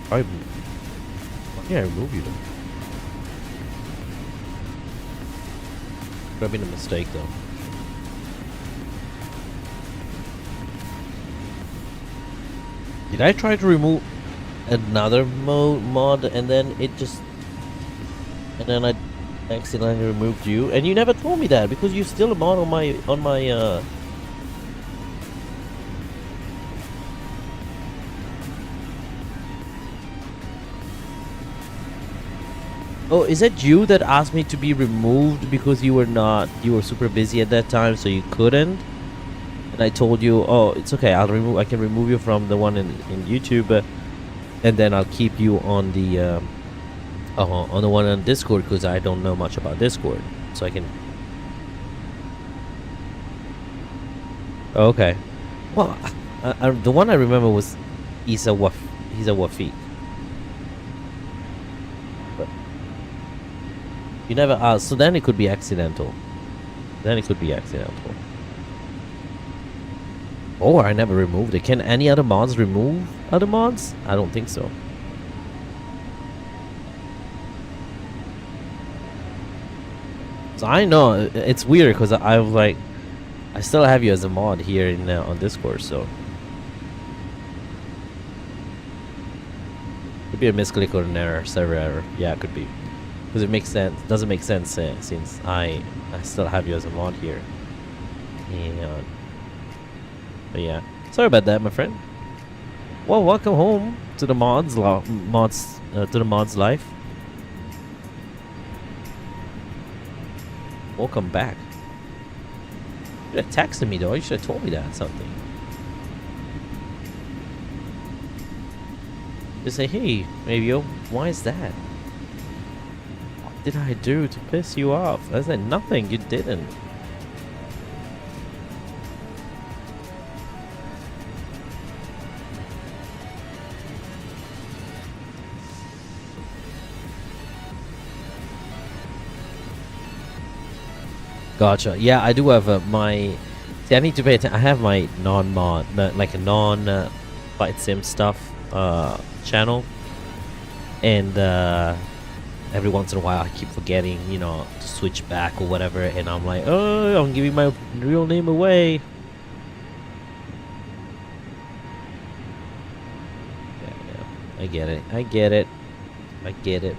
Why did I remove you, though? Could have been a mistake, though. Did I try to remove another mod and then I accidentally removed you, and you never told me that because you're still a mod on my Oh, is that you that asked me to be removed because you were super busy at that time, so you couldn't? And I told you, oh, it's okay, I can remove you from the one in YouTube, and then I'll keep you on the one on Discord because I don't know much about Discord, so I can. Okay, well, the one I remember was Isa Wafiq, but you never asked, so then it could be accidental. Or I never removed it. Can any other mods remove other mods? I don't think so. So I know it's weird because I was like, I still have you as a mod here in on Discord, so could be a misclick or an error, server error. Yeah, it could be because it makes sense. Doesn't make sense since I still have you as a mod here. And but yeah, sorry about that, my friend. Well, welcome home to the mods life. Welcome back. You should have texted me though. You should have told me that something. Just say, hey, maybe, why is that? What did I do to piss you off? I said nothing. You didn't. Gotcha. Yeah, I do have my. See, I need to pay attention. I have my non-mod, like a non-flight sim stuff channel, and every once in a while I keep forgetting, you know, to switch back or whatever, and I'm like, oh, I'm giving my real name away. Yeah, I get it. I get it. I get it.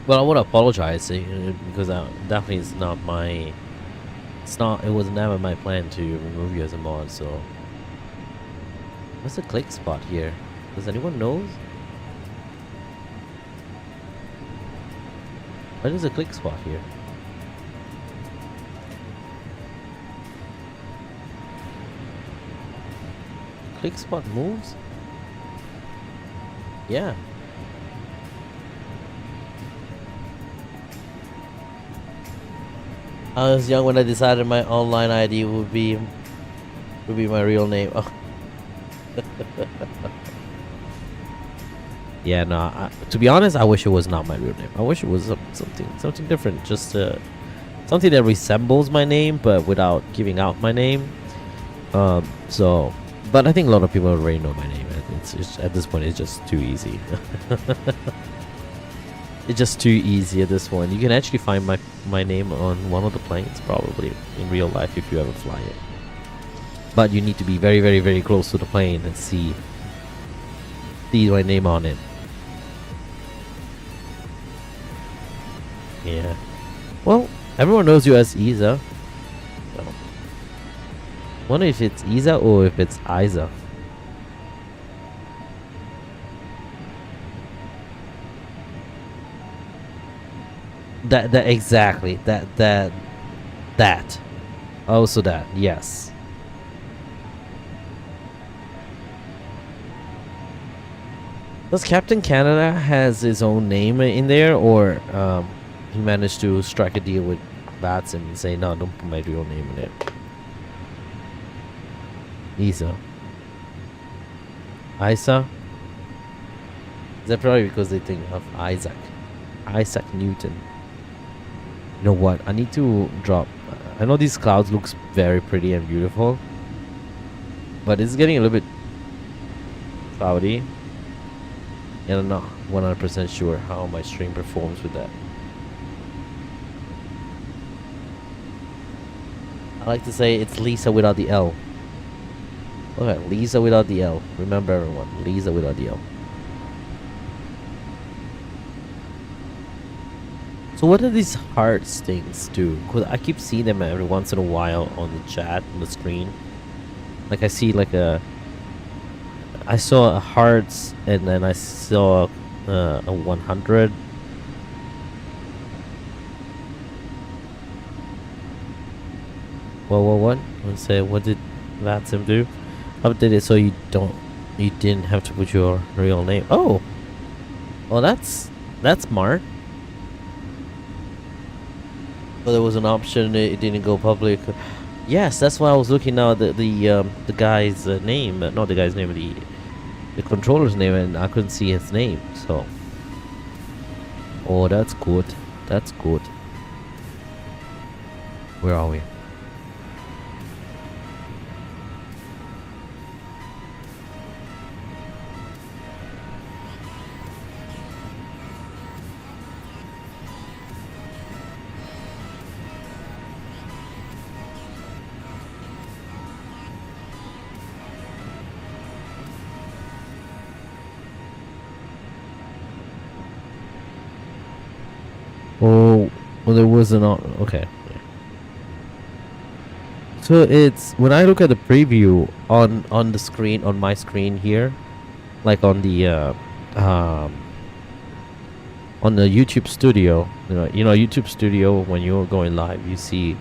Well, I want to apologize because definitely it's not my. It's not. It was never my plan to remove you as a mod. So, what's the click spot here? Does anyone knows? What is a click spot here? Click spot moves? Yeah. I was young when I decided my online ID would be my real name. Oh. Yeah, no. To be honest, I wish it was not my real name. I wish it was something different, just something that resembles my name, but without giving out my name. So, but I think a lot of people already know my name. It's at this point, it's just too easy. It's just too easy at this point. You can actually find my name on one of the planes, probably, in real life if you ever fly it. But you need to be very, very, very close to the plane and see my name on it. Yeah. Well, everyone knows you as Isa. So, wonder if it's Isa or if it's Isa. That exactly. That. Also that, yes. Does Captain Canada has his own name in there, or he managed to strike a deal with Batsim and say, no, don't put my real name in it? Isa. Isa? Is that probably because they think of Isaac Newton? You know what? I need to drop. I know these clouds looks very pretty and beautiful, but it's getting a little bit cloudy, and I'm not 100% sure how my stream performs with that. I like to say it's Lisa without the L. Okay, Lisa without the L. Remember, everyone, Lisa without the L. So what do these hearts things do? Cause I keep seeing them every once in a while on the chat, on the screen. Like I see like I saw a hearts, and then I saw a 100. What? Let's say, what did Vatsim do? Update it so you didn't have to put your real name. Oh, well that's smart. But there was an option, it didn't go public. Yes, that's why I was looking now at the guy's name, not the guy's name, the controller's name, and I couldn't see his name. So, oh, that's good. That's good. Where are we? Oh, well, there was an okay. So it's when I look at the preview on the screen, on my screen here, like on the YouTube studio, YouTube Studio, when you're going live, you see you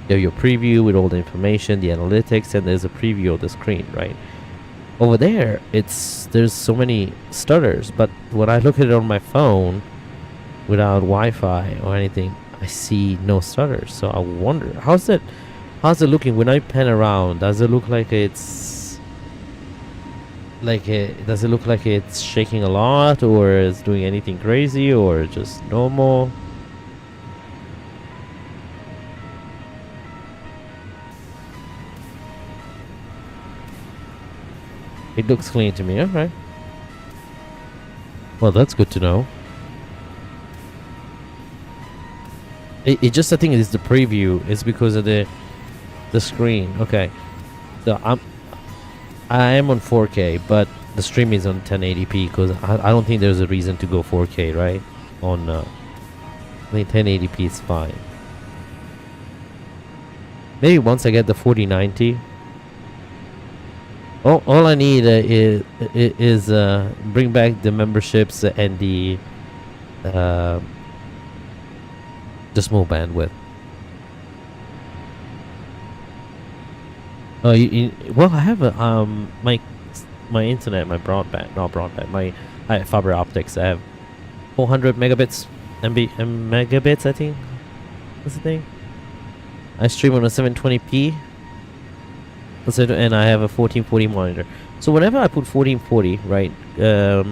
have your preview with all the information, the analytics, and there's a preview of the screen, right? Over there, there's so many stutters, but when I look at it on my phone without Wi-Fi or anything, I see no stutters. So I wonder, how's it looking when I pan around? Does it look like it's does it look like it's shaking a lot, or is doing anything crazy, or just normal? It looks clean to me. Alright. Well, that's good to know. It just, I think it is the preview. It's because of the screen. Okay. So I am on 4K, but the stream is on 1080p because I don't think there's a reason to go 4K, right? On I think 1080p is fine. Maybe once I get the 4090. All I need is bring back the memberships and the small bandwidth. Oh, well, I have a my internet, my broadband, not broadband, I have fiber optics. I have 400 megabits, megabits, I think. What's the thing? I stream on a 720p. And I have a 1440 monitor. So whenever I put 1440, right, I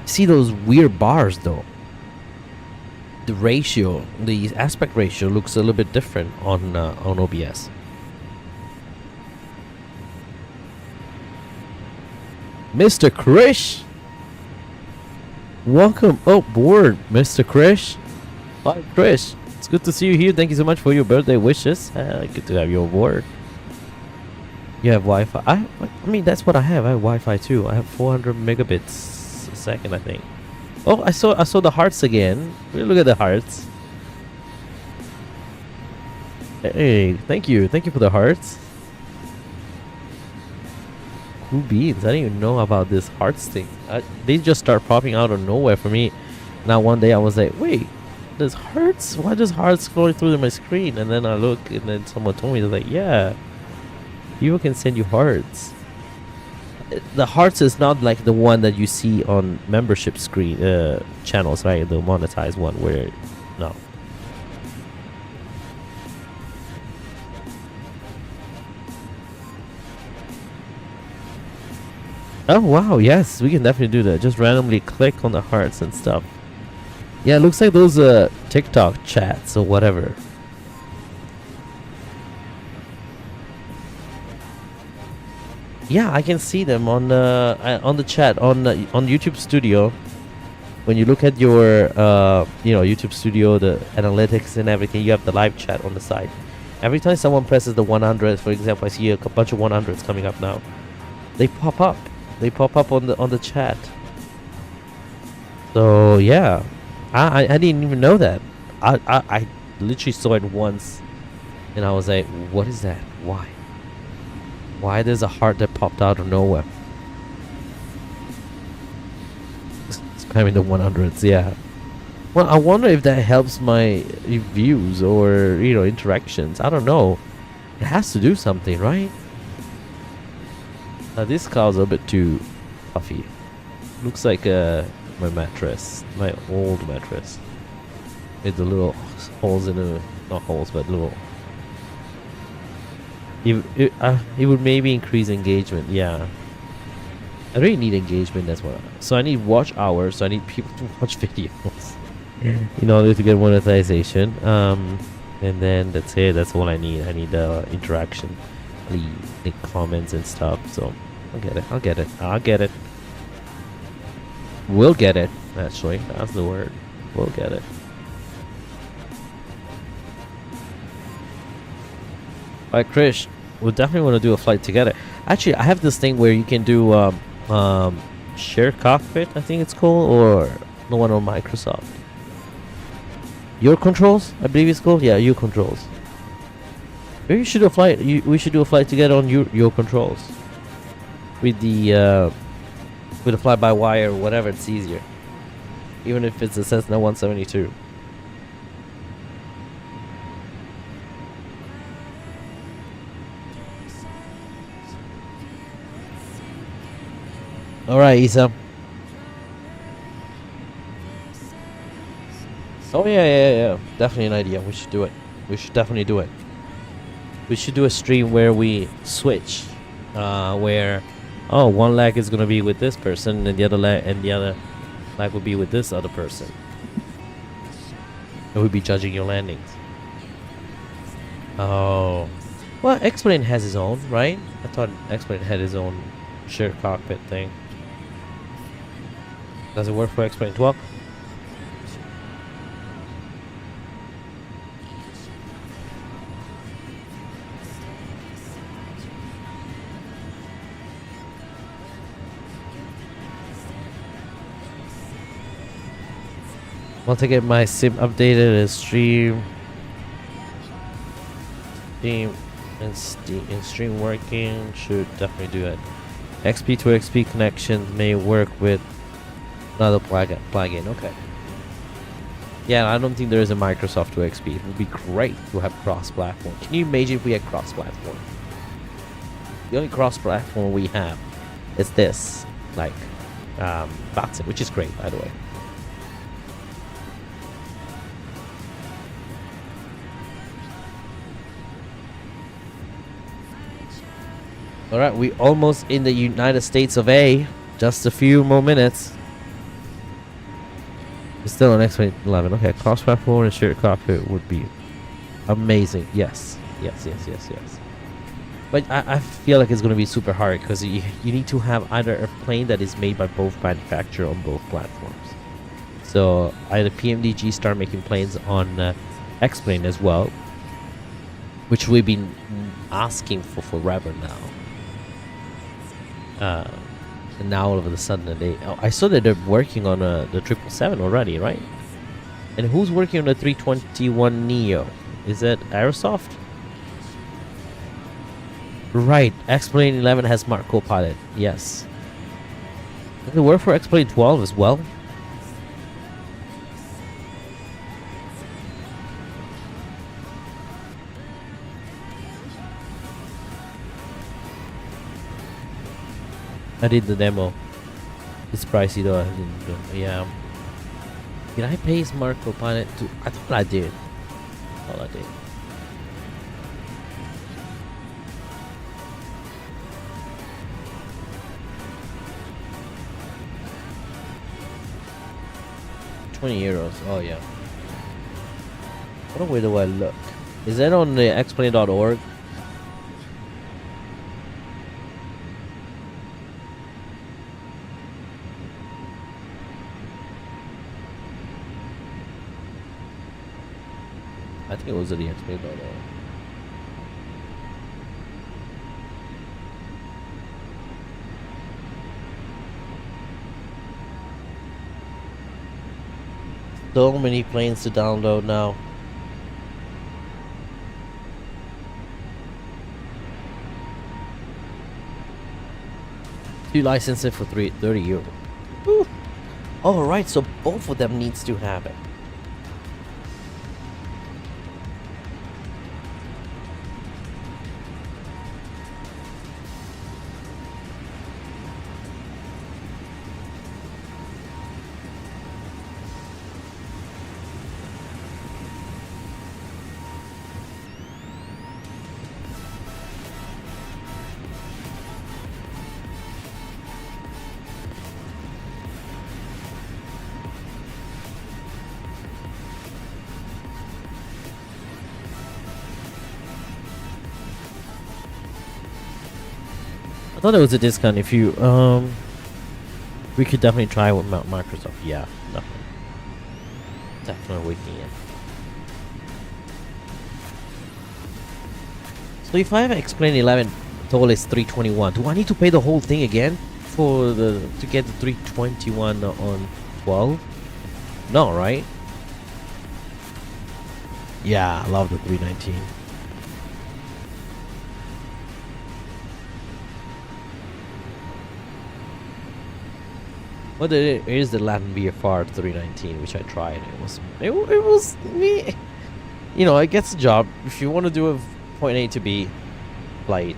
see those weird bars though. The ratio, the aspect ratio looks a little bit different on OBS. Mr. Krish, welcome aboard, Mr. Krish. Hi, Krish. It's good to see you here. Thank you so much for your birthday wishes. Good to have you on board. You have Wi-Fi. I mean, that's what I have. I have Wi-Fi too. I have 400 megabits a second, I think. Oh, I saw the hearts again. Look at the hearts. Hey, thank you for the hearts. Cool beans. I didn't even know about this hearts thing. They just start popping out of nowhere for me. Now one day I was like, wait. There's hearts? Why does hearts flowing through my screen? And then I look, and then someone told me, they're like, yeah, people can send you hearts. The hearts is not like the one that you see on membership screen channels, right? The monetized one where, no. Oh wow, yes, we can definitely do that. Just randomly click on the hearts and stuff. Yeah, it looks like those TikTok chats or whatever. Yeah, I can see them on the chat on YouTube Studio. When you look at your YouTube Studio, the analytics and everything, you have the live chat on the side. Every time someone presses the 100, for example, I see a bunch of 100s coming up now. They pop up. They pop up on the chat. So yeah. I didn't even know that. I literally saw it once, and I was like, "What is that? Why? Why there's a heart that popped out of nowhere?" Spamming the 100s, yeah. Well, I wonder if that helps my views or interactions. I don't know. It has to do something, right? This car's a bit too puffy. Looks like my mattress, my old mattress, with the little holes in the, not holes, but little. It would maybe increase engagement. Yeah, I really need engagement. That's what. So I need watch hours. So I need people to watch videos in order to get monetization. And then that's it. That's all I need. I need interaction, the comments and stuff. So I'll get it. I'll get it. I'll get it. We'll get it, actually. That's the word. We'll get it. Alright, Krish, we'll definitely want to do a flight together. Actually, I have this thing where you can do share cockpit, I think it's called, or the one on Microsoft. Your controls, I believe it's called. Yeah, your controls. Maybe you should do a flight. We should do a flight together on your controls. With the fly-by-wire or whatever, it's easier. even if it's a Cessna 172. All right, Isa. Oh yeah. Definitely an idea. We should do it. We should definitely do it. We should do a stream where we switch, where, oh, one leg is gonna be with this person, and the other leg will be with this other person. And we'll be judging your landings. Oh, well, X-Plane has his own, right? I thought X-Plane had his own shared cockpit thing. Does it work for X-Plane 12? Once I get my sim updated and stream working, should definitely do it. XP to XP connections may work with another plugin. Okay. Yeah, I don't think there is a Microsoft to XP. It would be great to have cross-platform. Can you imagine if we had cross-platform? The only cross-platform we have is this, like, Batson, which is great, by the way. All right, we almost in the United States of A. Just a few more minutes. It's still an X-Plane 11. Okay, cross-platform and shared cockpit would be amazing. Yes. But I feel like it's going to be super hard because you need to have either a plane that is made by both manufacturers on both platforms. So either PMDG start making planes on X-Plane as well, which we've been asking for forever now. And now all of a sudden I saw that they're working on the 777 already, right? And who's working on the A321Neo? Is that Aerosoft? Right, X-Plane 11 has smart co-pilot. Yes. Does it work for X-Plane 12 as well? I did the demo. It's pricey though. I didn't do. Yeah. Did I pay smart co-pilot to? I thought I did. All I did. €20. Oh yeah. What way do I look? Is that on the xplane.org? I think it was at the xplane.org. So many planes to download now. You license it for €30. Ooh. All right, so both of them needs to have it. I thought there was a discount if you we could definitely try with Microsoft. Yeah, definitely we can. So if I have X-Plane 11 total is 321, do I need to pay the whole thing again for to get the 321 on 12? No, right? Yeah, I love the 319. Well, there is the Latin VFR 319, which I tried. It was me. You know, it gets the job. If you want to do a point A to B flight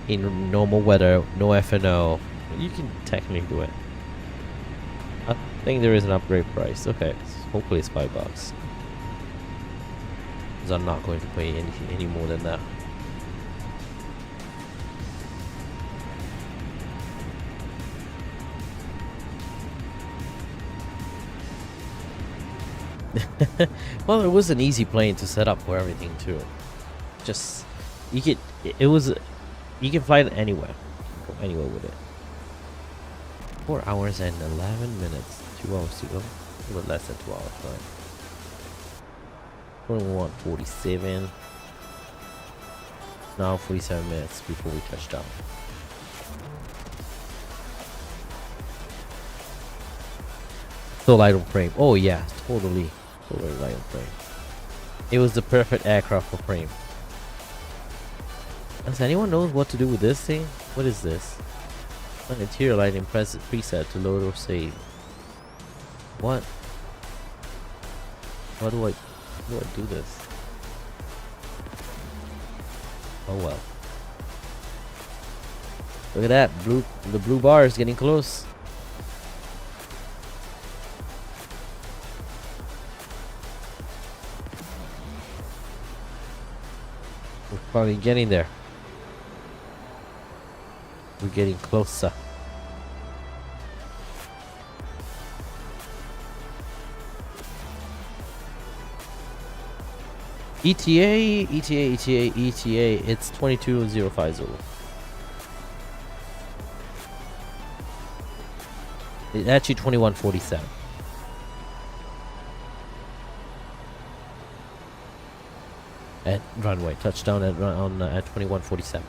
in normal weather, no FNO, you can technically do it. I think there is an upgrade price. Okay, hopefully it's $5. Because I'm not going to pay anything any more than that. Well, it was an easy plane to set up for everything too. Just you could, you can fly it anywhere, go anywhere with it. 4 hours and 11 minutes, 2 hours to go, a little less than 2 hours, right? 21:47. Now 47 minutes before we touch down. So light on frame. Oh yeah, totally light on frame. It was the perfect aircraft for frame. Does anyone knows what to do with this thing? What is this? An interior lighting preset to load or save. What? How do I do this? Oh well. Look at that, the blue bar is getting close. We're finally getting there. We're getting closer. ETA, it's 22050. It's actually 2147. At runway, touchdown at 2147.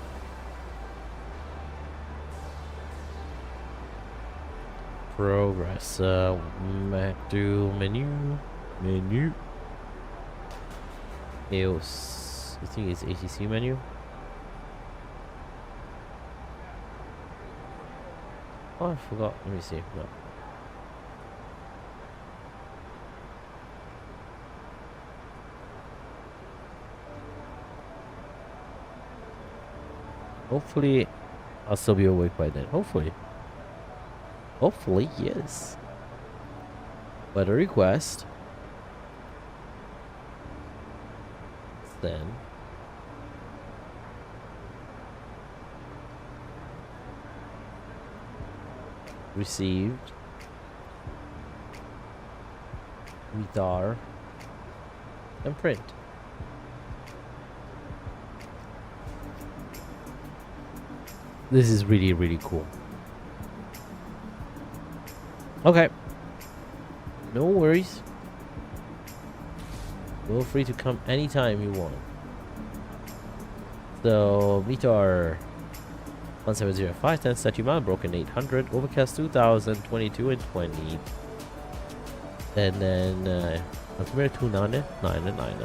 Progress. Do menu. EOS. I think it's ATC menu. Oh, I forgot. Let me see. No. Hopefully, I'll still be awake by then. Hopefully. Hopefully, yes. Weather request. Then. Received. Radar. And print. This is really, really cool. Okay. No worries. Feel free to come anytime you want. So, meter 1705, 10 statue mile, broken 800, overcast 2000, 22 and 20. And then, altimeter 299.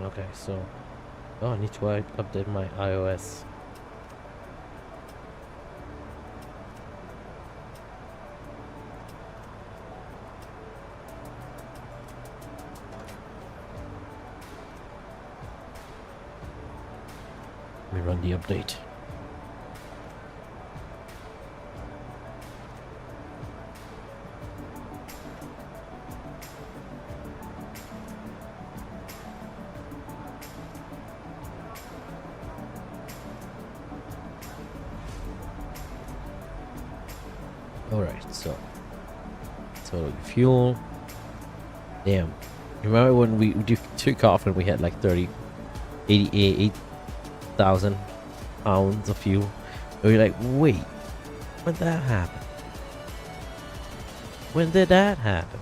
Okay, so I need to update my iOS. Let me run the update. Alright, so So fuel. Damn. Remember when we took off and we had like 88,000 pounds of fuel? And we were like, wait, when did that happen? When did that happen?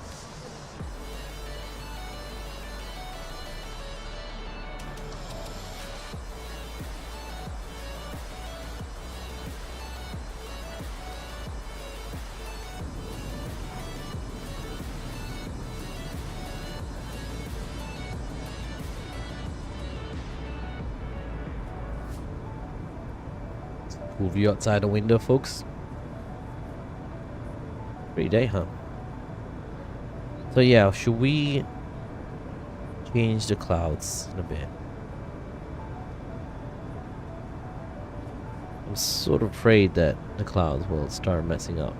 Cool view outside the window, folks. Pretty day, huh? So yeah, should we change the clouds in a bit? I'm sort of afraid that the clouds will start messing up.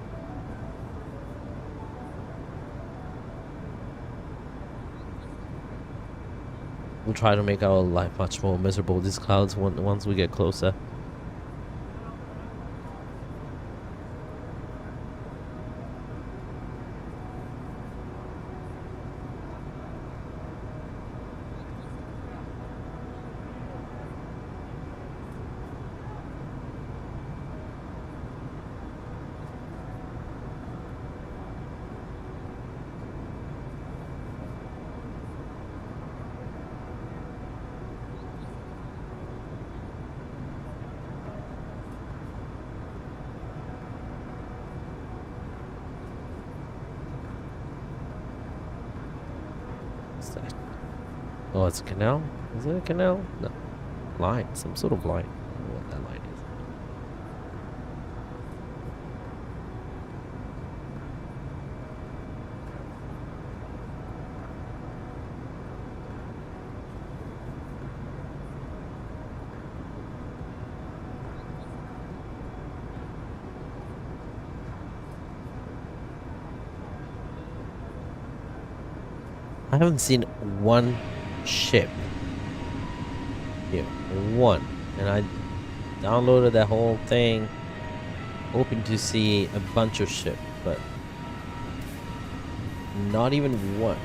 We'll try to make our life much more miserable, these clouds, once we get closer. Oh, it's a canal? Is it a canal? No. Line. Some sort of line. I don't know what that line is. I haven't seen one ship here. One. And I downloaded that whole thing hoping to see a bunch of ships, but not even one.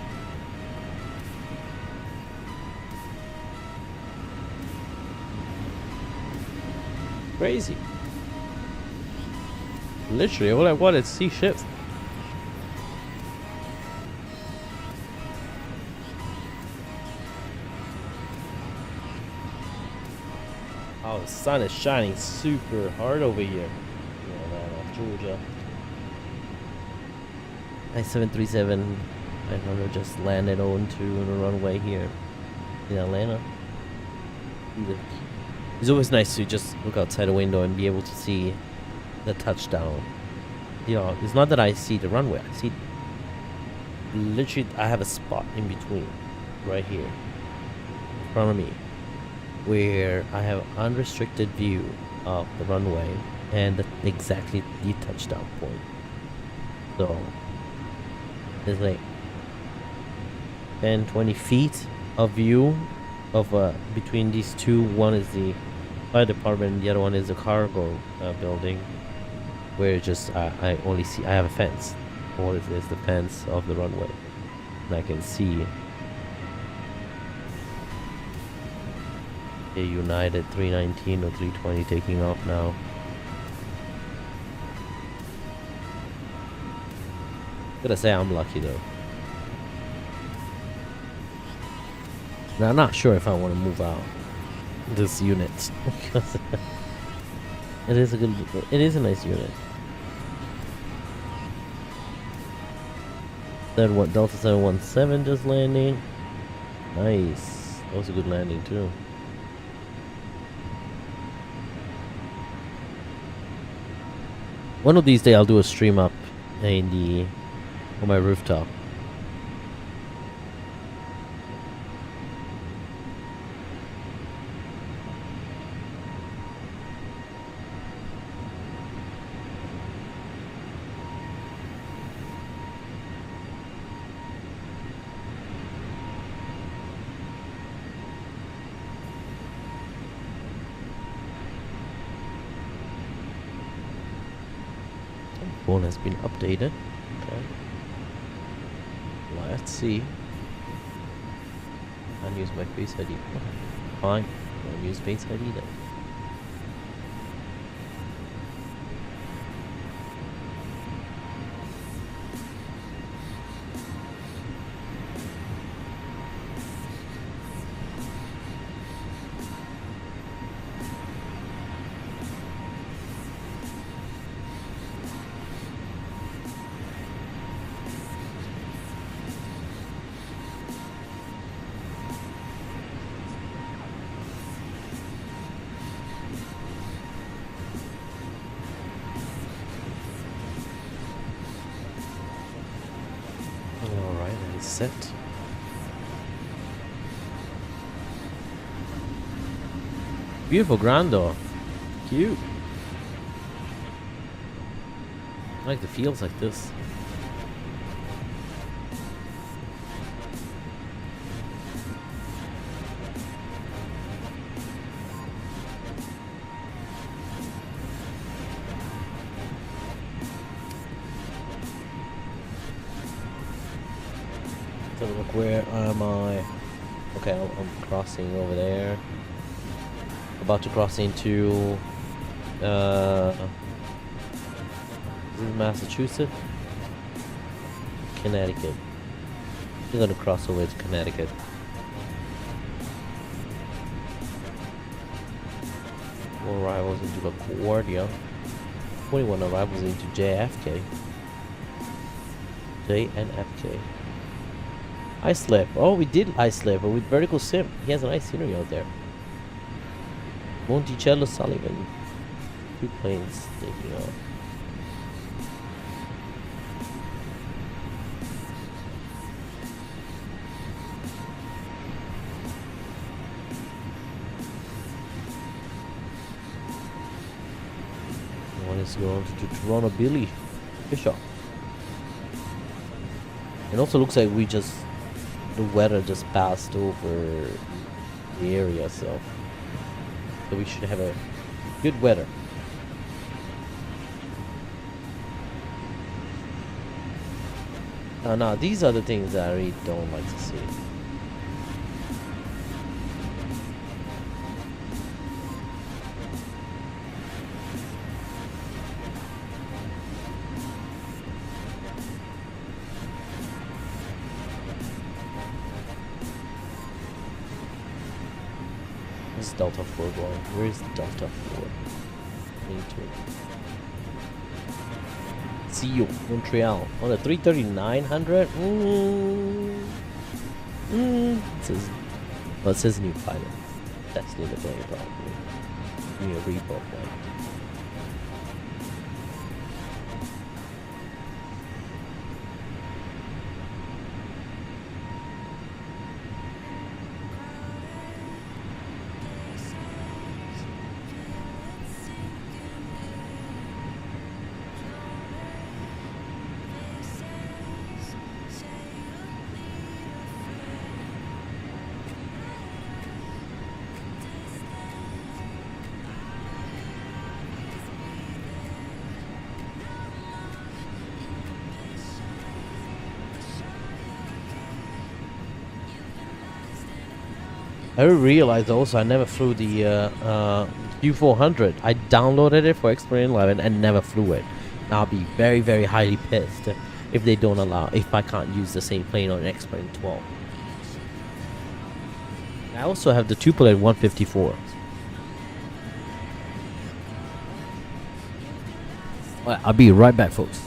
Crazy. Literally, all I want is to see ships. Oh, the sun is shining super hard over here. Yeah, Georgia. I-737 500 just landed onto the runway here in Atlanta. It's always nice to just look outside the window and be able to see the touchdown. You know, it's not that I see the runway. I see literally I have a spot in between right here in front of me where I have unrestricted view of the runway and exactly the touchdown point. So there's like 10-20 feet of view of between these two. One is the fire department, the other one is the cargo building, where just I only see, I have a fence. All it is the fence of the runway, and I can see a United 319 or 320 taking off now. Gotta say I'm lucky though. Now I'm not sure if I want to move out this unit because it is a nice unit. Then what, Delta 717 just landing. Nice. That was a good landing too. One of these days I'll do a stream up on my rooftop. Phone has been updated. Okay. Let's see. I'll use my Face ID. Fine. I'll use Face ID then. Alright, that is set. Beautiful ground door. Cute. I like the feels like this. So look, where am I? Okay, I'm crossing over there. About to cross into is it Massachusetts? Connecticut. I'm gonna cross over to Connecticut. More arrivals into LaGuardia. 21 arrivals into JFK. JNFK. Islip. Oh, we did Islip with vertical sim. He has a nice scenery out there. Monticello Sullivan. 2 planes taking off. One is going to Toronto Billy Bishop. It also looks like the weather just passed over the area, so we should have a good weather. Now these are the things that I really don't like to see. Where's Delta 4 going? Where is Delta 4? See you, Montreal. On the 330-900? It says new pilot. That's the other thing, probably. New repo one. I realized also I never flew the Q400. I downloaded it for Experience 11 and never flew it. Now I'll be very, very highly pissed if they don't allow, if I can't use the same plane on Experience 12. I also have the Tupelo 154. Alright, I'll be right back, folks.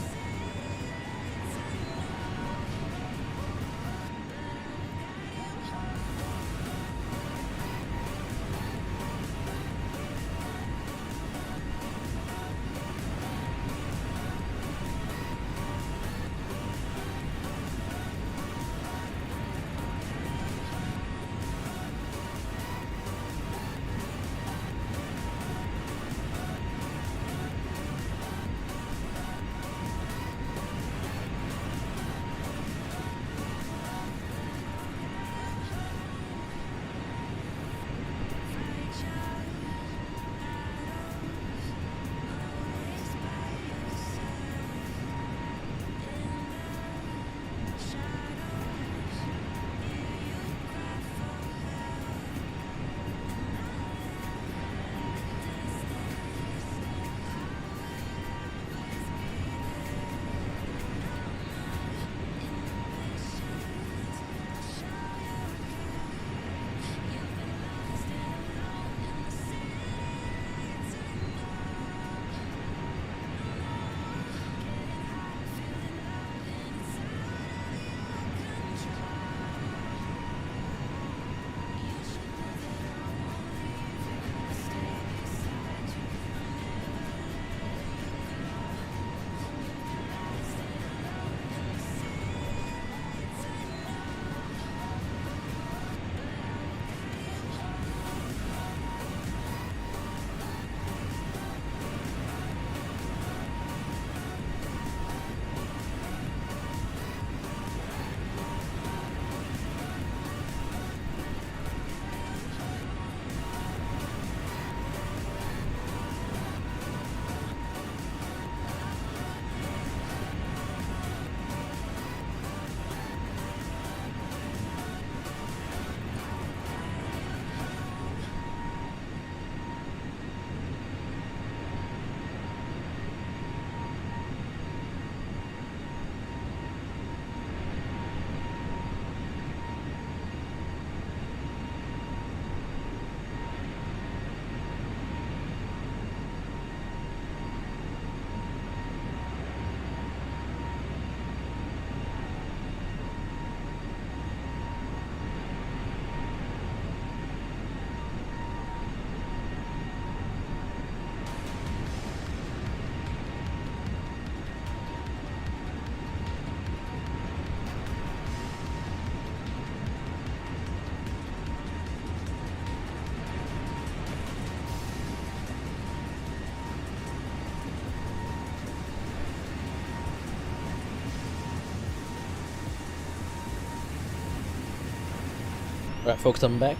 Alright, folks, I'm back.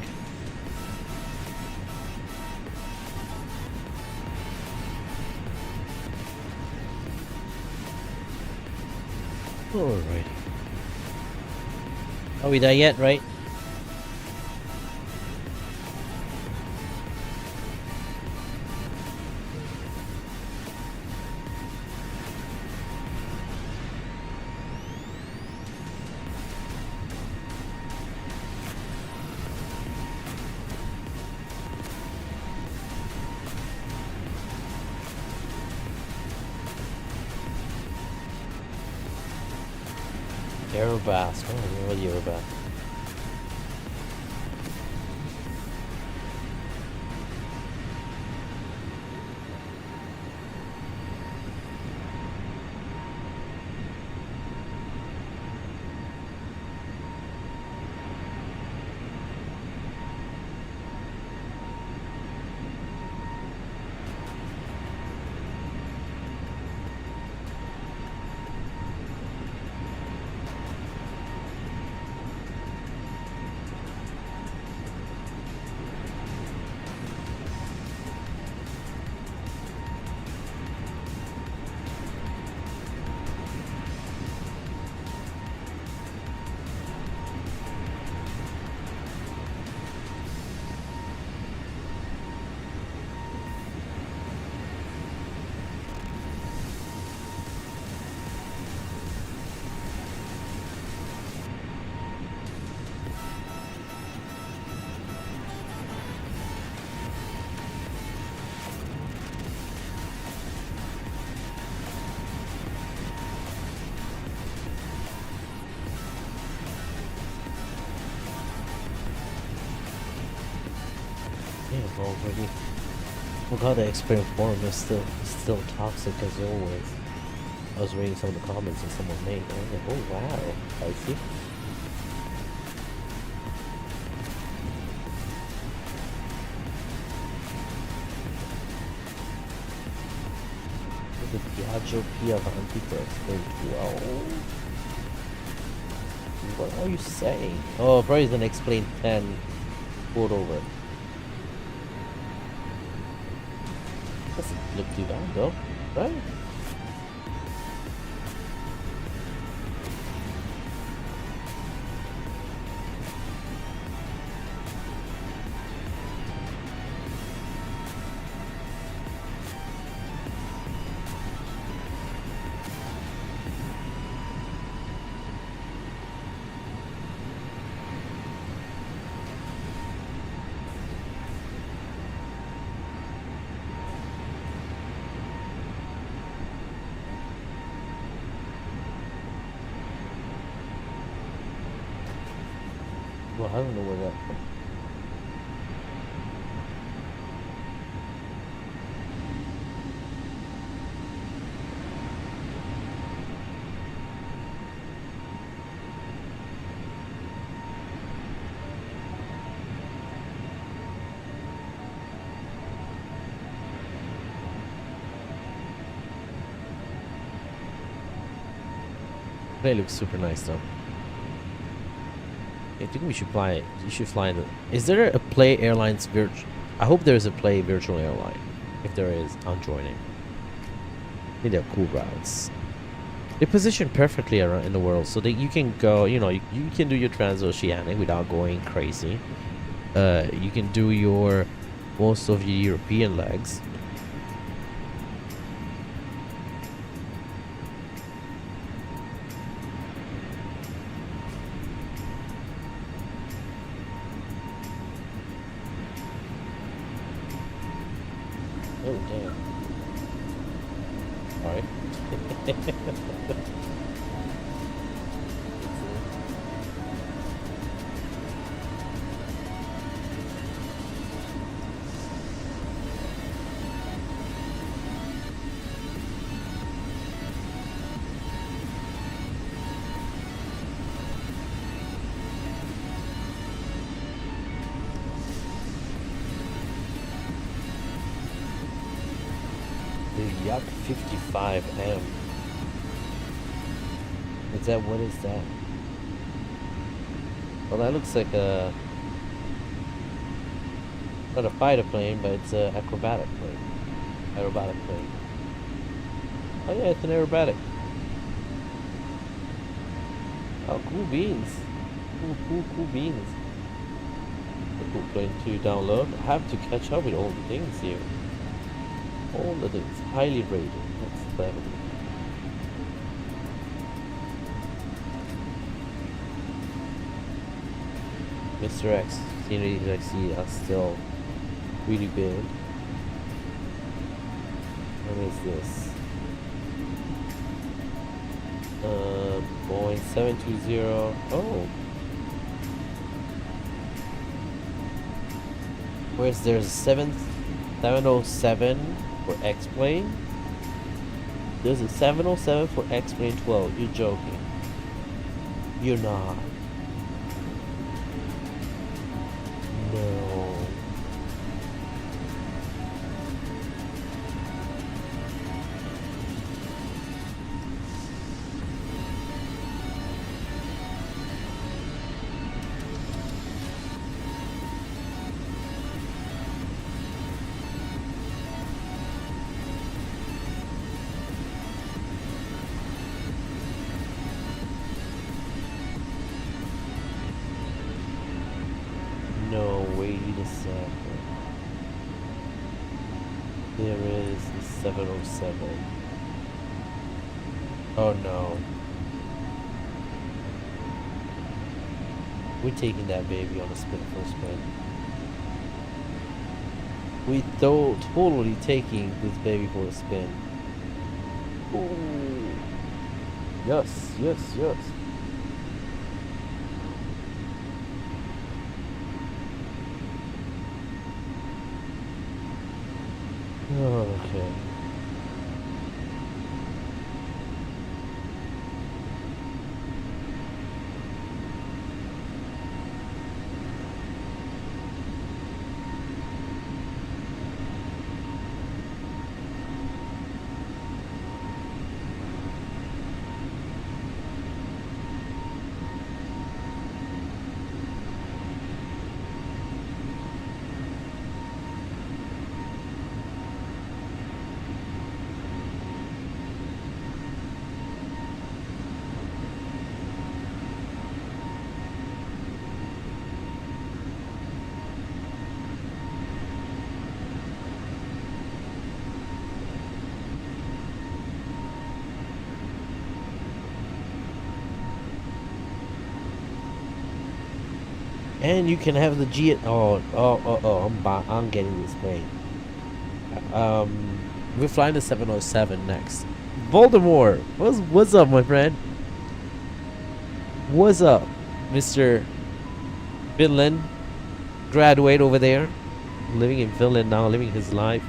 Alrighty. Are we there yet, right? Aerobass. Oh, I don't know what Aerobass. Already. Oh god, the experience forum is still toxic as always. I was reading some of the comments that someone made. I was like, oh wow, I see. The Piaggio P for explain 12. What are you saying? Oh, probably gonna explain 10. Pulled over. Doesn't look too bad though, right? Well, I don't know where that. They look super nice though. I think we should fly. You should fly the. Is there a Play Airlines virtual? I hope there is a Play virtual airline. If there is, I'm joining. I think they're cool routes. They position perfectly around in the world, so that you can go. You know, you can do your transoceanic without going crazy. You can do your most of your European legs. Oh damn. Alright. The Yak 55M. Is that, what is that? Well, that looks like a Not a fighter plane, but it's an acrobatic plane. Aerobatic plane. Oh yeah, it's an aerobatic. Oh, cool beans. Cool beans. A cool plane to download. I have to catch up with all the things here. All the things. Highly rated. That's clever. Mr. X sceneries I see are still really good. What is this? Boeing 720. Oh. Where's there's 707 for X-plane? There's a 707 for X-plane 12. You're joking. You're not. No. No, wait a second. There is the 707. Oh no. We're taking that baby on a spin for a spin. We totally taking this baby for a spin. Ooh. Yes, yes, yes. Okay. And you can have the G. I'm getting this plane. We're flying the 707 next. Baltimore, what's up, my friend? What's up, Mr. Finland? Graduate over there, living in Finland now, living his life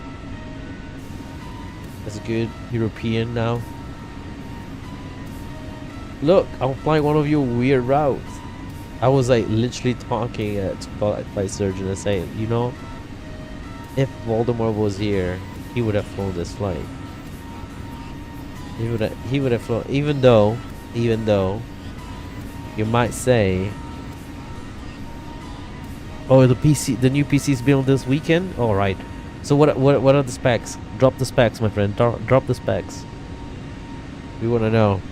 as a good European now. Look, I'm flying one of your weird routes. I was like literally talking to my surgeon and saying, you know, if Voldemort was here, he would have flown this flight. He would have flown, even though you might say, oh, the new PC is built this weekend. All right. So what are the specs? Drop the specs, my friend. Drop the specs. We want to know.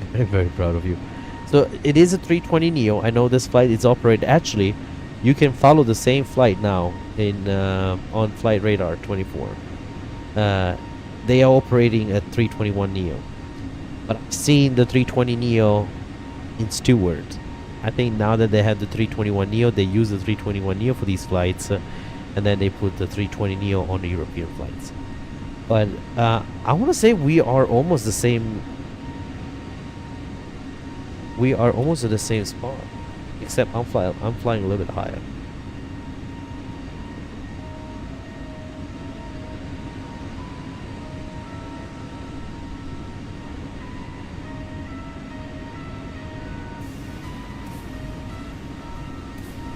I'm very, very proud of you. So it is a 320Neo. I know this flight is operated. Actually, you can follow the same flight now in on Flight Radar 24. They are operating a 321Neo, but I've seen the 320Neo in Stewart. I think now that they have the 321Neo, they use the 321Neo for these flights, and then they put the 320Neo on the European flights. But I want to say we are almost the same. We are almost at the same spot, except I'm flying a little bit higher.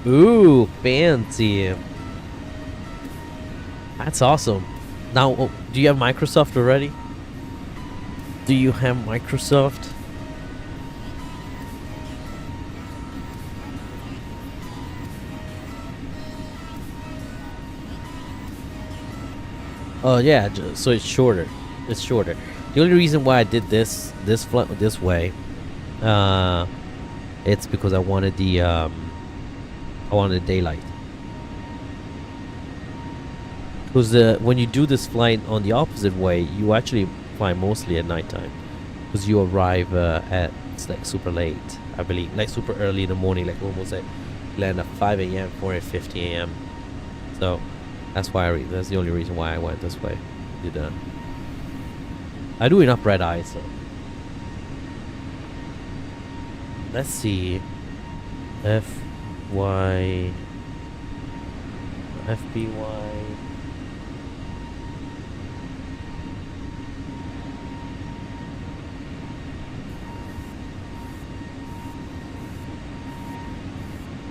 Ooh, fancy. That's awesome. Now, do you have Microsoft already? Do you have Microsoft? Oh yeah, so it's shorter. It's shorter. The only reason why I did this flight this way, it's because I wanted daylight. Because when you do this flight on the opposite way, you actually fly mostly at nighttime. Because you arrive at it's like super late, I believe, like super early in the morning, like almost like land at 5 a.m. 4:50 a.m. So that's why that's the only reason why I went this way. Did I do enough red eyes, so let's see. FBY.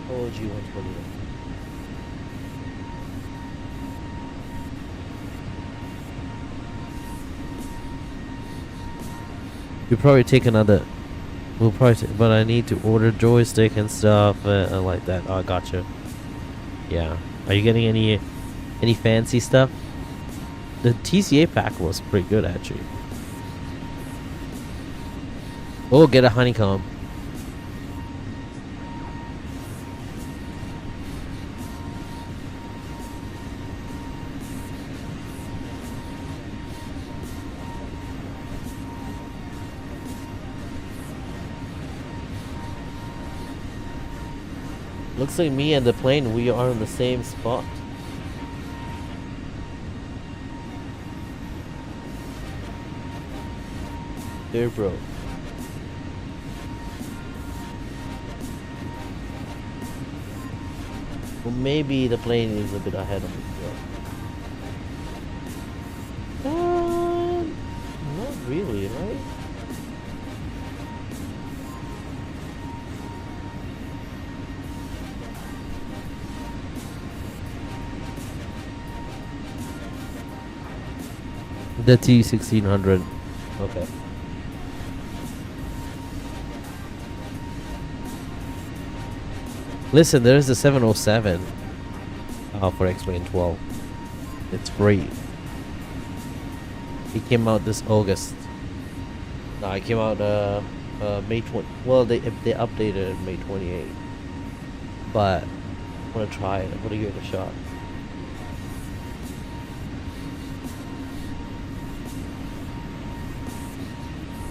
OG120. We'll probably take another. But I need to order joystick and stuff like that. Oh, I gotcha. Yeah. Are you getting any fancy stuff? The TCA pack was pretty good actually. Oh, get a honeycomb. Looks like me and the plane, we are on the same spot. There, bro. Well, maybe the plane is a bit ahead of me. Not really, right? The T1600. Okay. Listen, there's the 707 for X-Plane 12. It's free. It came out this August. No, it came out May 20. Well, they updated it May 28. But I want to try it. I want to give it a shot.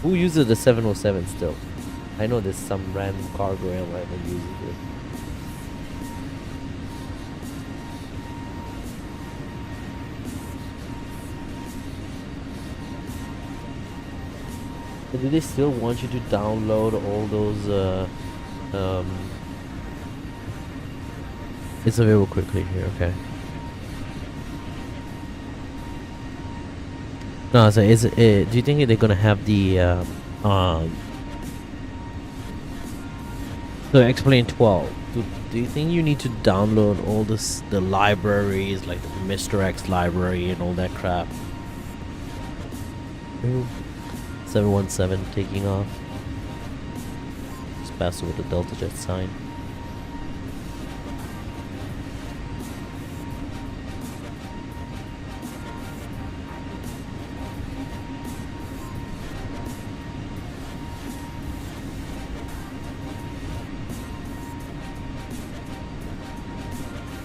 Who uses the 707 still? I know there's some random cargo airline that uses it. But do they still want you to download all those it's available quickly here, okay. No, so is it, do you think they're gonna have the so X-Plane 12? Do you think you need to download all the libraries like the Mr. X library and all that crap? 717 taking off. Just pass over the Delta Jet sign.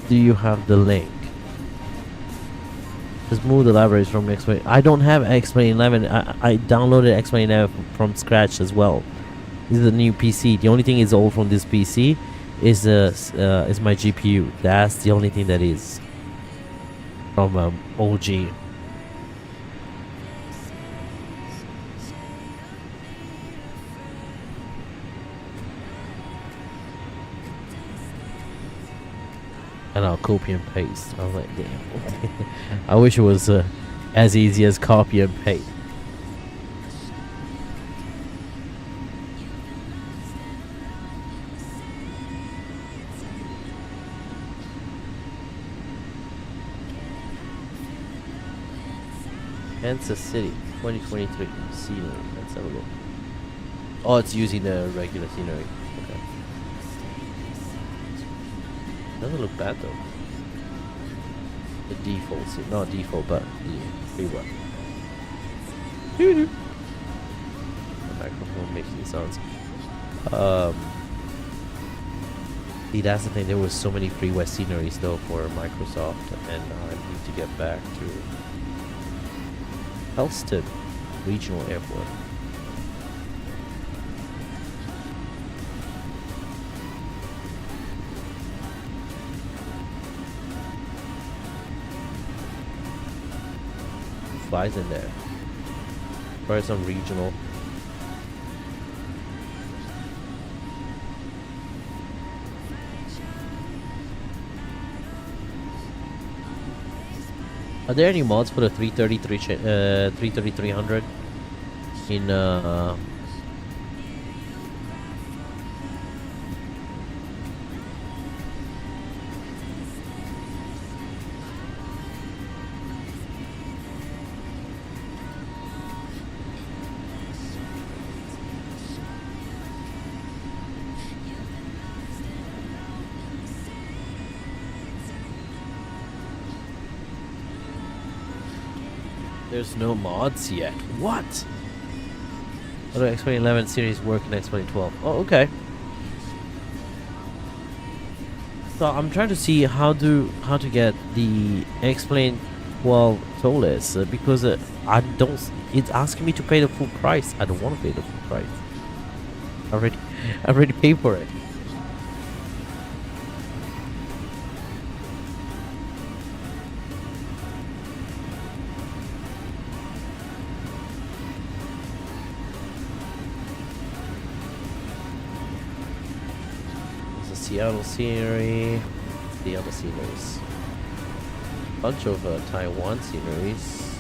Do you have the link? Just move the libraries from X-Plane. I don't have X-Plane 11. I downloaded X-Plane 11 from scratch as well. This is a new PC. The only thing is old from this PC is my GPU. That's the only thing that is from OG. And I'll copy and paste. I was like, damn. I wish it was as easy as copy and paste. Kansas City, 2023 scenery. Let's have a look. Oh, it's using the regular scenery. Okay. Doesn't look bad though. the default, not default, but the freeway. The microphone makes these sounds. See, that's the thing. There was so many freeway sceneries though for Microsoft, and I need to get back to Helston Regional Airport. Who flies in there? Probably some regional. Are there any mods for the 33300 in There's no mods yet. What? How do X2011 series work in X2012? Oh, okay. So I'm trying to see how to get the X-Plane 12 toll list because I don't. It's asking me to pay the full price. I don't want to pay the full price. I already paid for it. Seattle scenery, the other sceneries, bunch of Taiwan sceneries.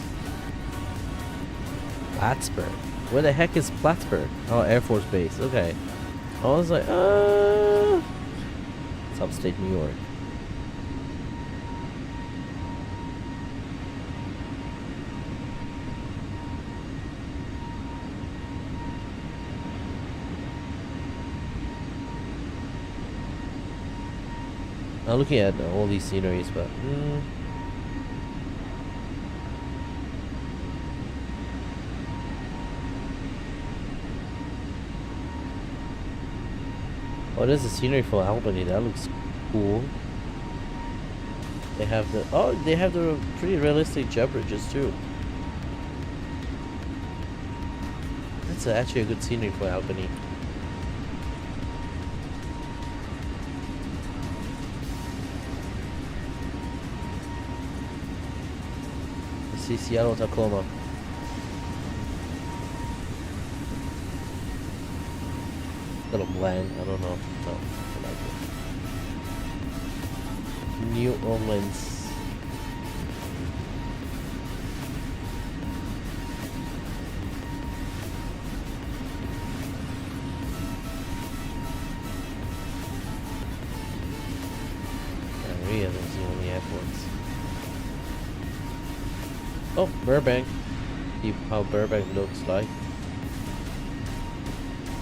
Plattsburgh, where the heck is Plattsburgh? Oh, Air Force Base. Okay, I was like, it's upstate New York. I'm looking at all these sceneries, but oh, there's a scenery for Albany. That looks cool. They have the pretty realistic jet bridges too. That's actually a good scenery for Albany. See Seattle, Tacoma. Little bland, I don't know. No, I like it. New Orleans. Korea, those are the only airports. Oh, Burbank. See how Burbank looks like.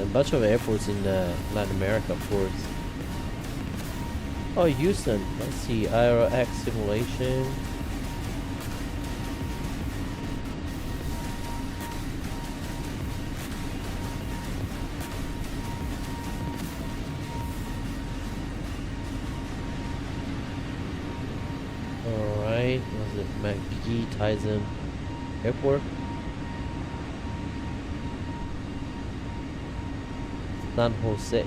A bunch of airports in Latin America, of course. Oh, Houston. Let's see. Aero X simulation. Alright. Was it McGee Tyson Airport? San Jose.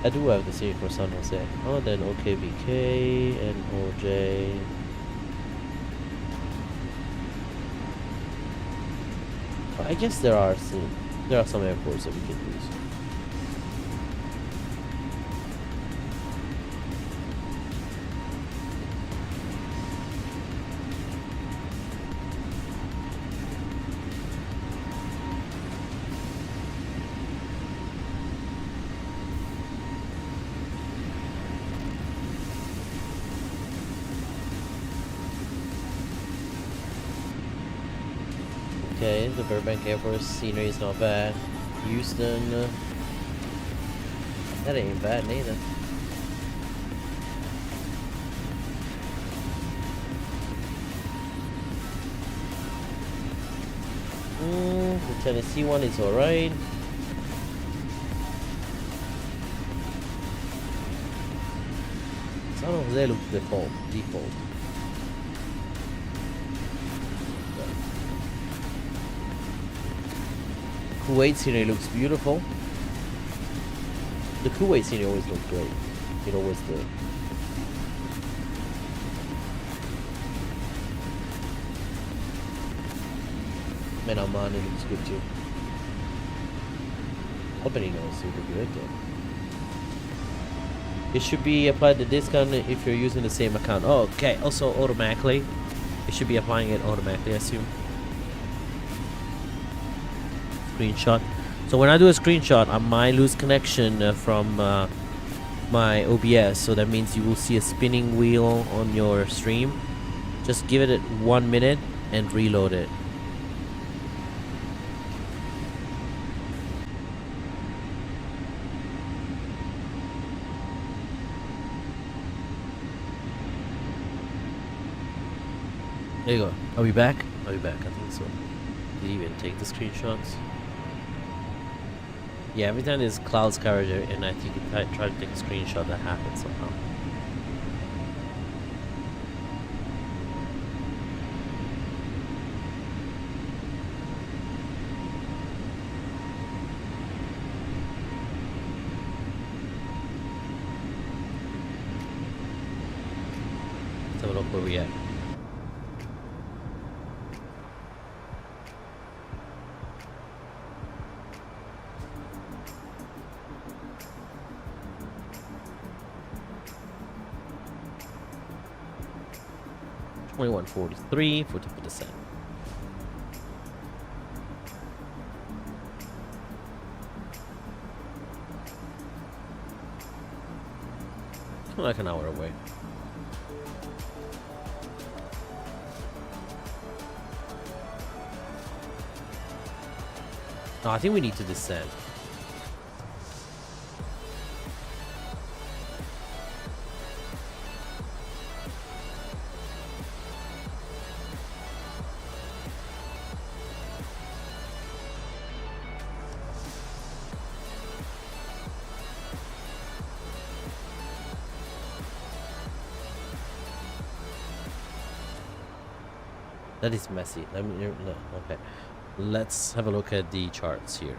I do have the series for San Jose. Oh, then OKBK and OJ. I guess there are some airports that we can use. Okay, the Burbank Airport scenery is not bad. Houston, that ain't bad neither. The Tennessee one is alright. San Jose looks default. Kuwait scenery looks beautiful. The Kuwait scenery always looks great. It always did. Man, Oman, it looks good too. Albany knows super good though. It should be applied the discount if you're using the same account. Oh, okay. Also automatically. It should be applying it automatically, I assume. Screenshot. So when I do a screenshot, I might lose connection from my OBS. So that means you will see a spinning wheel on your stream. Just give it 1 minute and reload it. There you go. Are we back? Are we back? I think so. Did you even take the screenshots? Yeah, every time there's clouds coverage and I think I try to take a screenshot, that happens somehow. Let's have a look where we at. $21.43 for 50%. Like an hour away. No, I think we need to descend. That is messy. Let me no, okay. Let's have a look at the charts here.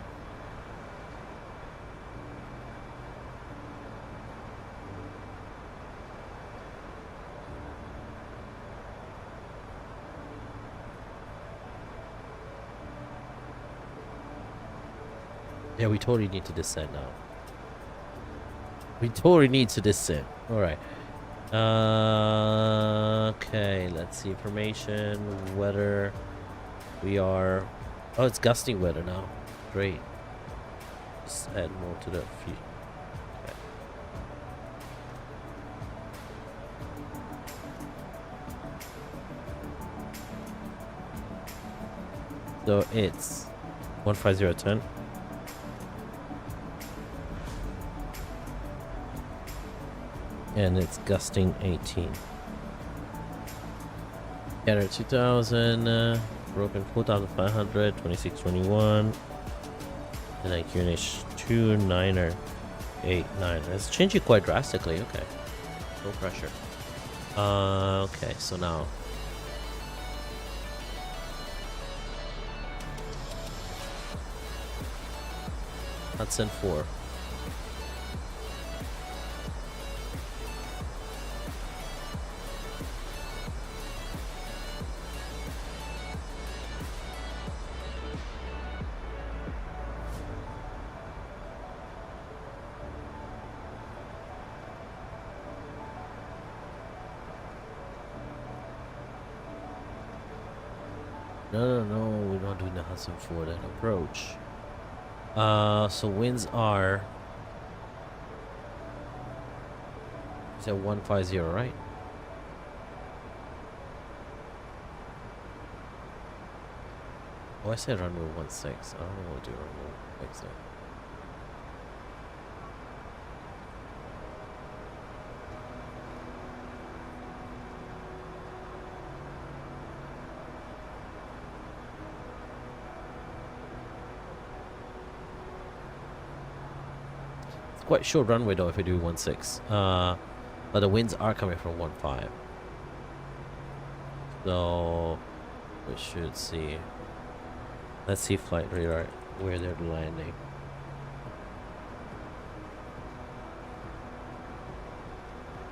Yeah, we totally need to descend now. We totally need to descend. All right. Okay, let's see information, weather. We are, oh, it's gusting weather now. Great. Just add more to the feed. Okay. So it's 15010. And it's gusting 18. Scatter 2000, broken 4500, 2621, and then QNH 29er 89. It's changing quite drastically. Okay, no pressure. Okay, so now Hudson 4. No, we're not doing the Hudson 4, that approach. So winds are, is at 150, right? Oh, I said runway 16. I don't know what to do runway 16. quite short runway though if we do 16. But the winds are coming from 15. So we should see. Let's see flight radar where they're landing.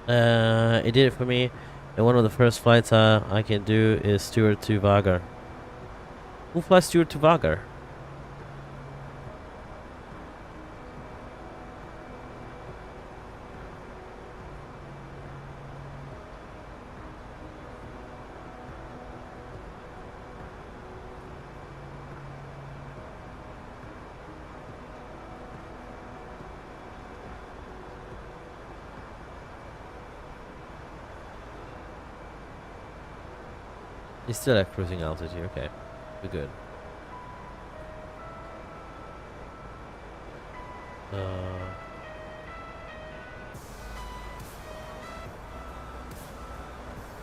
It did it for me. And one of the first flights I can do is Stewart to Vagar. Who flies Stewart to Vagar? He's still at cruising altitude. Okay, we're good.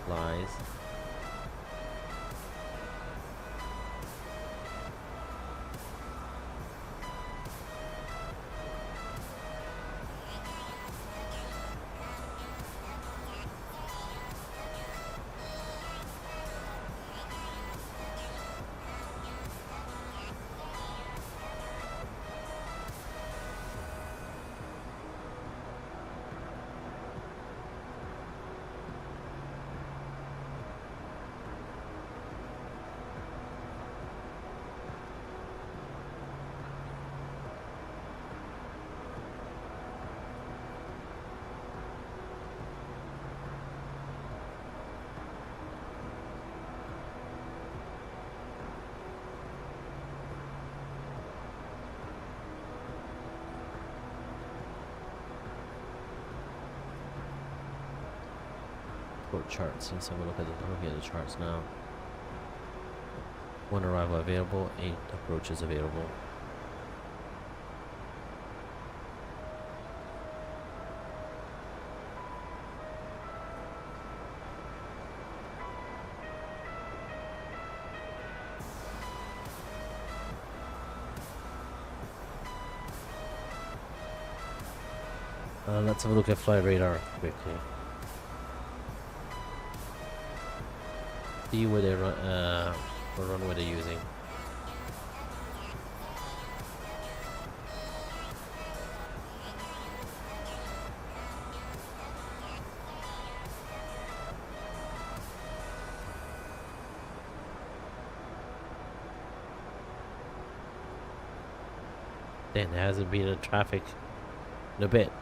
Flies. Charts. Let's have a look at the charts now. 1 arrival available, 8 approaches available. Let's have a look at flight radar quickly. See where they run, what runway they're using. Then there hasn't been a traffic in a bit.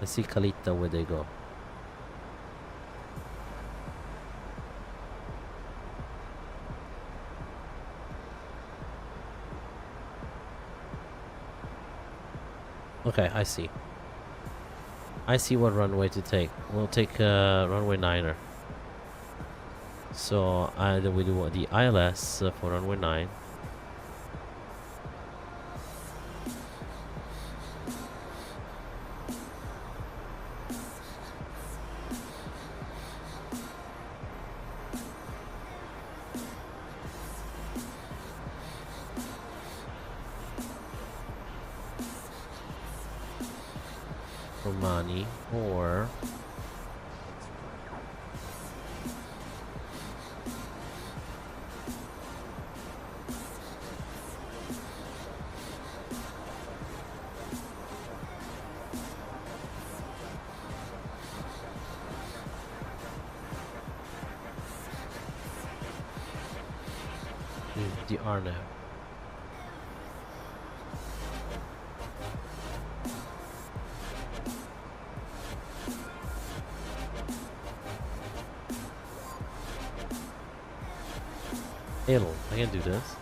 Let's see Kalita where they go. Okay, I see. I see what runway to take. We'll take runway 9er. So either we do the ILS for runway 9. Romani or the Arnav. Hello, I can do this.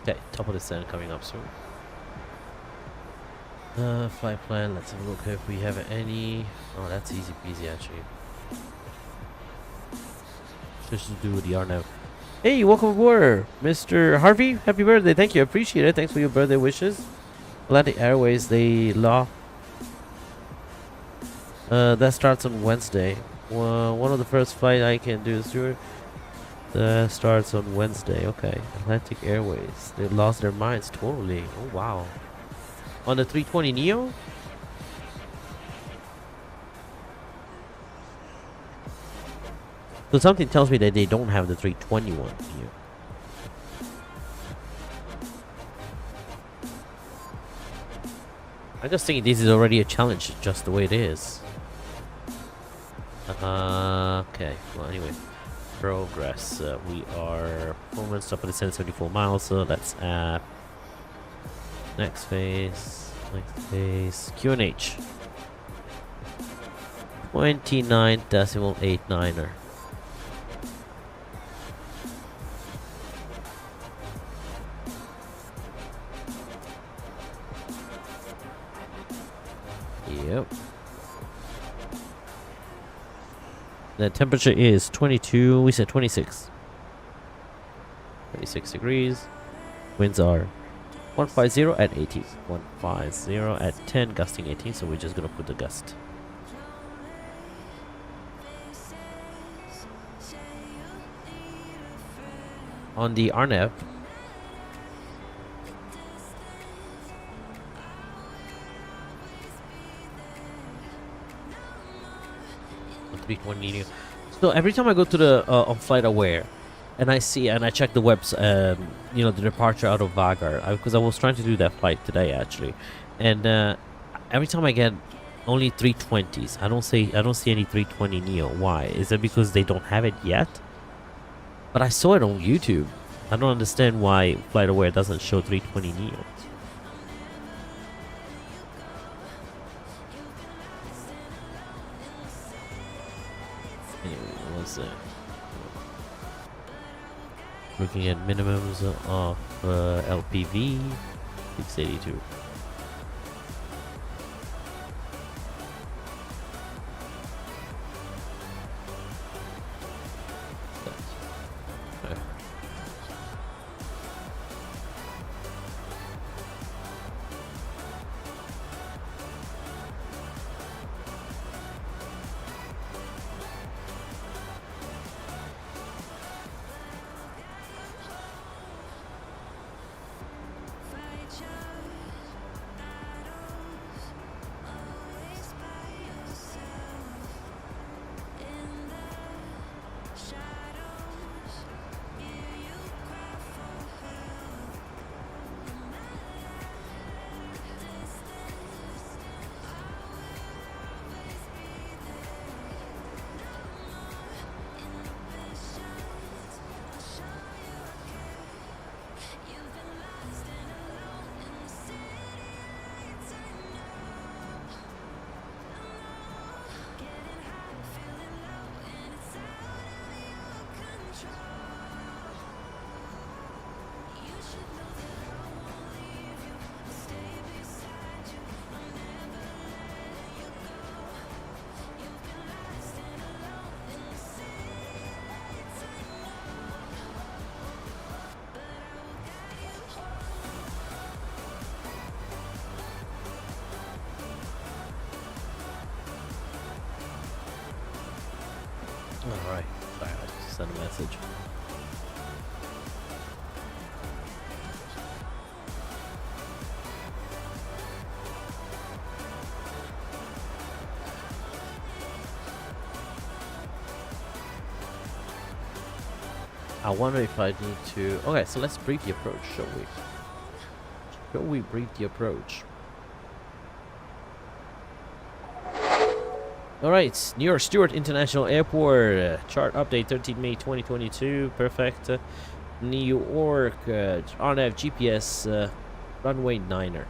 Okay, top of the descent coming up soon. Flight plan. Let's have a look if we have any. Oh, that's easy peasy actually. Just do the RNAV. Hey, welcome aboard, Mr. Harvey. Happy birthday. Thank you. I appreciate it. Thanks for your birthday wishes. Atlantic Airways, they law. That starts on Wednesday. One of the first flight I can do, Stewart. That starts on Wednesday. Okay. Atlantic Airways. They lost their minds totally. Oh, wow. On the 320Neo? So something tells me that they don't have the 321 here. I'm just thinking this is already a challenge, just the way it is. Okay. Well, anyway, progress. We are performance up at the 74 miles. So that's next phase. Next phase. QNH. 29.89er. Yep. The temperature is 22. We said 26. 26 degrees. Winds are 150 at 80. 150 at 10, gusting 18. So we're just gonna put the gust. On the RNAV. 320Neo. So every time I go to the on Flight Aware, and I see and I check the webs, you know, the departure out of Vagar, because I was trying to do that flight today actually, and every time I get only 320s. I don't see any 320Neo. Why? Is it because they don't have it yet? But I saw it on YouTube. I don't understand why Flight Aware doesn't show 320Neo. Looking at minimums of LPV 682. Alright, sorry, I just sent a message. I wonder if I need to... Okay, so let's brief the approach, shall we? Shall we brief the approach? Alright, New York Stewart International Airport, chart update 13 May 2022, perfect. New York, RNAV GPS, runway 9er.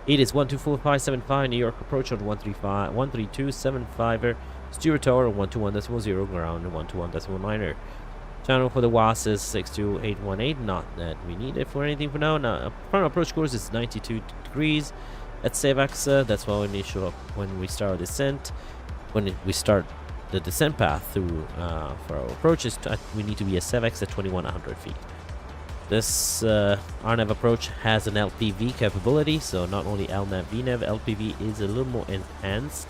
It is 124575, New York approach on 13275er, Stewart Tower on 121.0, ground 121.9er. Channel for the WAS is 62818. Not that we need it for anything for now. Now, front approach course is 92 degrees at SAVAX. That's why when we show up when we start our descent. We start the descent path through for our approaches, we need to be at SAVAX at 2100 feet. This RNAV approach has an LPV capability, so not only LNAV, VNAV, LPV is a little more enhanced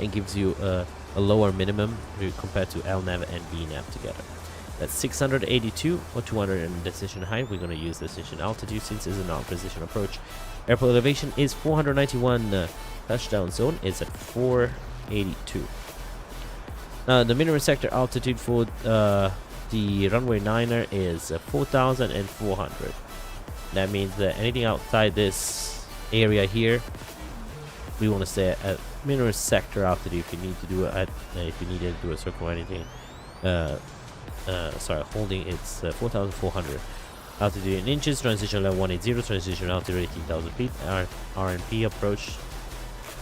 and gives you a lower minimum compared to LNAV and VNAV together. That's 682 or 200 in decision height. We're going to use decision altitude since it's a non-precision approach. Airport elevation is 491. Touchdown zone is at 482. Now the minimum sector altitude for the runway 9er is 4,400. That means that anything outside this area here, we want to stay at minimum sector altitude. If you need to do it, if you need to do a circle or anything, sorry, holding it's 4,400. Altitude in inches. Transition level 180. Transition altitude 18,000 feet. RNP approach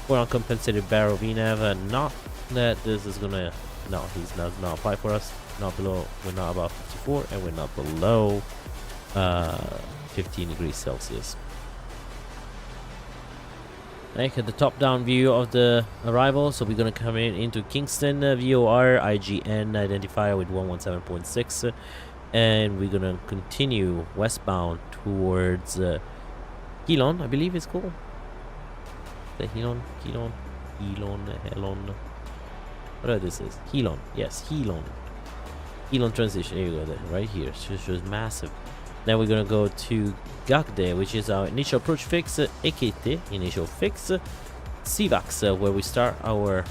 for uncompensated barrel VNAV. Not that this is gonna. No, he's not apply for us. Not below. We're not above 54, and we're not below 15 degrees Celsius. Like the top-down view of the arrival. So we're gonna come into Kingston VOR IGN identifier with 117.6, and we're gonna continue westbound towards Helon, I believe it's called. The Helon. Whatever this is, Helon. Yes, Helon. Helon transition. Here you go. There, right here. It shows massive. Then we're gonna go to Gagde, which is our initial approach fix, AKT initial fix, CVAX, where we start our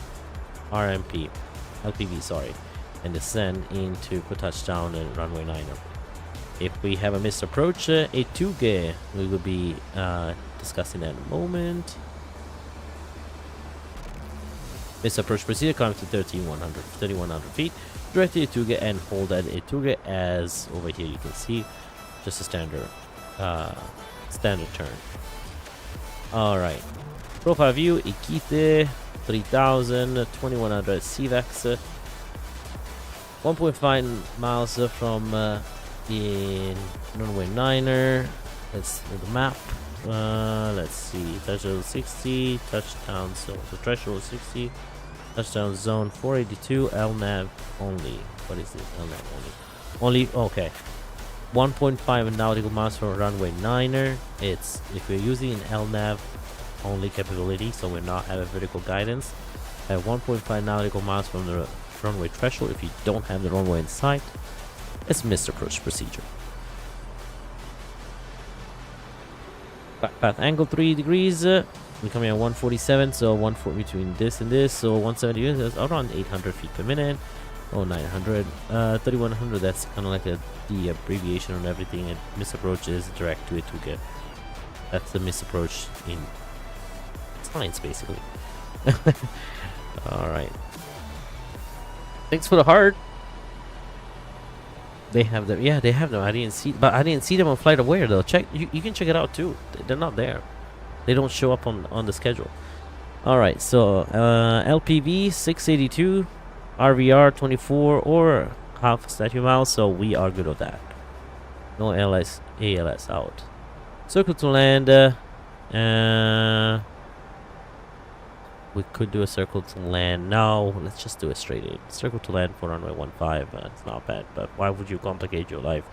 LPV, sorry, and descend into for touchdown and runway 9er. If we have a missed approach, A2G, we will be discussing that in a moment. Missed approach procedure, climb to 3,100 feet, directly to A2G and hold at A2G as over here you can see. Just a standard turn. All right, profile view, Ikite 3000, 2100 CVAX, 1.5 miles from the runway 9er. That's the map. Let's see, threshold 60, touchdown zone. The threshold 60, touchdown zone 482, LNAV only. What is this? LNAV only. Okay. 1.5 nautical miles from runway 9er. It's if we're using an LNAV only capability, so we're not having vertical guidance. At 1.5 nautical miles from the runway threshold, if you don't have the runway in sight, it's missed approach procedure. Back path angle 3 degrees. We're coming at 147, so 140 between this and this, so 170 is around 800 feet per minute. Oh, 900, 3100. That's kind of like the abbreviation on everything. And misapproach is direct to A2G. That's the misapproach in science, basically. All right. Thanks for the heart. They have them. Yeah, they have them. I didn't see them on Flight Aware though. Check. You can check it out too. They're not there. They don't show up on the schedule. All right. So LPV 682. RVR 24 or half statute miles, so we are good with that. No ALS out. Circle to land. We could do a circle to land. No, let's just do a straight in. Circle to land for runway 15. It's not bad, but why would you complicate your life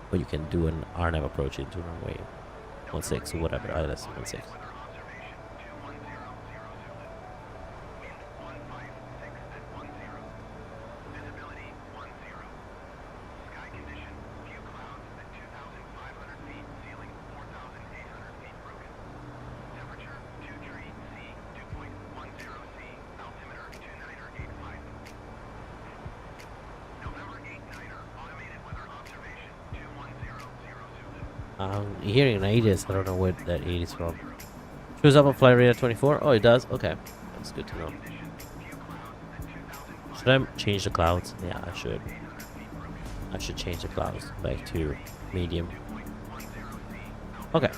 when you can do an RNAV approach into runway 16 or whatever, ILS 16. Hearing an 8 is, I don't know where that 8 is from. Shows up on flight radar 24. Oh, it does? Okay. That's good to know. Should I change the clouds? Yeah, I should. I should change the clouds back to medium. Okay.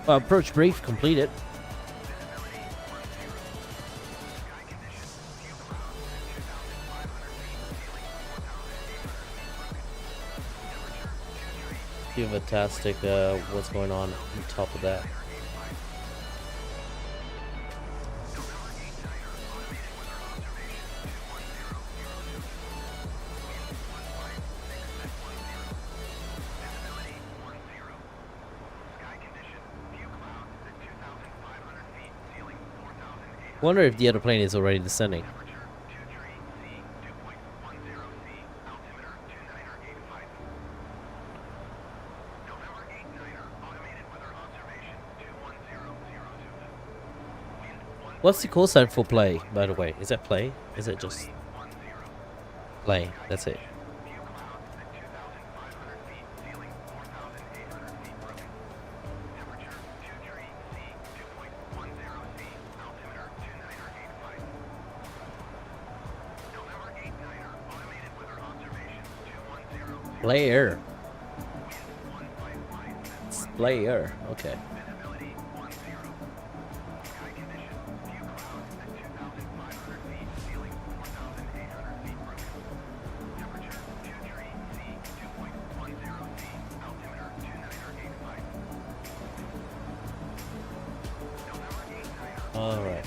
Approach brief completed. Fantastic. What's going on top of that? Wonder if the other plane is already descending. What's the call sign for play, by the way? Is that play? Is it just play? That's it. Player. It's player. Okay. All right.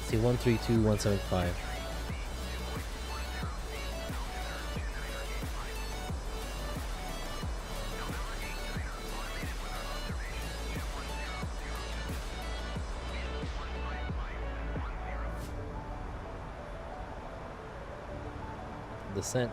See 132-175. Descent.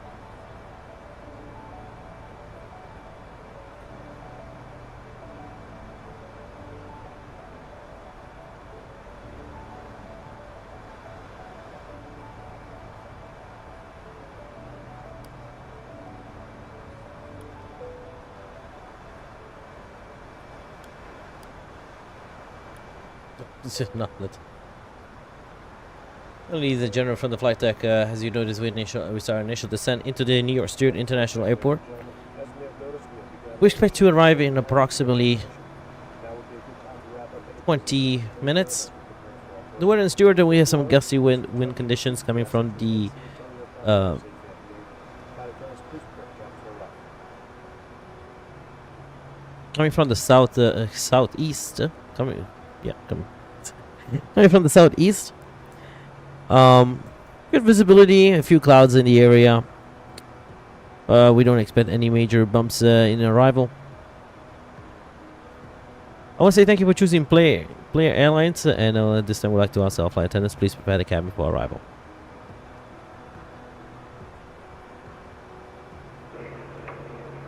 No, that. Ladies and gentlemen from the flight deck, as you noticed, we start our initial descent into the New York Stewart International Airport. As we have noticed, we have begun. We expect to arrive in approximately Now would be a good time to wrap up any 20 minutes. The weather in Stewart, and we have some gusty wind conditions coming from the southeast. Coming from the southeast. Good visibility, a few clouds in the area. We don't expect any major bumps in arrival. I want to say thank you for choosing Player Airlines, and at this time we'd like to ask all flight attendants, please prepare the cabin for arrival.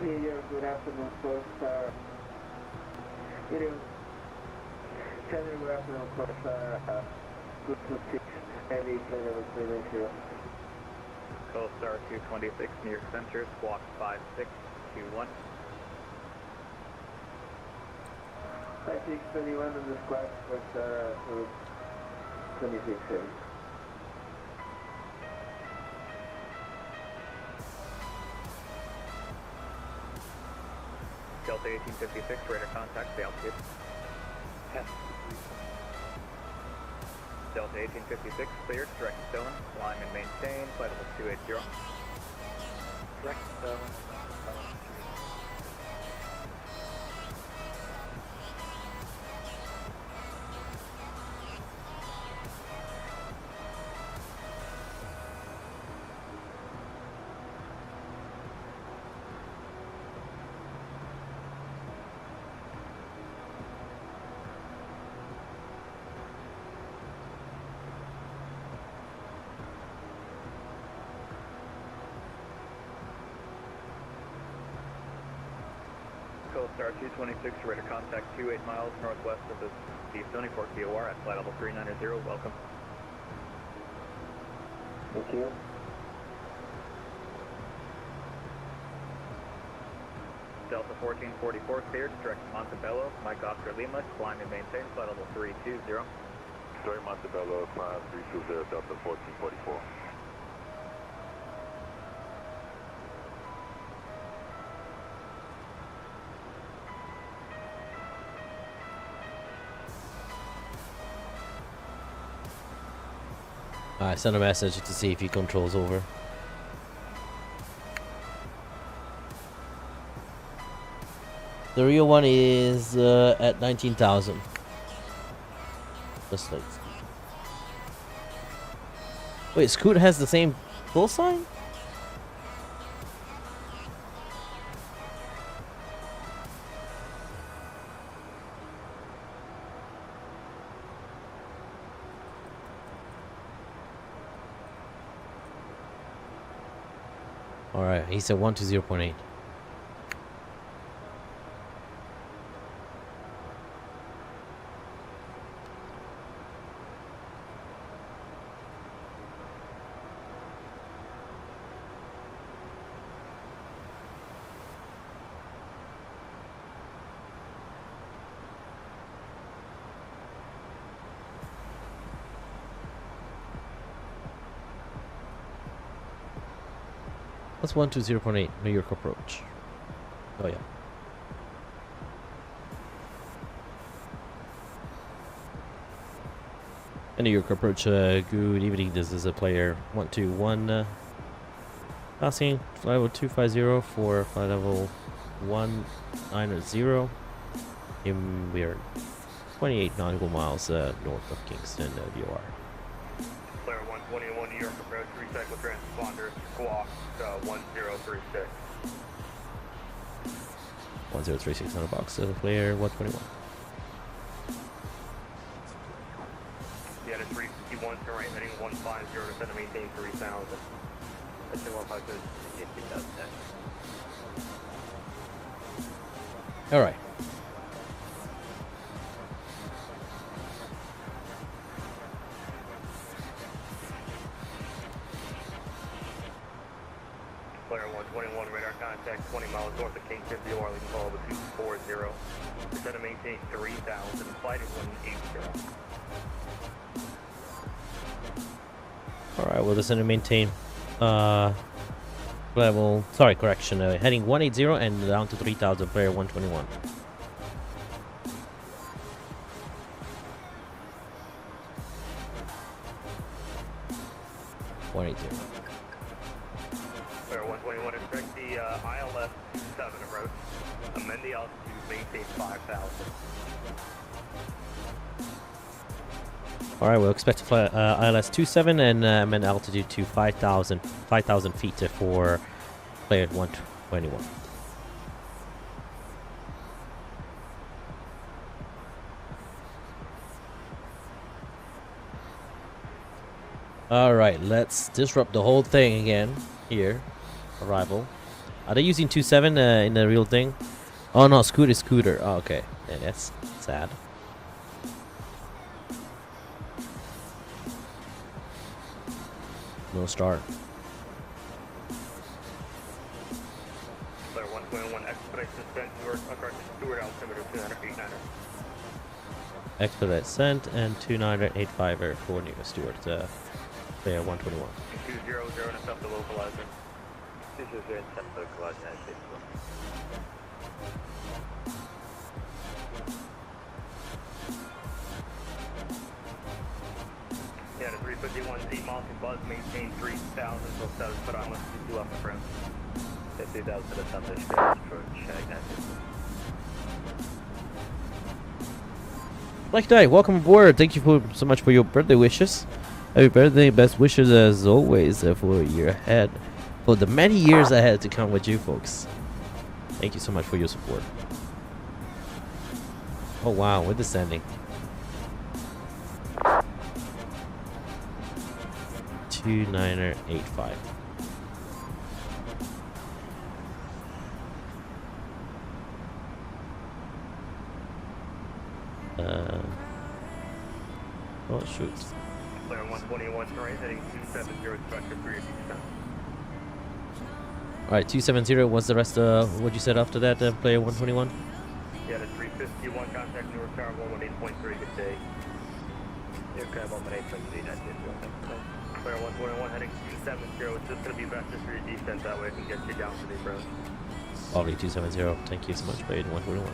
Good afternoon, first. Good afternoon, first. Good to 6, heavy, level 30. Star 226 New York Center, squawk 5621. 5621 on the squawk, first, 26 heavy. Delta 1856, radar contact, the altitude. Delta 1856, cleared, direct Stolen, climb and maintain, flight level 280. Direct Stolen. Star 226, radar contact 28 miles northwest of the Stony Fork VOR at flight level 390. Welcome. Thank you. Delta 1444 cleared, direct to Montebello, Mike Oscar Lima, climb and maintain, flight level 320. Story Montebello, climb 320, Delta 1444. I sent a message to see if he controls over. The real one is at 19,000. Just like. Wait, Scoot has the same full sign? Alright, he said 120.8. That's 120.8 New York approach. Oh yeah. New York approach. Good evening. This is a player 121 passing flight level 250 for flight level 190. We are 28 nautical miles north of Kingston, VOR. Player 121 New York approach, recycle transponder, squawk 1036. 1036 on the box. Player 121. Yeah, to 351, turn right heading 150 to send and maintain 3000. That's 150 to 50,000. All right. Player 121, radar contact 20 miles north of Kingston, VOR, leading call over 240. Descend and maintain 3000, flight is 180. Alright, we'll descend and maintain level, sorry, correction, heading 180 and down to 3000, player 121. Player 121, expect the ILS 7 approach. Amend the altitude, maintain 5000. Alright, we'll expect to fly ILS 27 and amend altitude to 5,000 feet for player 121. Alright, let's disrupt the whole thing again here. Arrival. Are they using 27 in the real thing? Oh no, Scooter. Oh, okay. Yeah, that's sad. No start. Player 121, expedite descent, Stewart altimeter 289. Expedite sent and 2985 for New Stewart. Player 121. 200 and attempt to localizer. 200 and attempt to localize United States. Yeah, the 351Z mountain buzz, maintain 3000, so 7 foot on, let's do up in front. 50,000 to the thunder approach, United States. Like that, welcome aboard. Thank you so much for your birthday wishes. Happy birthday, best wishes as always for your ahead, for the many years ahead to come with you folks. Thank you so much for your support. Oh wow, we're descending. 2985. Oh shoot. Player 121, right, heading 270, structure 3 descent. All right, 270. What's the rest? What you said after that, player 121? Yeah, the 351 contact Newark Tower 118.3, good day. Aircraft 118.3, that's it. Player 121 heading 270, it's just going to be best just for your descent, that way I can get you down to the approach. Probably 270. Thank you so much, player 121.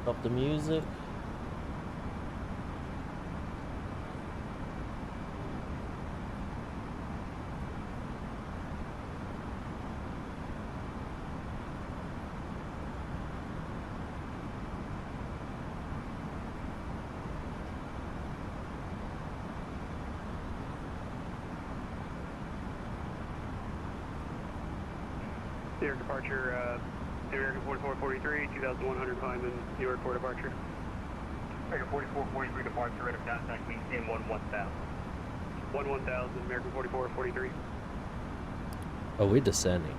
Stop the music. Air departure, American 4443, 2100 climb in Newark for departure. American 4443 departure, rate of contact, maintain 11,000. 11,000, American 4443. Oh, we're descending.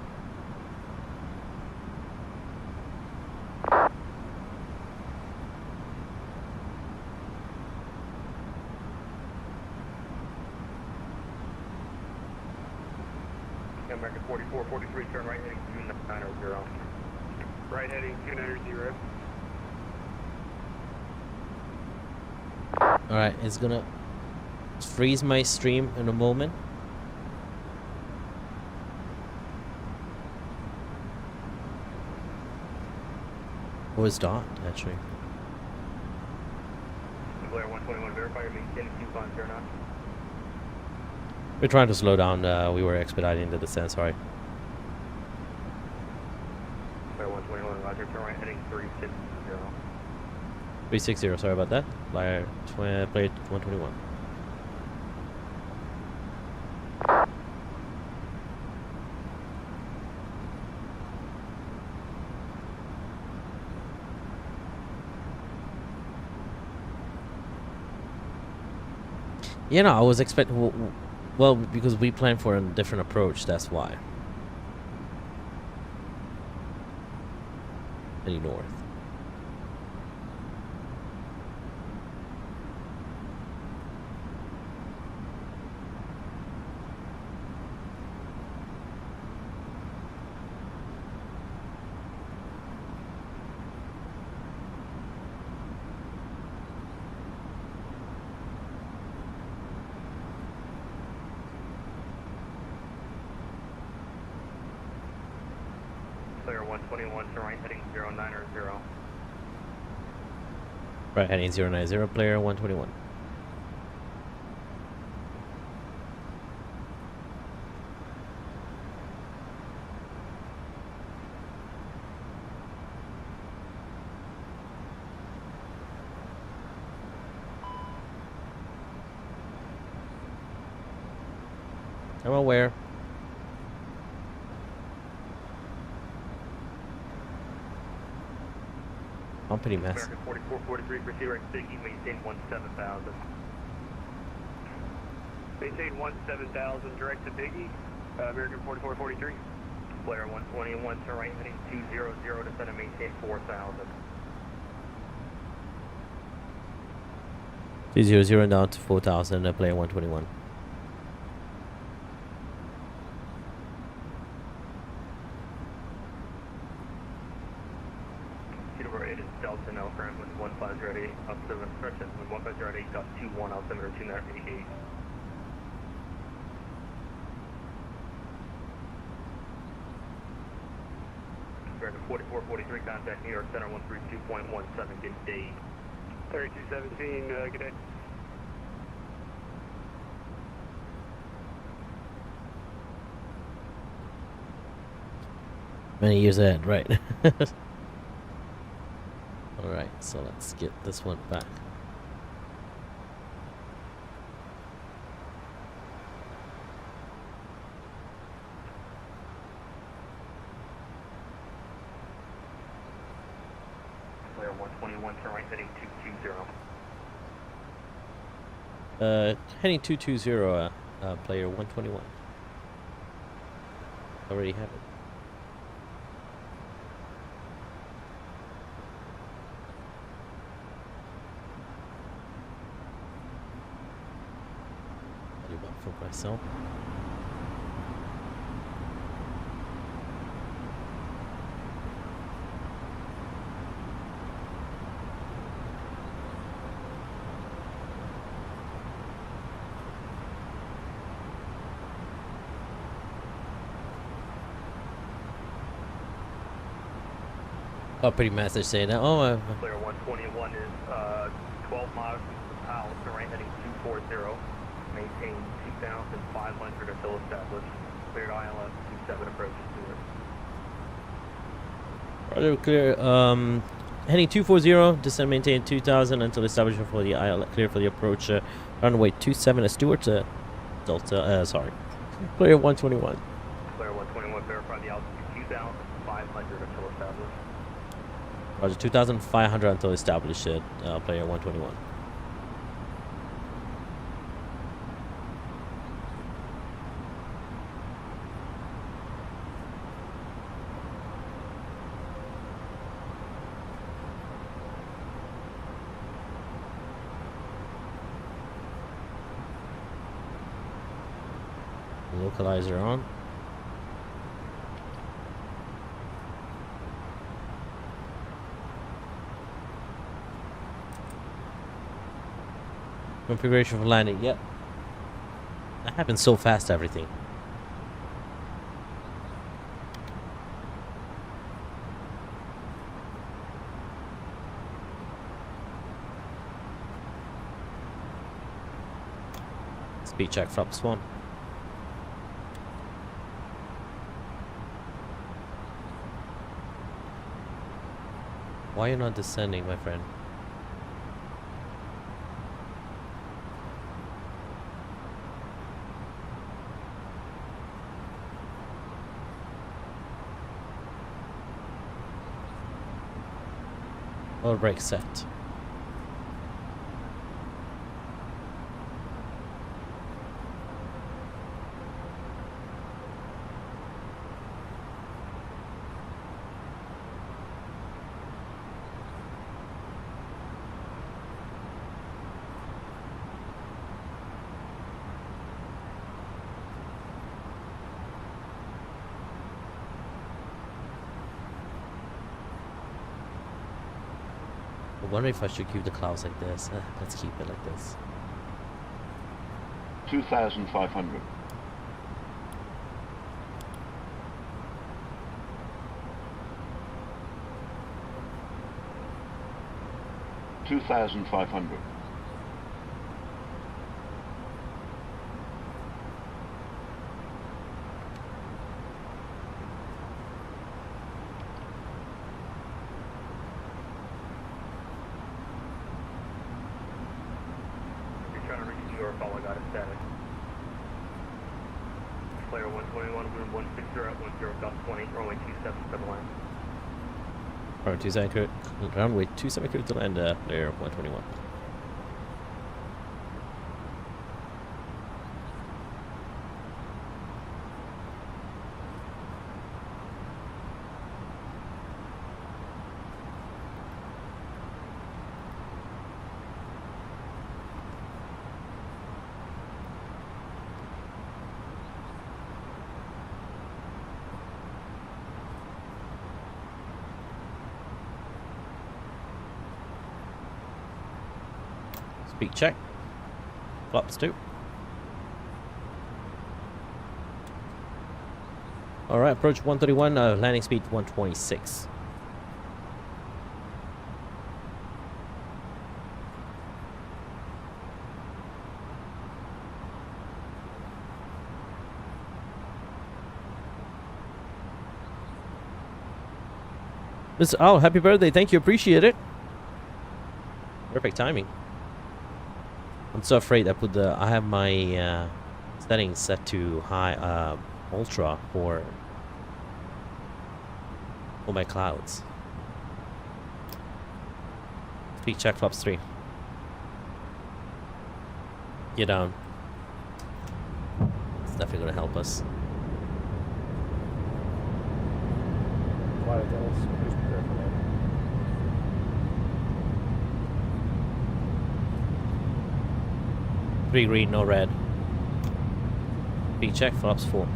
American 4443, turn right heading 290. Right heading 290. All right, it's gonna freeze my stream in a moment. Oh, it's stopped actually. Blair 121, verify you're maintaining 250 knots. We're trying to slow down. We were expediting the descent. Sorry. Blair 121, roger, turn right heading 360. 360. Sorry about that. Player 121. You know, I was expecting. Well, because we planned for a different approach. That's why. Heading north. Player 121, turn right heading 090. Right, heading 090. Player 121. I'm aware. I'm pretty messy. American 4443, proceed right Biggie, maintain 17,000. Maintain 17,000, direct to Biggie, American 4443. Player 121, turn right heading 200, descend and maintain 4,000. 200 down to 4,000. Player 121. Delta now current with 1508 up to the correction with 1508.21 altimeter 288. American 4443 contact New York Center 132.17, good day. 3217, good day. Many years ahead, right? Alright, so let's get this one back. Player 121, turn right heading 220. Heading 220, player 121. Already have it. for myself. Oh, pretty message saying that. Oh, Clear 121 is 12 miles out, terrain heading 240. Maintain 2,500 until established. Cleared ILS 27 approach Stewart. Roger, clear. Heading 240, descend, maintain 2,000 until establishment for the ILS. Clear for the approach. Runway 27 at Stewart. Delta. Sorry. Clear 121. Clear 121, verify the altitude 2,500 until established. Roger, 2,500 until established. Player 121. Localizer on. Configuration for landing. Yep. That happens so fast, everything. Speed check, flaps 1. Why are you not descending, my friend? Or brake set. I wonder if I should keep the clouds like this. Let's keep it like this. 2,500. 2,500. Trying to reach New York, all I got is static. Player 121, wind 160 at 10.20, runway 27 line. Alright, 27 clear. Runway 27 clear to land, player 121. Speed check. Flaps 2. Alright, approach 131, landing speed 126. Mr. Oh, happy birthday. Thank you. Appreciate it. Perfect timing. I'm so afraid I have my settings set to high, ultra for my clouds. Speed check, flaps 3. Get down. It's definitely gonna help us. Flight attendants, please prepare for landing. Three green, no red. Big check, flaps full.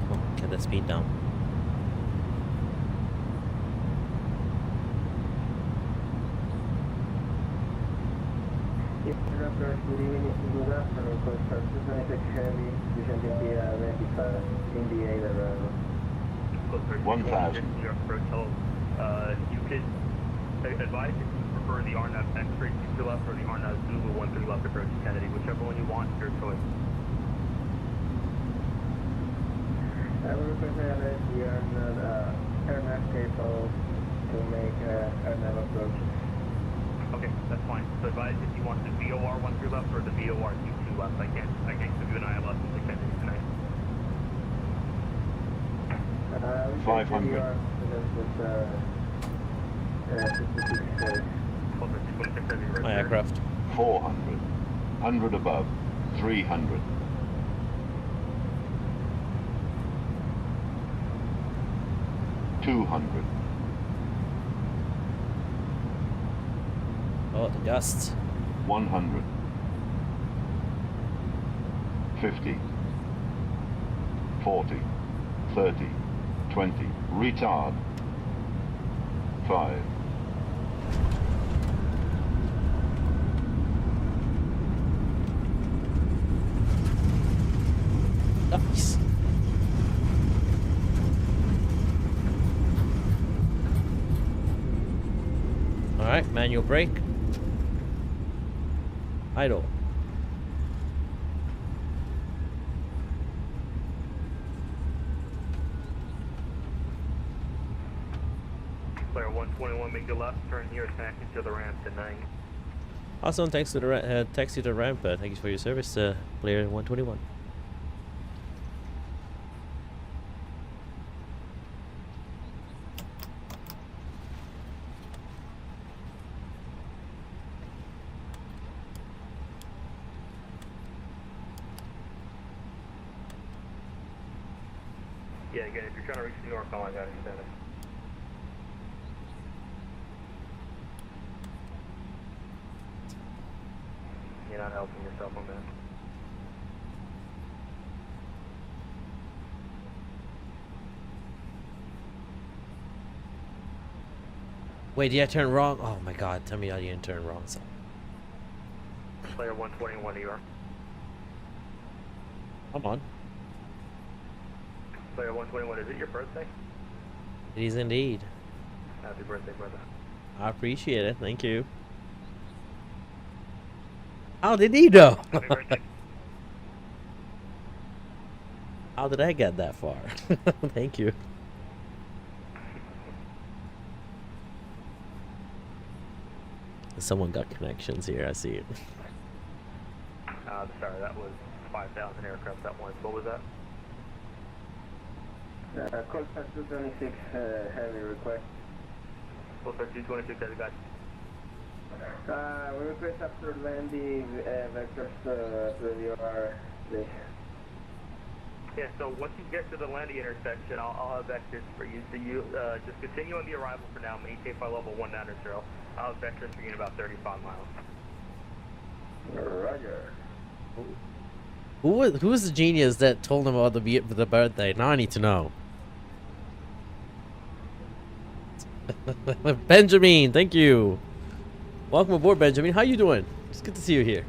Come on, get that speed down. Good evening, good afternoon, Coastal 226 Heavy, descending via Reykjavik, India, arrival. 1,000. New York approach, hello. You could advise if you prefer the RNAV X-ray 2 left or the RNAV Zulu 13 left approach to Kennedy, whichever one you want, your choice. I will request the aircraft capable to make RNAV approach. Okay, that's fine. So advise if you want the VOR 13 left or the VOR 22 left. I can't give you an ILS to Kennedy tonight. 500. My aircraft. 400. 100 above. 300. 200. Oh, the gusts. 100. 50. 40. 30. 20. Retard. 5. Nice. Alright, manual brake. Idle. Player 121, make your left turn here, attack into the ramp to 9. Awesome, thanks to the taxi to ramp. Thank you for your service, player 121. Yeah, again, if you're trying to reach New York, all I got is that. You're not helping yourself on that. Wait, did I turn wrong? Oh my god, tell me I didn't turn wrong. So. Player 121, New York. Come on. Player 121, is it your birthday? It is indeed. Happy birthday, brother. I appreciate it. Thank you. How did he know? Happy birthday. How did I get that far? Thank you. Someone got connections here. I see it. Sorry, that was 5,000 aircraft at once. What was that? Coastal 226 heavy request. Coastal 226, I got We request after landing vectors to your place. Yeah, so once you get to the landing intersection, I'll have vectors for you. So you just continue on the arrival for now, maintain flight level 190. I'll have vectors for you in about 35 miles. Roger. Who was the genius that told him about the birthday? Now I need to know. Benjamin, thank you. Welcome aboard, Benjamin. How you doing? It's good to see you here.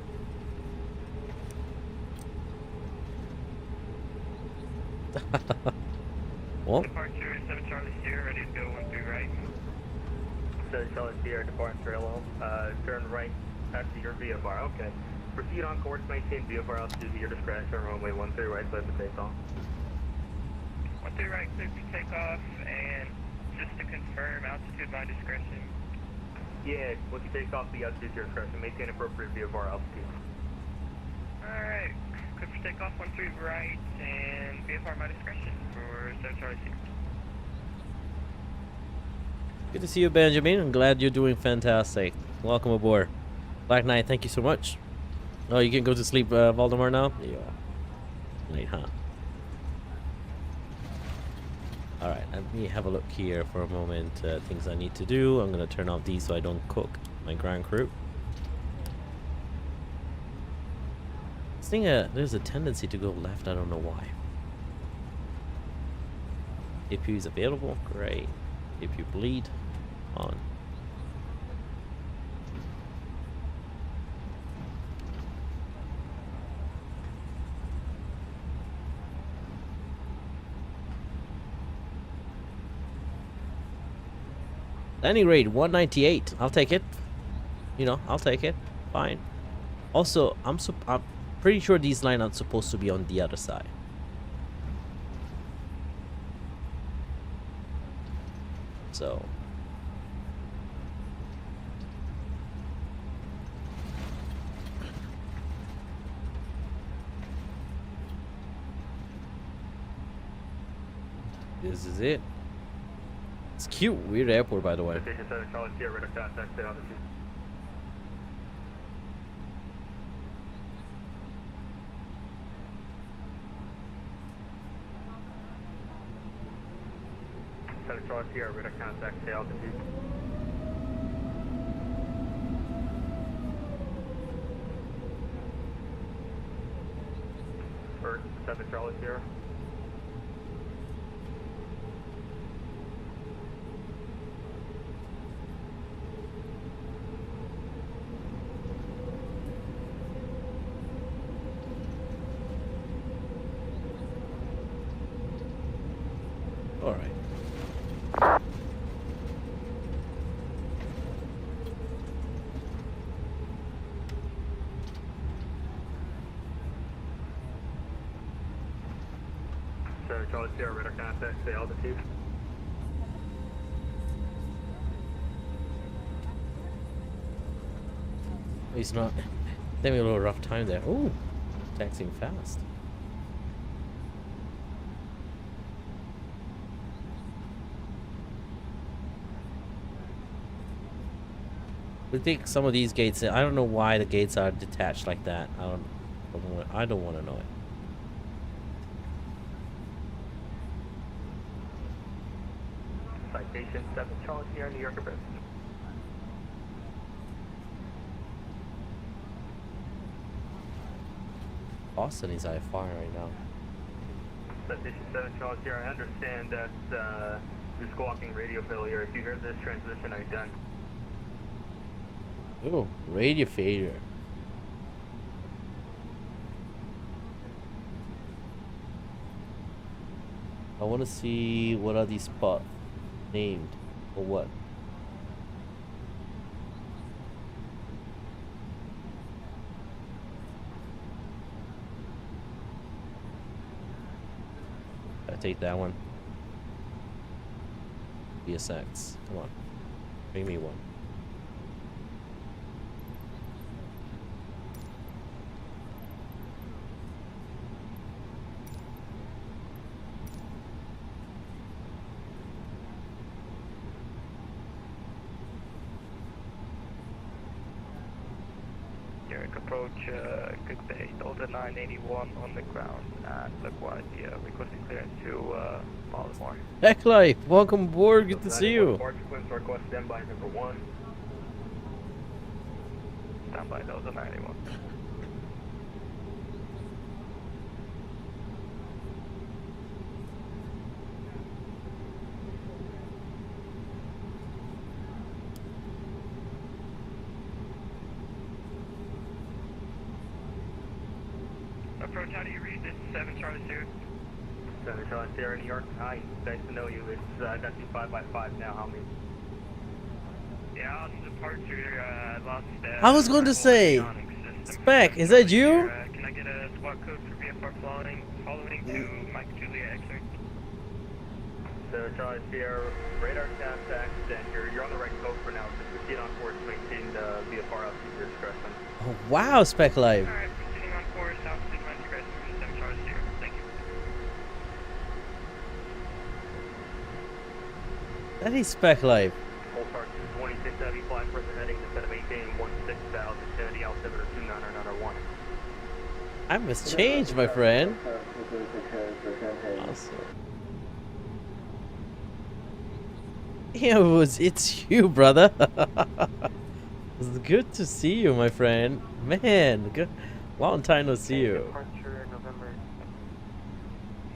Well, Departure 7 Charlie Sierra, ready to go 13 right. 7 Charlie Sierra, departure alone. Turn right after your VFR. Okay. Proceed on course, maintain VFR altitude to your discretion. Runway 13 right, clear for takeoff. 13 right, clear for takeoff, and just to confirm, altitude by discretion. Yeah, once you take off the altitude to your discretion, maintain appropriate VFR altitude. Alright, clear for takeoff 13 right, and VFR by discretion for 7 Charlie Sierra. good to see you, Benjamin. I'm glad you're doing fantastic. Welcome aboard. Black Knight, thank you so much. Oh, you can go to sleep, Voldemort, now? Yeah. Late, huh? Alright, let me have a look here for a moment. Things I need to do. I'm going to turn off these so I don't cook my ground crew. thing, there's a tendency to go left. I don't know why. If he's available, great. If you bleed, on. Landing rate 198. I'll take it. You know, I'll take it. Fine. Also, I'm pretty sure these lines are supposed to be on the other side. So. This is it. It's cute. Weird airport, by the way. Station 7, Charlie Sierra, radar contact, stay altitude. Charlie Sierra, radar contact, stay altitude. First, 7 Charlie Sierra. All right. Charlie Sierra, radar contact, stay altitude. He's not. Having a little rough time there. Ooh, taxiing fast. I think some of these gates. I don't know why the gates are detached like that. I don't want to know it. Citation 7 Charlie Sierra, New York Airport. Boston is IFR right now. Citation 7 Charlie Sierra, I understand that you're squawking radio failure. If you heard this transmission, are you done? Ooh, radio failure. I want to see what are these spots named or what. I take that one. BSX, come on, bring me one. Approach, good day, Delta 981 on the ground, and likewise, requesting clearance to Baltimore. Heck life, welcome aboard, good to see you. Request standby number 1. Standby Delta 981. Approach, how do you read this? 7 Charlie Sierra. 7 Charlie Sierra, New York. Hi, nice to know you. It's Dusty 5x5 now. How many? Yeah, on departure, lost. I was going to say, Spec, is that you? Can I get a squad code for VFR following to Mike Julia X-ray? 7 Charlie Sierra, radar contact, and you're on the right code for now. Just proceed on course, maintain VFR up to your discretion. Oh, wow, Spec Live. Alright, proceeding on course, altitude 90 degrees, 7 Charlie Sierra. Thank you. That is Spec Live. Full start 26 heavy, fly further heading instead of maintaining 16,000, Kennedy, altimeter 29991. I must change, my friend. Awesome. Yeah, it's you, brother. It's good to see you, my friend. Man, good. Long time no see Any you. departure November.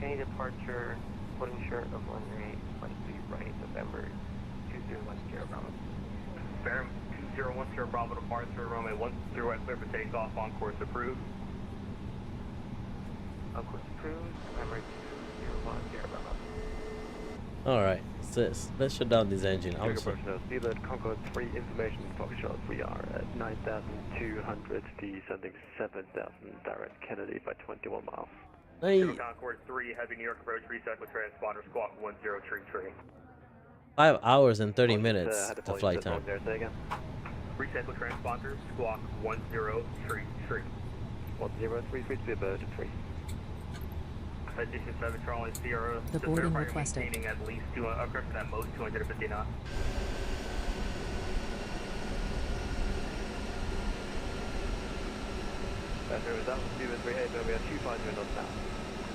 Any departure, putting short of runway, flight 3 right, November 2010 Bravo. Fair 2010 Bravo departure, runway 10 right, clear for takeoff, on course approved. On course approved, November 2010 Bravo. Alright, so let's shut down this engine. Trigger personnel, Stewart Concorde 3 information Foxtrot. We are at 9,200, descending 7,000 direct Kennedy by 21 miles. Hey, Concorde 3, heavy New York approach, reset with transponder, squawk 10 tree. 5 hours and 30 minutes Had a of flight time. There, say again. Reset with transponder, squawk 10 tree. 1033 to about 3. Citation 7 Charlie Sierra. The to boarding verify you're requested. maintaining at least at most 250 knots. That was Stewart 38, but we are 250 knots now.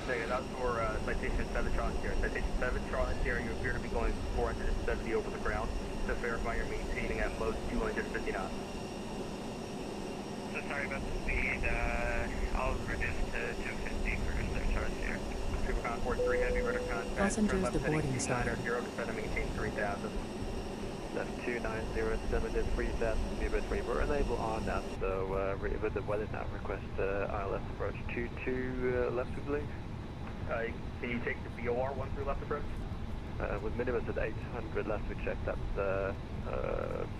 Okay, that's for citation 7 Charlie Sierra. Citation 7 Charlie Sierra, you appear to be going 470 over the ground. To verify you're maintaining at most 250 knots. So sorry about the speed. I'll reduce to 250 for Charlie Sierra. Super Concorde 3, heavy radar contact. Passengers Turn left to boarding heading started. 0 descend and maintain 3000. Left 290, 3000, Stewart 3. We're unable on that, so with the weather now, request ILS approach 22 left, we believe. Can you take the BOR 1 through left approach? With minimums at 800 left, we checked that's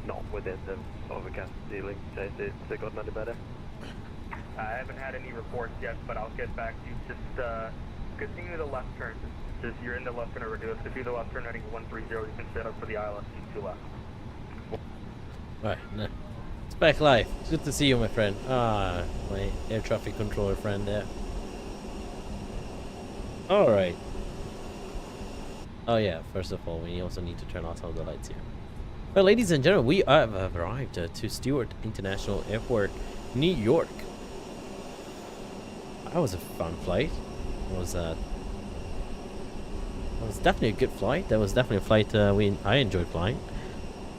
not within the overcast ceiling. Chase it's gotten any better. I haven't had any reports yet, but I'll get back to you. Just continue the left turn. Just you're in the left turn reduce. If you're the left turn heading 130, you can set up for the ILS to left. Alright, it's back live. It's good to see you, my friend. Ah, my air traffic controller friend there. Alright. Oh yeah, first of all, we also need to turn off some of the lights here. Well, ladies and gentlemen, we have arrived to Stewart International Airport, New York. That was a fun flight. It was definitely a good flight. That was definitely a flight I enjoyed flying.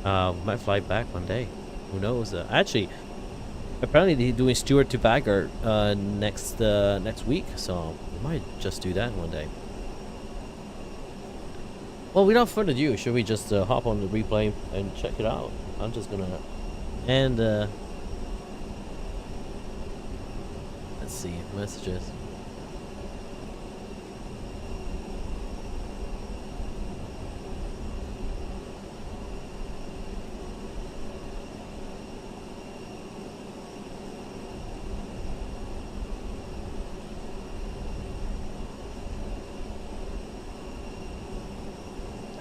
Might fly back one day. Who knows? Actually, apparently they're doing Stewart to Bagger next week, so we might just do that one day. Well, without further ado, should we just hop on the replay and check it out? I'm just gonna let's see messages.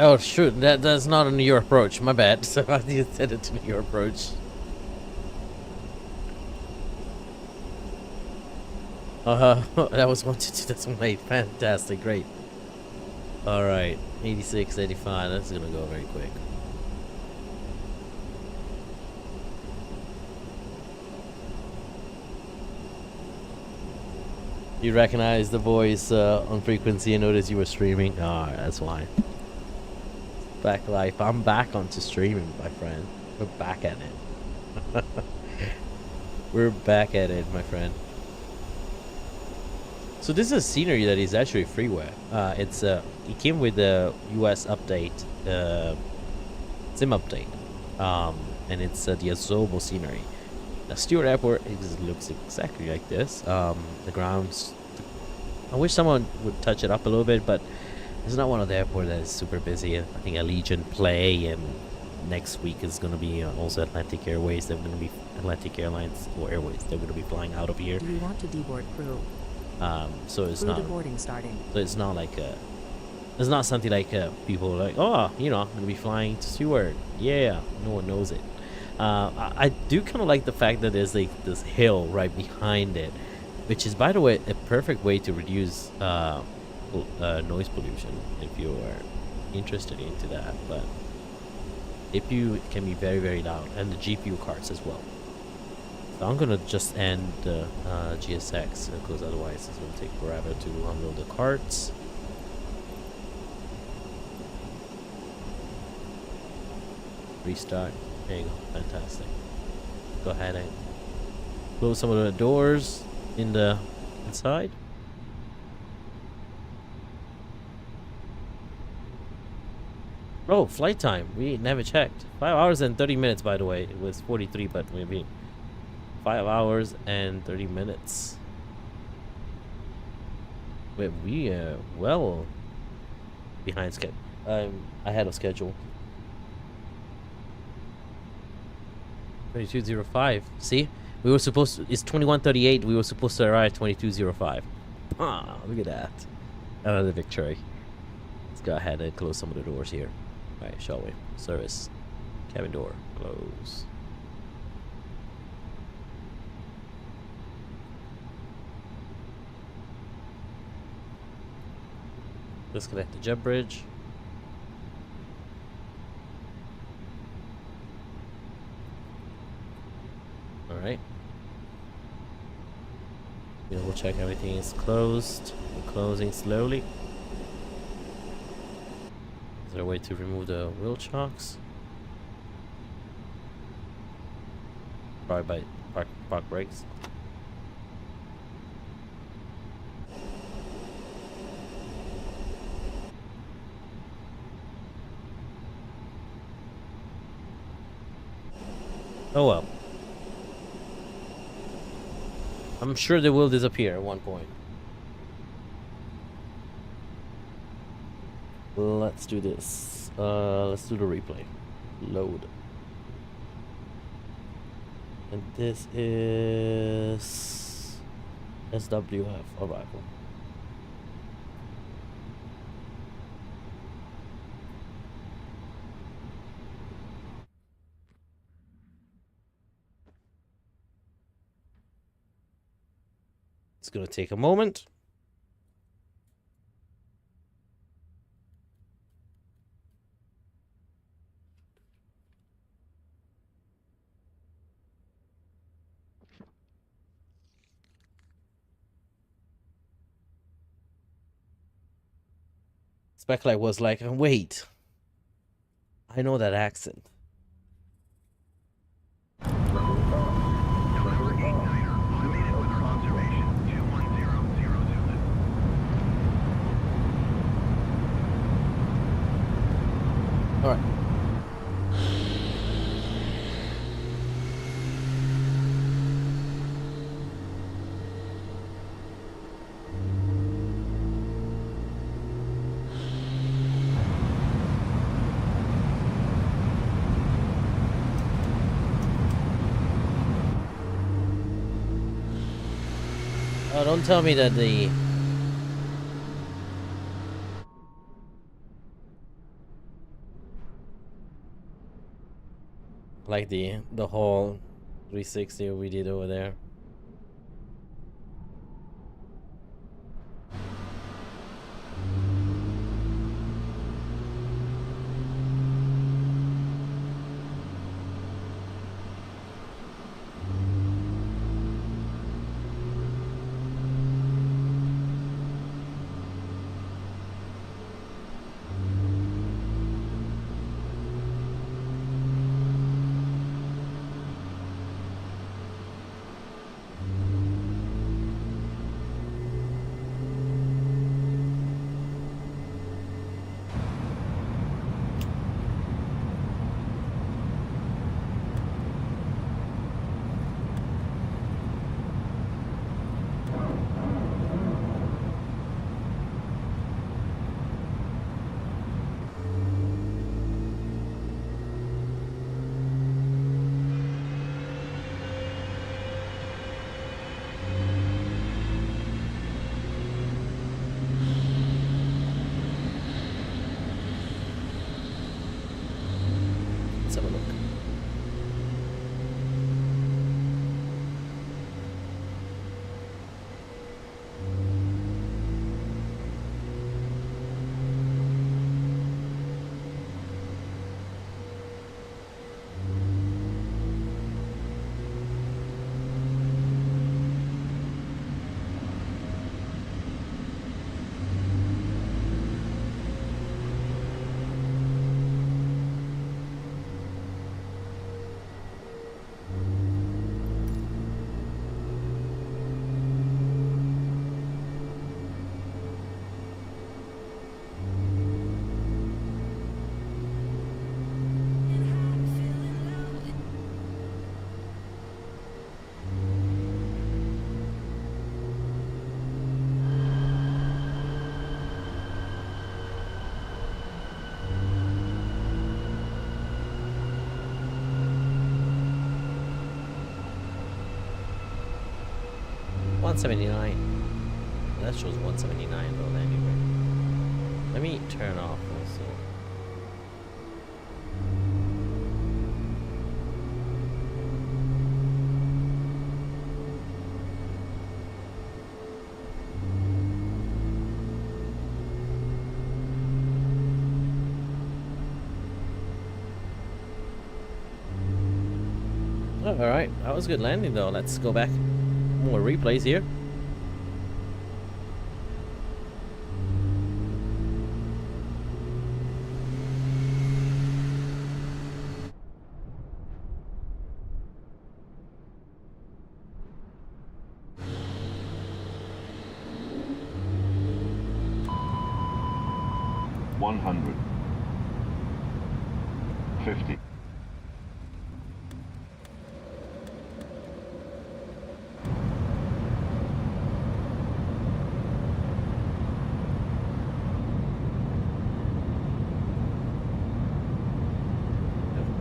Oh shoot, that's not a New York approach. My bad. So I need to send it to New York approach. That was 122.8. Fantastic, great. All right, 86, 85. That's gonna go very quick. You recognize the voice on frequency and notice you were streaming. Ah, that's why. Back live. I'm back onto streaming, my friend. We're back at it. We're back at it, my friend. So this is a scenery that is actually freeware. It came with the US update, SIM update, and it's the ASOBO scenery. Now Stewart Airport looks exactly like this. The grounds. I wish someone would touch it up a little bit, but it's not one of the airports that is super busy. I think Allegiant Play, and next week is going to be also Atlantic Airways. They're going to be Atlantic Airlines or Airways. They're going to be flying out of here. Do you want to deboard crew? So it's Crew not. deboarding starting. So it's not like it's not something like people are like, oh, you know, I'm going to be flying to Stewart. Yeah, no one knows it. I do kind of like the fact that there's like this hill right behind it, which is, by the way, a perfect way to reduce noise pollution if you are interested into that. But APU can be very, very loud, and the GPU cards as well. So I'm gonna just end GSX because otherwise it's gonna take forever to unload the cards. Restart. There you go. Fantastic. Go ahead and close some of the doors. in the inside. Oh, flight time. We never checked. 5 hours and 30 minutes, by the way. It was 43, but maybe 5 hours and 30 minutes. Wait, we well behind schedule. Ahead of schedule. 22:05. See, we were supposed to. It's 21:38. We were supposed to arrive 22:05. Ah, look at that. Another victory. Let's go ahead and close some of the doors here. Right, shall we? Service. Cabin door. Close. Disconnect the jet bridge. Alright. We'll check everything is closed. We're closing slowly. Is there a way to remove the wheel chocks? Probably by park brakes. Oh well. I'm sure they will disappear at one point. Let's do this. Let's do the replay. Load. And this is SWF arrival. It's gonna take a moment. Specklight was like, wait, I know that accent. All right. Oh, don't tell me that the like the whole 360 we did over there. Let's have a look. 179. That shows 179 though anyway. Let me turn off also. Oh, alright, that was a good landing though. Let's go back. More replays here.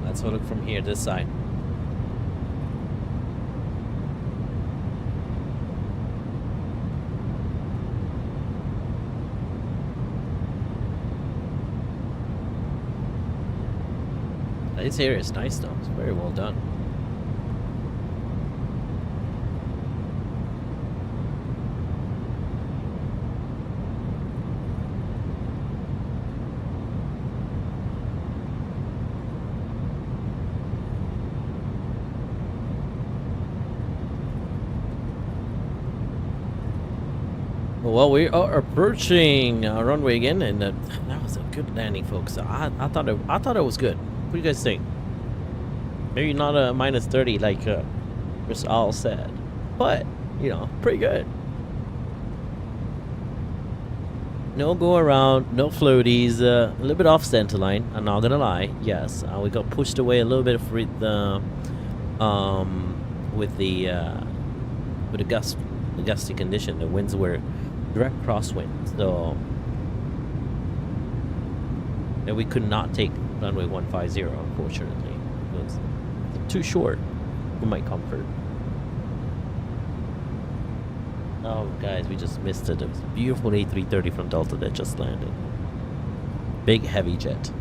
Let's look from here, this side. This area is nice though, it's very well done. Well, we are approaching runway again, and that was a good landing, folks. I thought it was good. What do you guys think? Maybe not a -30 like Mr. Al said, but you know, pretty good. No go around, no floaties, a little bit off center line. I'm not gonna lie. Yes, we got pushed away a little bit with the gusty condition. The winds were direct crosswind, so and we could not take runway 150, unfortunately. It was too short for my comfort. Oh guys, we just missed it. It was a beautiful A330 from Delta that just landed. Big heavy jet.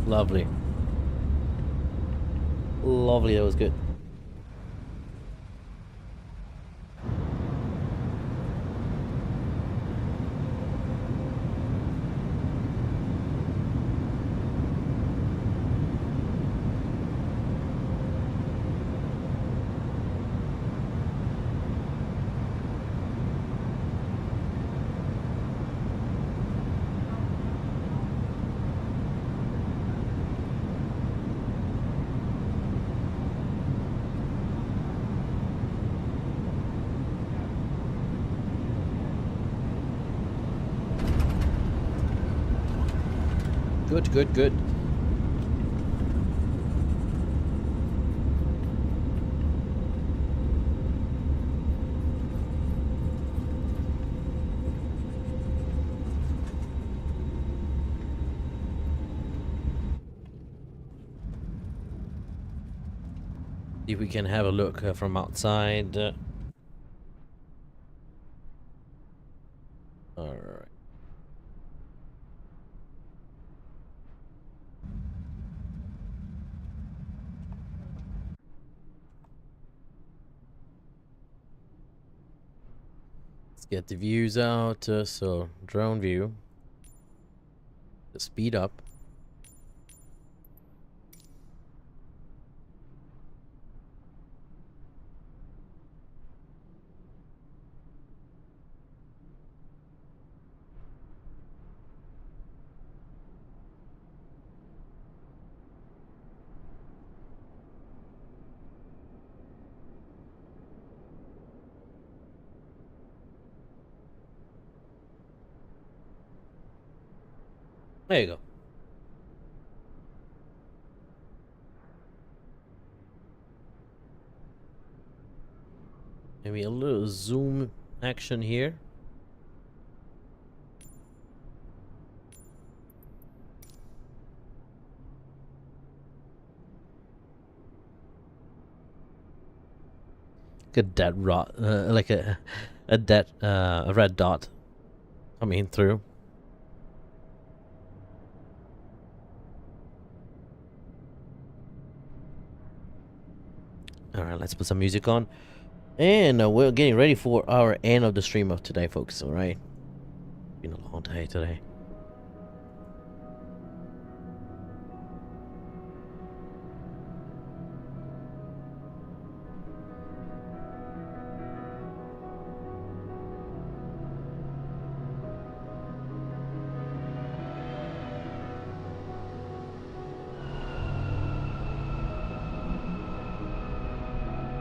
Lovely. Lovely, that was good. Good, good, good. See if we can have a look from outside. All right. Let's get the views out. So drone view. The speed up. There you go. Maybe a little zoom action here. A dead rot, like a red dot coming through. All right, let's put some music on, and we're getting ready for our end of the stream of today, folks. All right, been a long day today.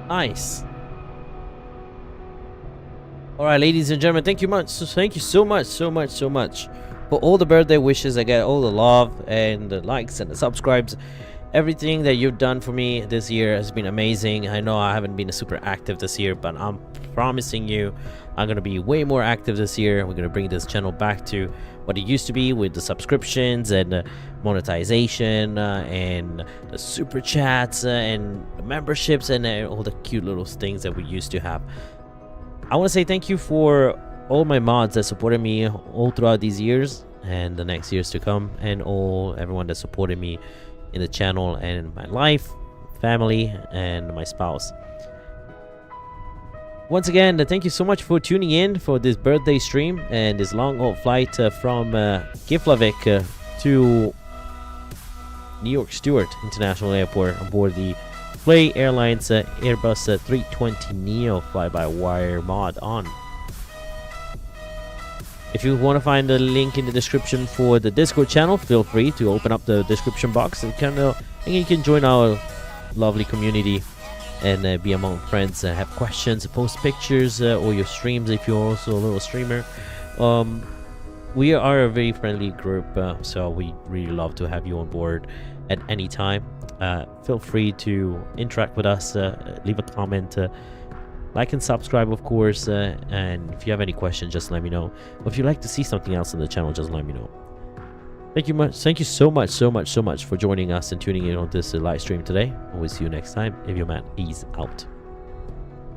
Nice. All right, ladies and gentlemen, thank you so much for all the birthday wishes. I get all the love and the likes and the subscribes. Everything that you've done for me this year has been amazing. I know I haven't been super active this year, but I'm promising you I'm gonna be way more active this year. We're gonna bring this channel back to what it used to be, with the subscriptions and monetization and the super chats and the memberships and all the cute little things that we used to have. I want to say thank you for all my mods that supported me all throughout these years and the next years to come, and everyone that supported me in the channel and my life, family, and my spouse. Once again, thank you so much for tuning in for this birthday stream and this long haul flight from Reykjavik to New York Stewart International Airport on board the Play Airlines Airbus A320Neo fly-by-wire mod on. If you want to find the link in the description for the Discord channel, feel free to open up the description box and you can join our lovely community and be among friends, have questions, post pictures or your streams if you're also a little streamer. We are a very friendly group, so we really love to have you on board at any time. Feel free to interact with us, leave a comment, like and subscribe, of course, and if you have any questions, just let me know. Or if you'd like to see something else on the channel, just let me know. Thank you so much for joining us and tuning in on this live stream today. We'll see you next time. If your man is out.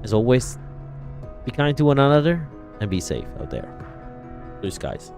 As always, be kind to one another and be safe out there. Blue skies.